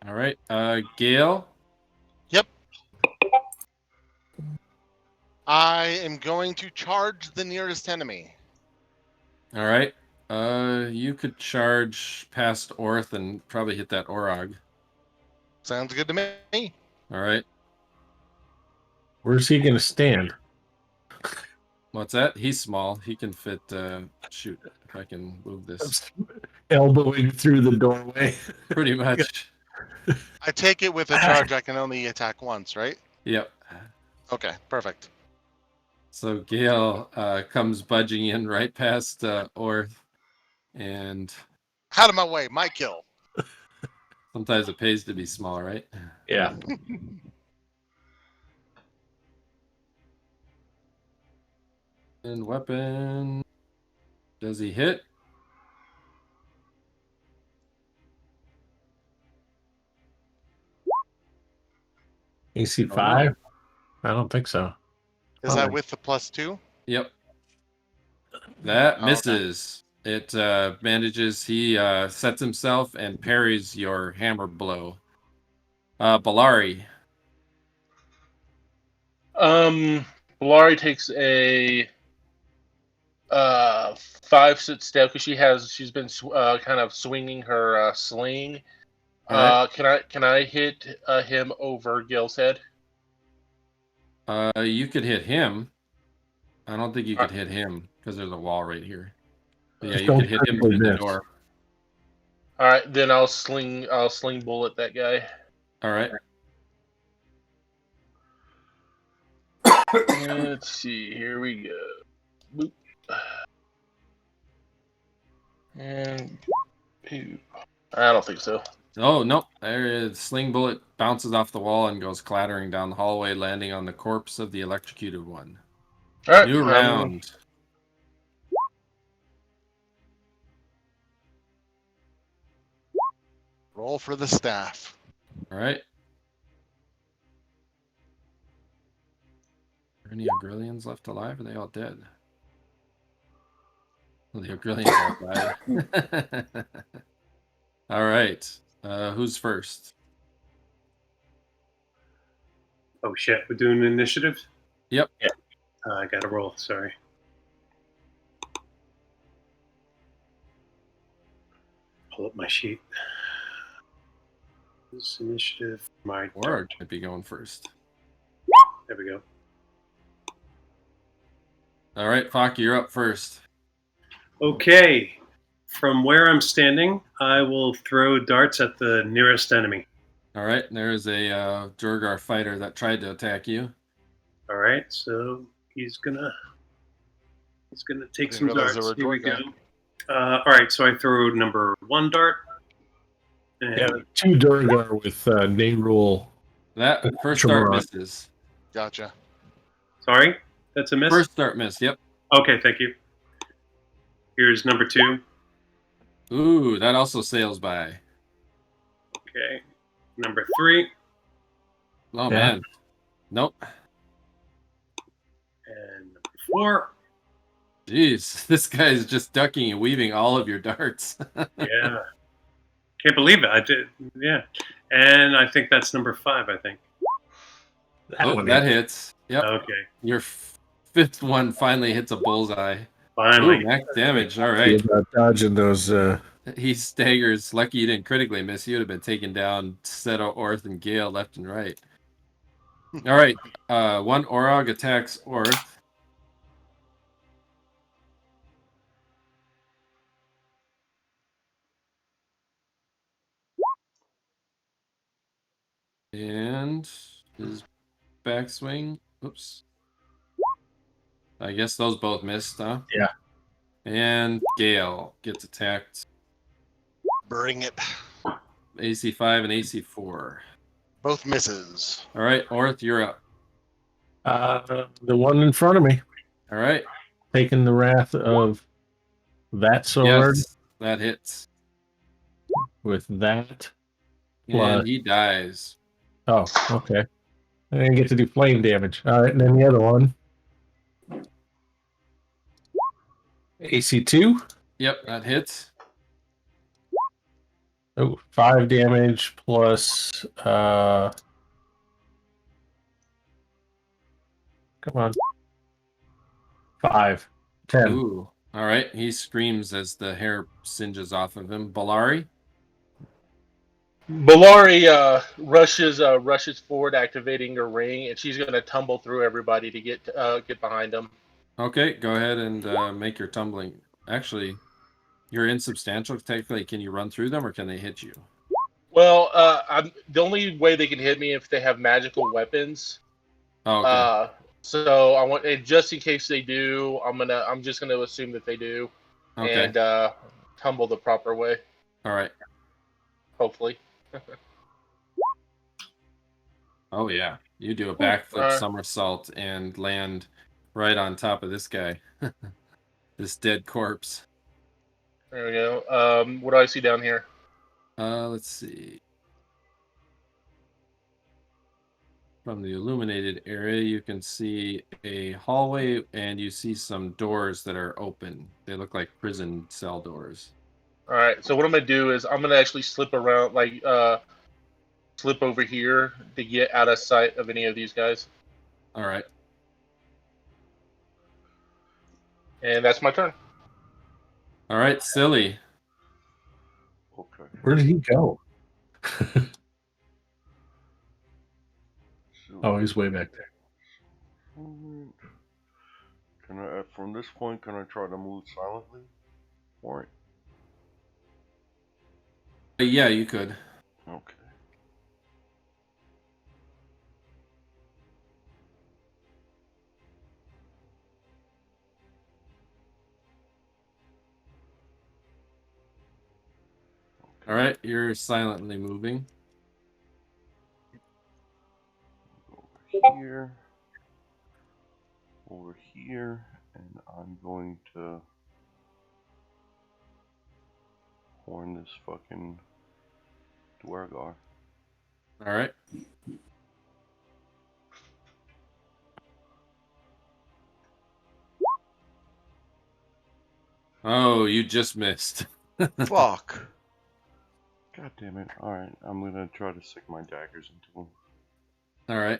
All right, Gale. Yep. I am going to charge the nearest enemy. All right. You could charge past Orth and probably hit that Orog. Sounds good to me. All right. Where's he going to stand? What's that? He's small. He can fit. Shoot, if I can move this. Elbowing through the doorway. Pretty much. I take it with a charge I can only attack once, right? Yep. Okay, perfect. So Gale comes budging in right past Orth, and out of my way, my kill. Sometimes it pays to be small, right? Yeah. And weapon. Does he hit? AC 5? I don't think so. Is that with the +2? Yep. That misses. It manages. He sets himself and parries your hammer blow. Belari. Belari takes a 5-foot step because she's been kind of swinging her sling. Right. Can I hit him over Gale's head? You could hit him. I don't think you could hit him because there's a wall right here. But yeah, you could hit him through the door. All right, then I'll sling bullet that guy. All right. Let's see. Here we go. Boop. And boop. I don't think so. Oh, no. The sling bullet bounces off the wall and goes clattering down the hallway, landing on the corpse of the electrocuted one. All right. New round. Roll for the staff. All right. Are any Ogrillians left alive? Are they all dead? Well, the Ogrillians all died. All right. Who's first? Oh shit, we're doing initiative? Yep. Yeah. I gotta roll, sorry. pull up my sheet. This initiative, my Or might be going first. There we go. All right, Fock, you're up first. Okay. From where I'm standing, I will throw darts at the nearest enemy. All right, there's a Durgar fighter that tried to attack you. All right, so he's gonna take some realize darts. there were Here we go. Durgar. All right, so I throw number 1 dart. And Yeah, 2 Durgar with name rule. That first Tremor dart on. misses. Gotcha. Sorry, that's a miss. First dart miss. Yep. Okay, thank you. Here's number 2. Ooh, that also sails by. Okay, number 3. Oh Yeah. man. Nope. And number 4. Jeez, this guy's just ducking and weaving all of your darts. Yeah, can't believe it. I did. Yeah, and I think that's number 5. I think. That hits. Yep. Okay. Your fifth one finally hits a bullseye. Finally. Ooh, max damage. All right. About dodging those. He staggers. Lucky you didn't critically miss. He would have been taking down Seto, Orth, and Gale left and right. All right. 1 Orog attacks Orth. And his backswing. Oops. I guess those both missed, huh? Yeah. And Gale gets attacked. Bring it. AC 5 and AC 4. Both misses. All right, Orth, you're up. The one in front of me. All right. Taking the wrath of that sword Yes, that hits. with that. Plus- And he dies. Oh, okay. I didn't get to do flame damage. All right, and then the other one. AC 2. Yep, that hits. Oh, 5 damage plus come on. 5. 10. Ooh. All right. He screams as the hair singes off of him. Belari? Belari rushes forward, activating her ring, and she's going to tumble through everybody to get behind them. Okay, go ahead and make your tumbling. Actually, you're insubstantial. Technically, can you run through them or can they hit you? Well, the only way they can hit me if they have magical weapons. Oh, okay. So I want, and just in case they do, I'm just gonna assume that they do, Okay. and tumble the proper way. All right. Hopefully. Oh, yeah. You do a backflip Alright. somersault and land right on top of this guy. This dead corpse. There we go. What do I see down here? Let's see. From the illuminated area, you can see a hallway and you see some doors that are open. They look like prison cell doors. All right. So what I'm gonna do is I'm gonna actually slip around, like slip over here to get out of sight of any of these guys. All right. And that's my turn. All right, Silli. Okay. Where did he go? Oh, he's way back there. Can I, from this point, can I try to move silently? All right. Yeah, you could. Okay. All right, you're silently moving. Over here, and I'm going to horn this fucking Dwargar. All right. Oh, you just missed. Fuck. God damn it. Alright, I'm gonna try to stick my daggers into him. All right.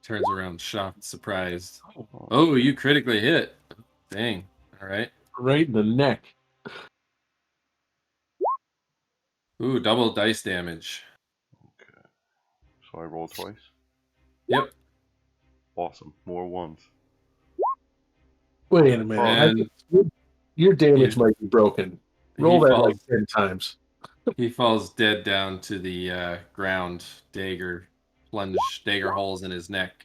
Turns around, shocked, surprised. Oh, you critically hit. Dang. All right. Right in the neck. Ooh, double dice damage. Okay. So I roll twice? Yep. Awesome. More ones. Wait a minute. And Your damage might be broken. Roll that like 10 times. He falls dead down to the ground. Dagger holes in his neck.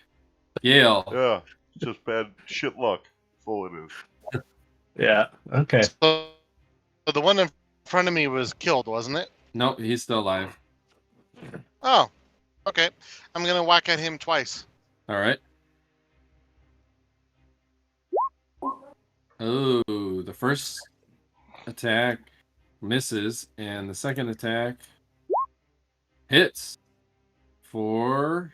Gale. Yeah, just bad shit luck. That's all it is. Yeah. Okay. So the one in front of me was killed, wasn't it? Nope, he's still alive. Oh, okay. I'm gonna whack at him twice. All right. Oh, the first attack misses, and the second attack hits for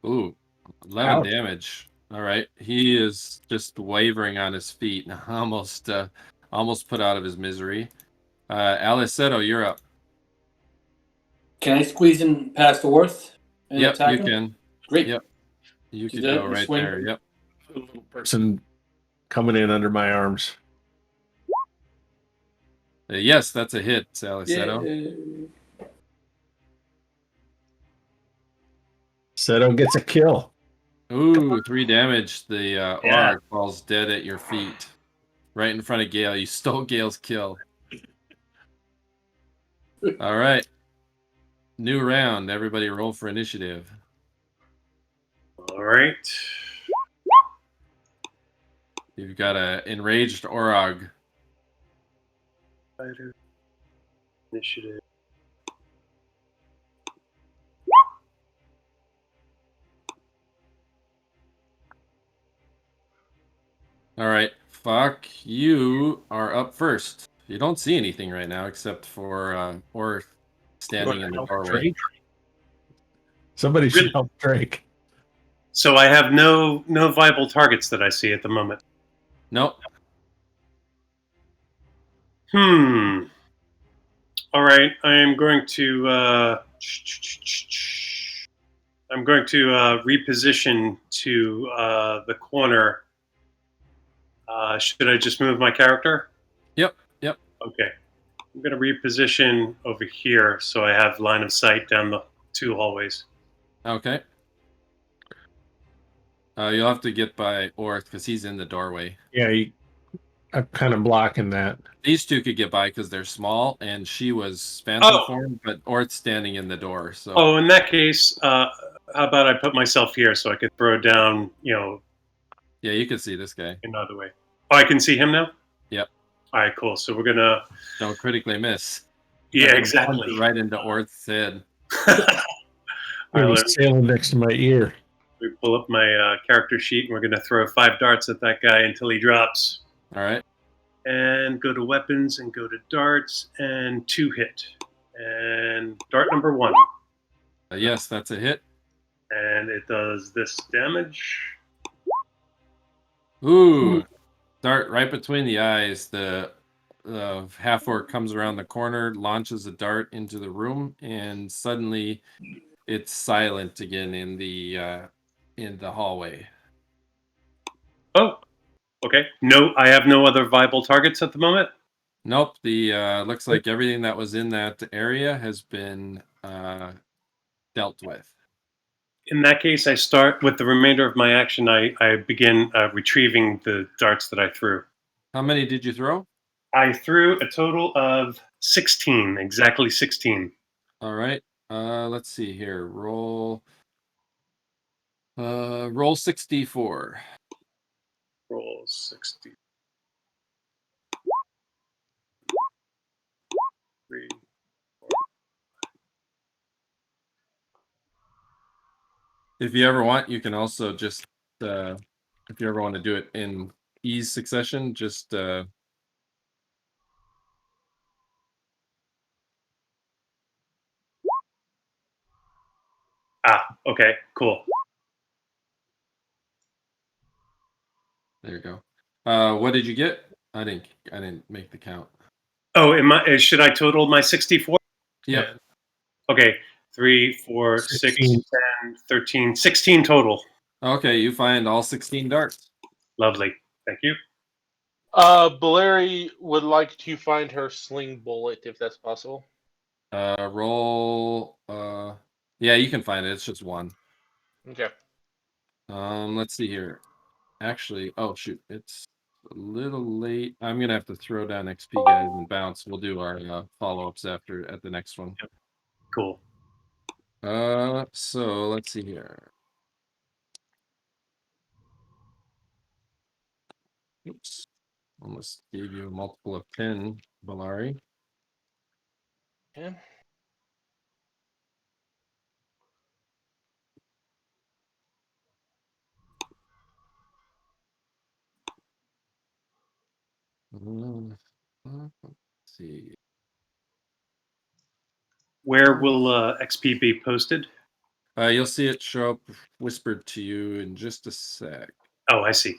11 Ouch. damage. All right, he is just wavering on his feet, almost put out of his misery. Alleseto, you're up. Can I squeeze in past Orth and Yep, attack you him? can. Great. Yep, you So can that go will right swing. there. Yep. A little person coming in under my arms. Yes, that's a hit, Alleseto. Yeah. Seto gets a kill. Ooh, 3 damage. The Yeah. Orc falls dead at your feet. Right in front of Gale. You stole Gale's kill. All right. New round. Everybody roll for initiative. All right. You've got a enraged Orog. Fighter. Initiative. All right. Fuck, you are up first. You don't see anything right now except for Orth standing in the doorway. Somebody should help Drake. So I have no viable targets that I see at the moment. Nope. All right. I am going to reposition to the corner. Should I just move my character? Yep. Okay. I'm going to reposition over here so I have line of sight down the 2 hallways. Okay. You'll have to get by Orth because he's in the doorway. Yeah, I'm kind of blocking that. These 2 could get by because they're small, and she was phantom form, but Orth's standing in the door. So. Oh, in that case, how about I put myself here so I could throw down, Yeah, you can see this guy. another way. Oh, I can see him now? Yep. All right, cool. So we're going to... Don't critically miss. Yeah, exactly. Right into Orth's head. He's sailing next to my ear. We pull up my character sheet, and we're going to throw 5 darts at that guy until he drops. All right. And go to weapons and go to darts, and 2 hit. And dart number 1. Yes, that's a hit. And it does this damage. Ooh. Dart right between the eyes. The Half-Orc comes around the corner, launches a dart into the room, and suddenly it's silent again in the hallway. Oh, okay. No, I have no other viable targets at the moment. Nope. The looks like everything that was in that area has been dealt with. In that case, I start with the remainder of my action. I begin retrieving the darts that I threw. How many did you throw? I threw a total of 16, exactly 16. All right. Let's see here. Roll 64. Roll 60. 3. If you ever want, you can also just, if you ever want to do it in ease succession, just Okay, cool. there you go. What did you get? I didn't make the count. Oh, should I total my 64? Yep. Okay, 3, 4, 6, 10, 13, 16 total. Okay, you find all 16 darts. Lovely. Thank you. Belari would like to find her sling bullet if that's possible. Roll. Yeah, you can find it. It's just one. Okay. Let's see here. Actually, oh shoot, it's a little late. I'm gonna have to throw down XP, guys, and bounce. We'll do our follow-ups at the next one. Cool. So let's see here. Oops, almost gave you a multiple of 10, Belari. Yeah. Let's see. Where will XP be posted? You'll see it show up whispered to you in just a sec. Oh, I see.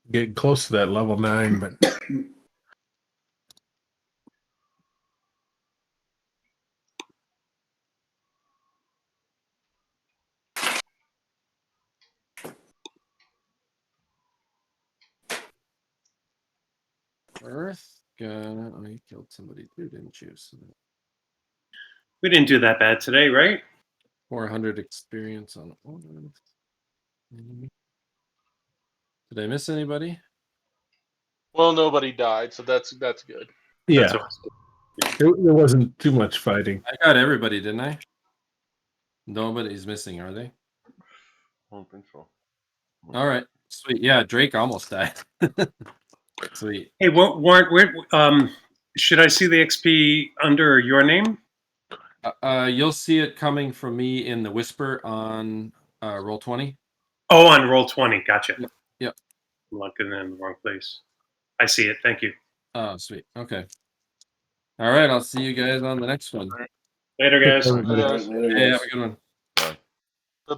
Getting close to that level 9, but Earth. Oh, you killed somebody too, didn't you? So We didn't do that bad today, right? 400 experience on Orth. Did I miss anybody? Well, nobody died, so that's good. yeah, there wasn't too much fighting. I got everybody, didn't I? Nobody's missing, are they? I don't think so. All right, sweet. Yeah, Drake almost died. Sweet. Hey, should I see the XP under your name? You'll see it coming from me in the whisper on Roll20. Oh, on Roll20. Gotcha. Yep. I'm looking in the wrong place. I see it. Thank you. Oh, sweet. Okay. All right. I'll see you guys on the next one. Later, guys. Later, guys. Hey, have a good one. Bye-bye.